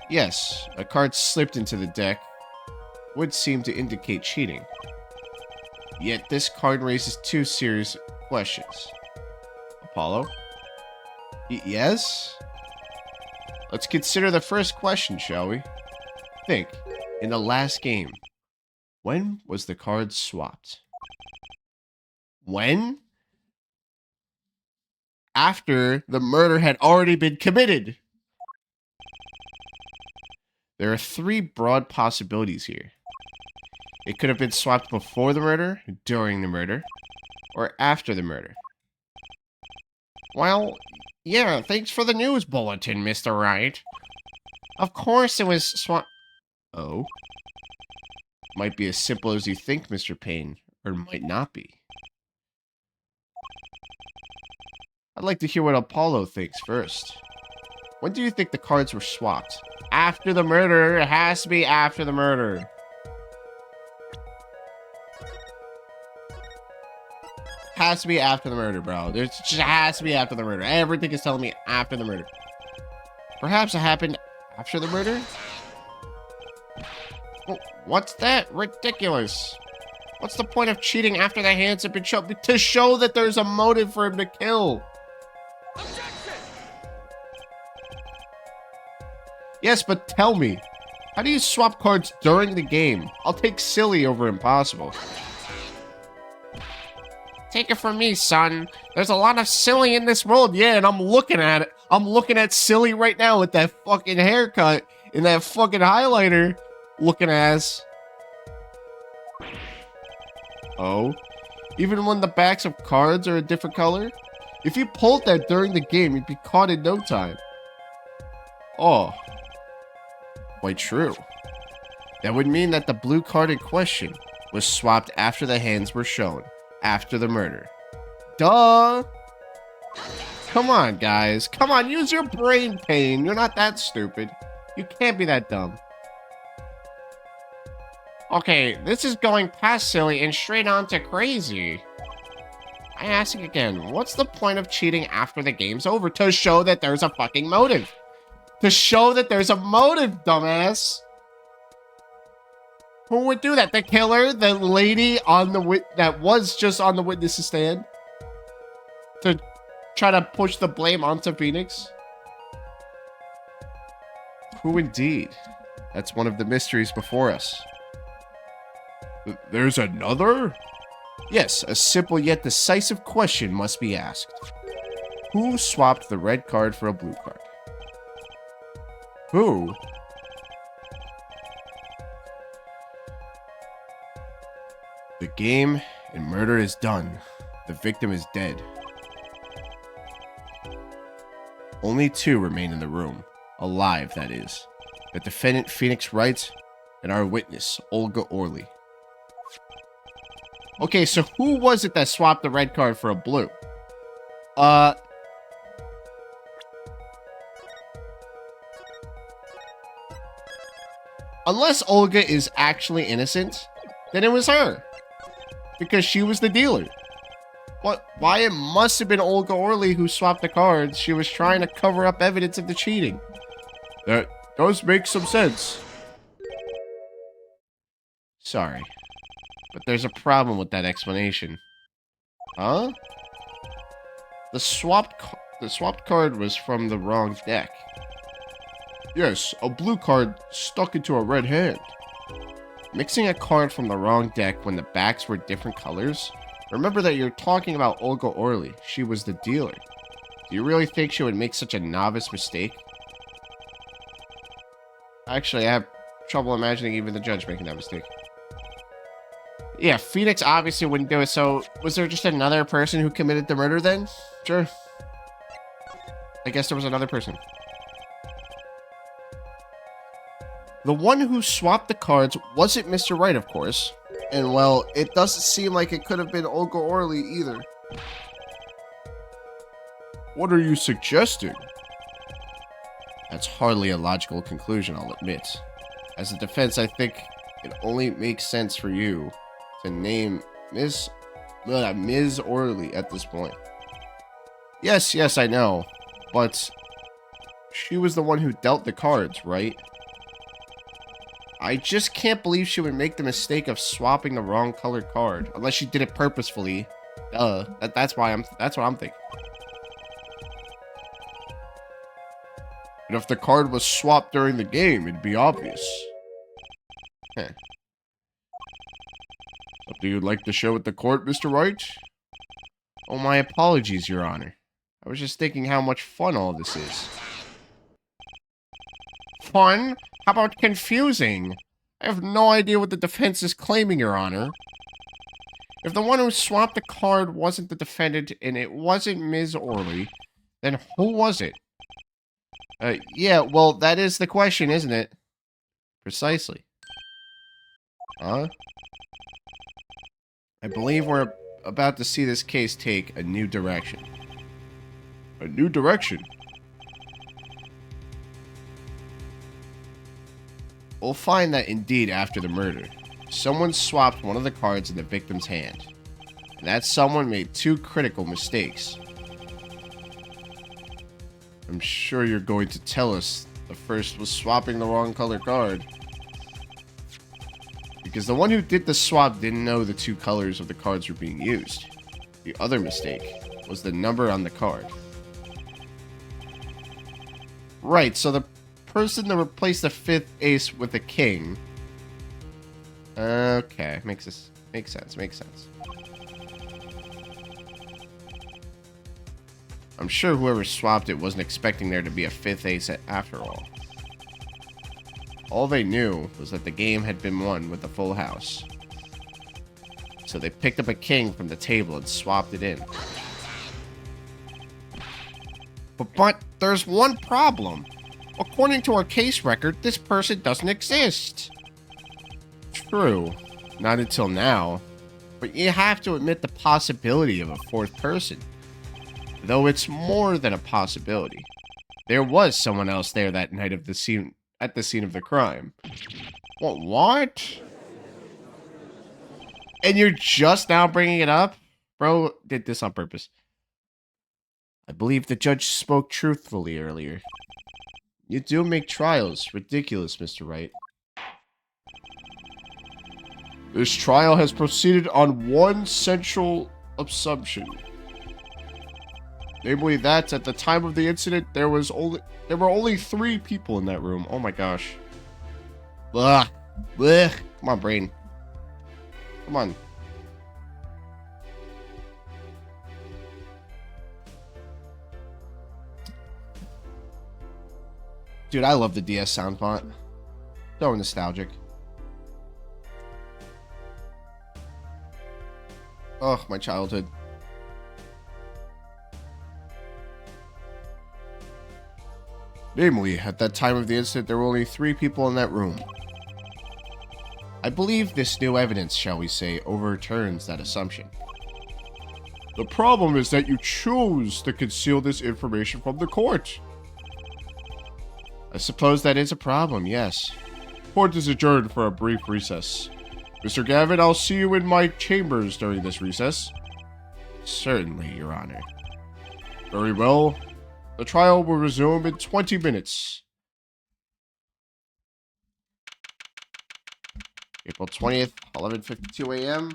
Yes, a card slipped into the deck would seem to indicate cheating. Yet this card raises two serious questions. Apollo? Yes? Let's consider the first question, shall we? Think, in the last game, when was the card swapped? When? After the murder had already been committed. There are three broad possibilities here. It could have been swapped before the murder, during the murder, or after the murder. Well, yeah, thanks for the news bulletin, Mr. Wright. Of course it was swapped. Oh? Might be as simple as you think, Mr. Payne, or might not be. I'd like to hear what Apollo thinks first. When do you think the cards were swapped? After the murder. It has to be after the murder. Has to be after the murder, bro. It just has to be after the murder. Everything is telling me after the murder. Perhaps it happened after the murder? What's that? Ridiculous. What's the point of cheating after the hands have been shown? To show that there's a motive for him to kill. Objection! Yes, but tell me, how do you swap cards during the game? I'll take silly over impossible. Take it from me, son. There's a lot of silly in this world. Yeah, and I'm looking at it. I'm looking at silly right now with that fucking haircut and that fucking highlighter looking ass. Oh? Even when the backs of cards are a different color? If you pulled that during the game, you'd be caught in no time. Oh. Quite true. That would mean that the blue card in question was swapped after the hands were shown, after the murder. Duh! Come on, guys. Come on, use your brain, Payne. You're not that stupid. You can't be that dumb. Okay, this is going past silly and straight on to crazy. I ask again, what's the point of cheating after the game's over? To show that there's a fucking motive. To show that there's a motive, dumbass. Who would do that? The killer? The lady on the that was just on the witness stand? To try to push the blame onto Phoenix? Who indeed? That's one of the mysteries before us. There's another? Yes, a simple yet decisive question must be asked. Who swapped the red card for a blue card? Who? The game and murder is done. The victim is dead. Only two remain in the room. Alive, that is. The defendant, Phoenix Wright, and our witness, Olga Orly. Okay, so who was it that swapped the red card for a blue? Unless Olga is actually innocent, then it was her. Because she was the dealer. Why it must have been Olga Orly who swapped the cards. She was trying to cover up evidence of the cheating. That does make some sense. Sorry. But there's a problem with that explanation. Huh? The swapped card was from the wrong deck. Yes, a blue card stuck into a red hand. Mixing a card from the wrong deck when the backs were different colors? Remember that you're talking about Olga Orly. She was the dealer. Do you really think she would make such a novice mistake? Actually, I have trouble imagining even the judge making that mistake. Yeah, Phoenix obviously wouldn't do it, so was there just another person who committed the murder then? Sure. I guess there was another person. The one who swapped the cards wasn't Mr. Right, of course. And, well, it doesn't seem like it could have been Olga Orly either. What are you suggesting? That's hardly a logical conclusion, I'll admit. As a defense, I think it only makes sense for you to name Ms. Orly at this point. Yes, I know. But she was the one who dealt the cards, right? I just can't believe she would make the mistake of swapping the wrong colored card, unless she did it purposefully. That's what I'm thinking. And if the card was swapped during the game, it'd be obvious. Huh. Something you'd like to show at the court, Mr. Wright? Oh, my apologies, Your Honor. I was just thinking how much fun all this is. Fun? How about confusing? I have no idea what the defense is claiming, Your Honor. If the one who swapped the card wasn't the defendant and it wasn't Ms. Orly, then who was it? Yeah, well, that is the question, isn't it? Precisely. Huh? I believe we're about to see this case take a new direction. A new direction? We'll find that indeed after the murder, someone swapped one of the cards in the victim's hand. And that someone made two critical mistakes. I'm sure you're going to tell us the first was swapping the wrong color card. Because the one who did the swap didn't know the two colors of the cards were being used. The other mistake was the number on the card. Right, so the person that replaced the fifth ace with a king. Okay, makes sense. I'm sure whoever swapped it wasn't expecting there to be a fifth ace after all. All they knew was that the game had been won with a full house. So they picked up a king from the table and swapped it in. But there's one problem. According to our case record, this person doesn't exist. True. Not until now. But you have to admit the possibility of a fourth person. Though it's more than a possibility. There was someone else there that night at the scene of the crime. What? And you're just now bringing it up? Bro did this on purpose. I believe the judge spoke truthfully earlier. You do make trials ridiculous, Mr. Wright. This trial has proceeded on one central assumption. Namely that at the time of the incident, there were only 3 people in that room. Oh my gosh. Blah. Blah. Come on, brain. Come on. Dude, I love the DS sound font. So nostalgic. Oh, my childhood. Namely, at that time of the incident, there were only 3 people in that room. I believe this new evidence, shall we say, overturns that assumption. The problem is that you chose to conceal this information from the court. I suppose that is a problem, yes. Court is adjourned for a brief recess. Mr. Gavin, I'll see you in my chambers during this recess. Certainly, Your Honor. Very well. The trial will resume in 20 minutes. April 20th, 11:52 a.m.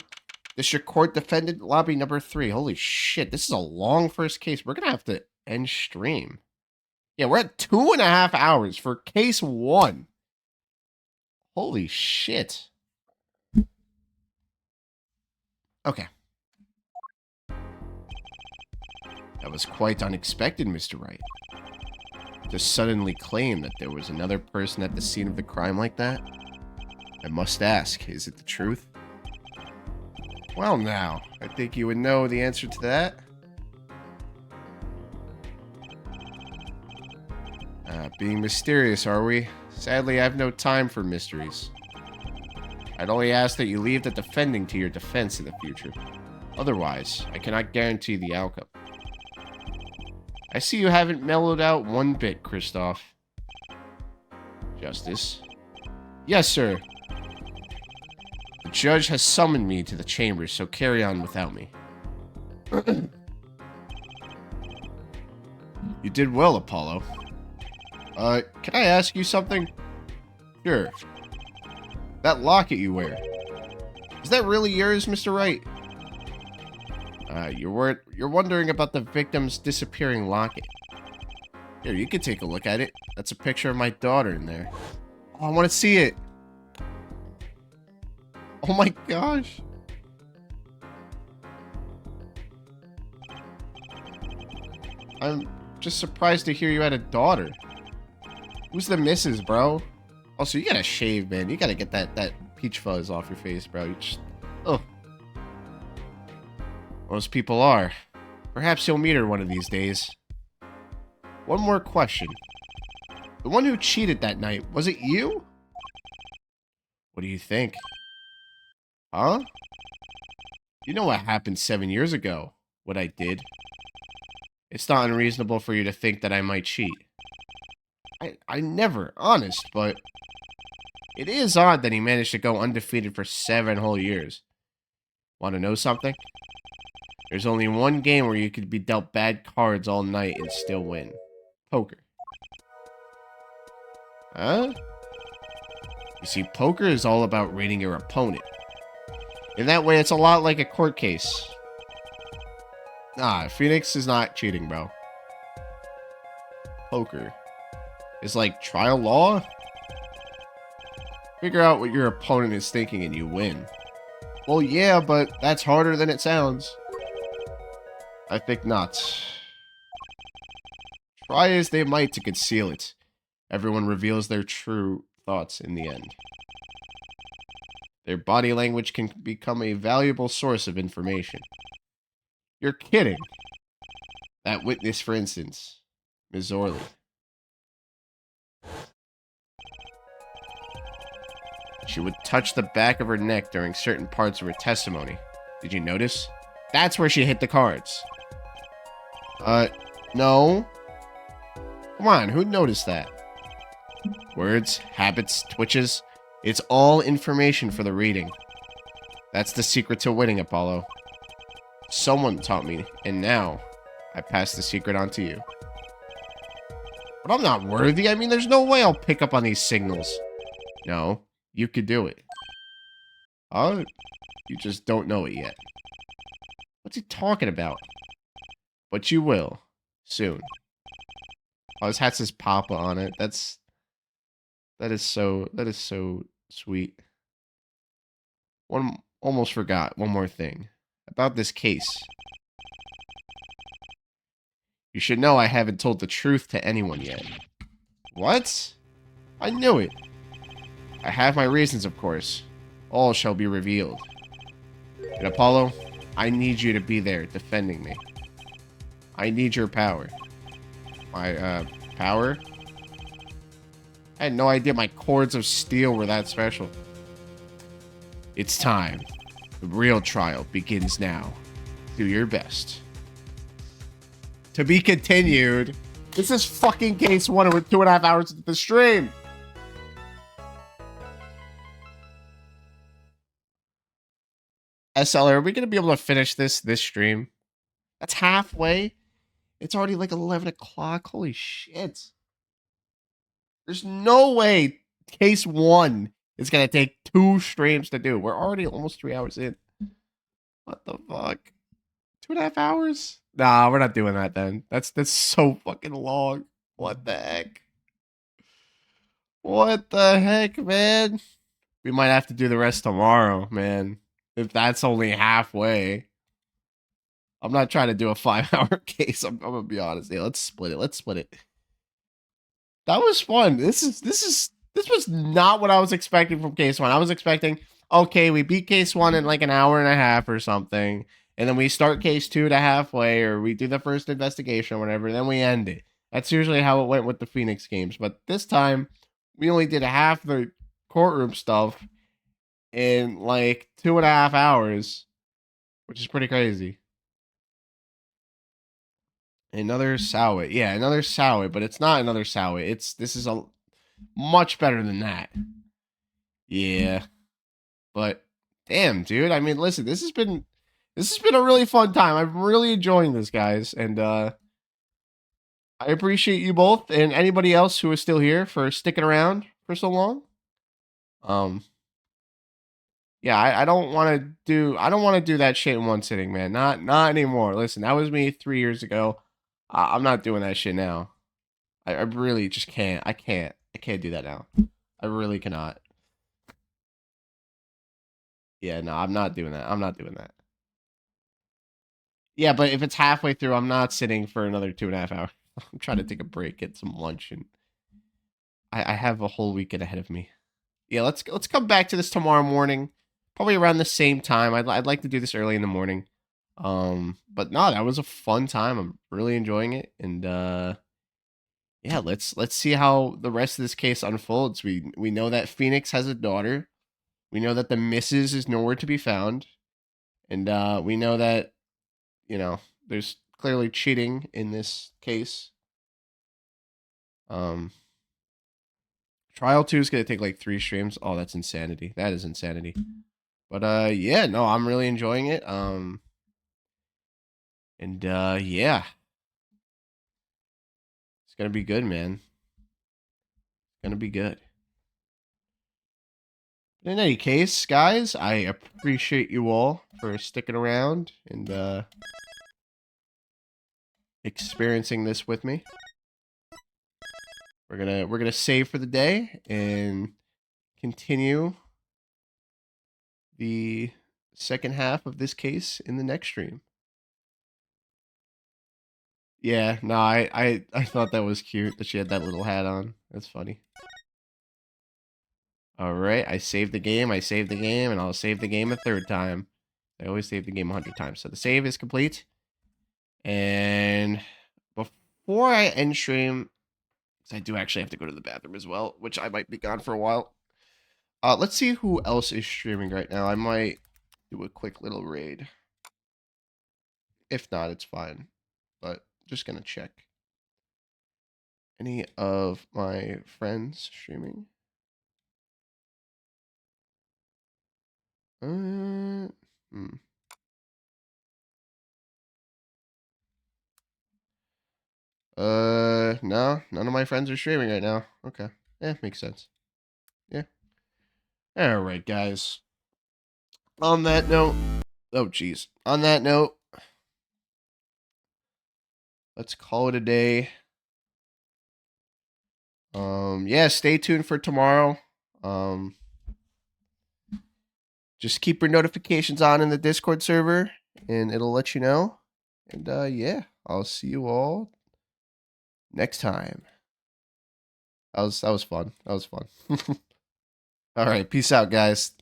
District Court Defendant Lobby number 3. Holy shit, this is a long first case. We're going to have to end stream. Yeah, we're at 2.5 hours for case 1. Holy shit. Okay. That was quite unexpected, Mr. Wright. To suddenly claim that there was another person at the scene of the crime like that? I must ask, is it the truth? Well now, I think you would know the answer to that. Being mysterious, are we? Sadly, I have no time for mysteries. I'd only ask that you leave the defending to your defense in the future. Otherwise, I cannot guarantee the outcome. I see you haven't mellowed out one bit, Kristoff. Justice. Yes, sir. The judge has summoned me to the chambers, so carry on without me. You did well, Apollo. Can I ask you something? Sure. That locket you wear. Is that really yours, Mr. Wright? You're wondering about the victim's disappearing locket. Here, you can take a look at it. That's a picture of my daughter in there. Oh, I want to see it. Oh my gosh. I'm just surprised to hear you had a daughter. Who's the missus, bro? Also, you gotta shave, man. You gotta get that peach fuzz off your face, bro. You just... Oh. Most people are. Perhaps you'll meet her one of these days. One more question. The one who cheated that night, was it you? What do you think? Huh? You know what happened 7 years ago. What I did. It's not unreasonable for you to think that I might cheat. I never, honest, but... It is odd that he managed to go undefeated for 7 whole years. Want to know something? There's only one game where you could be dealt bad cards all night and still win. Poker. Huh? You see, poker is all about reading your opponent. In that way, it's a lot like a court case. Nah, Phoenix is not cheating, bro. Poker is like trial law. Figure out what your opponent is thinking and you win. Well, yeah, but that's harder than it sounds. I think not. Try as they might to conceal it. Everyone reveals their true thoughts in the end. Their body language can become a valuable source of information. You're kidding. That witness, for instance, Ms. Orley. She would touch the back of her neck during certain parts of her testimony. Did you notice? That's where she hit the cards. No. Come on, who noticed that? Words, habits, twitches. It's all information for the reading. That's the secret to winning, Apollo. Someone taught me, and now I pass the secret on to you. But I'm not worthy. I mean, there's no way I'll pick up on these signals. No, you could do it. Oh, you just don't know it yet. What's he talking about? But you will, soon. Oh, his hat says Papa on it. That is so sweet. Almost forgot one more thing. About this case. You should know I haven't told the truth to anyone yet. What? I knew it. I have my reasons, of course. All shall be revealed. And Apollo, I need you to be there defending me. I need your power. My, power? I had no idea my cords of steel were that special. It's time. The real trial begins now. Do your best. To be continued. This is fucking case 1 with 2.5 hours of the stream. SL, are we going to be able to finish this stream? That's halfway. It's already like 11 o'clock. Holy shit. There's no way case 1 is going to take 2 streams to do. We're already almost 3 hours in. What the fuck? 2.5 hours? Nah, we're not doing that then. That's so fucking long. What the heck? What the heck, man? We might have to do the rest tomorrow, man. If that's only halfway. I'm not trying to do a 5-hour case. I'm gonna be honest. Yeah, let's split it. That was fun. This was not what I was expecting from case 1. I was expecting, okay, we beat case 1 in like an hour and a half or something. And then we start case 2 to halfway, or we do the first investigation or whatever, and then we end it. That's usually how it went with the Phoenix games. But this time, we only did half the courtroom stuff in like 2.5 hours, which is pretty crazy. Another Sowit. Yeah, another Sowit, but it's not another Sowit. This is a much better than that. Yeah. But damn, dude. I mean, listen, this has been a really fun time. I'm really enjoying this, guys, and I appreciate you both and anybody else who is still here for sticking around for so long. Yeah, I don't want to do that shit in one sitting, man. Not anymore. Listen, that was me 3 years ago. I'm not doing that shit now. I really just can't. I can't do that now. I really cannot. Yeah, no, I'm not doing that. I'm not doing that. Yeah, but if it's halfway through, I'm not sitting for another 2.5 hours. I'm trying to take a break, get some lunch, and I have a whole weekend ahead of me. Yeah, let's come back to this tomorrow morning, probably around the same time. I'd like to do this early in the morning. But no, that was a fun time. I'm really enjoying it, and yeah, let's see how the rest of this case unfolds. We know that Phoenix has a daughter. We know that the missus is nowhere to be found, and we know that there's clearly cheating in this case. Trial 2 is gonna take like 3 streams. Oh, that's insanity. That is insanity. But yeah, no, I'm really enjoying it. And yeah. It's gonna be good, man. It's gonna be good. But in any case, guys, I appreciate you all for sticking around and experiencing this with me. We're gonna save for the day and continue the second half of this case in the next stream. Yeah, no, I thought that was cute that she had that little hat on. That's funny. All right, I saved the game, and I'll save the game a third time. I always save the game 100 times. So the save is complete. And before I end stream, because I do actually have to go to the bathroom as well, which I might be gone for a while. Let's see who else is streaming right now. I might do a quick little raid. If not, it's fine. But just gonna check. Any of my friends streaming? No, none of my friends are streaming right now. Okay. Yeah, makes sense. Yeah. All right, guys. On that note, oh geez. On that note, let's call it a day. Yeah, stay tuned for tomorrow. Just keep your notifications on in the Discord server, and it'll let you know. And yeah, I'll see you all next time. That was fun. That was fun. All right, peace out, guys.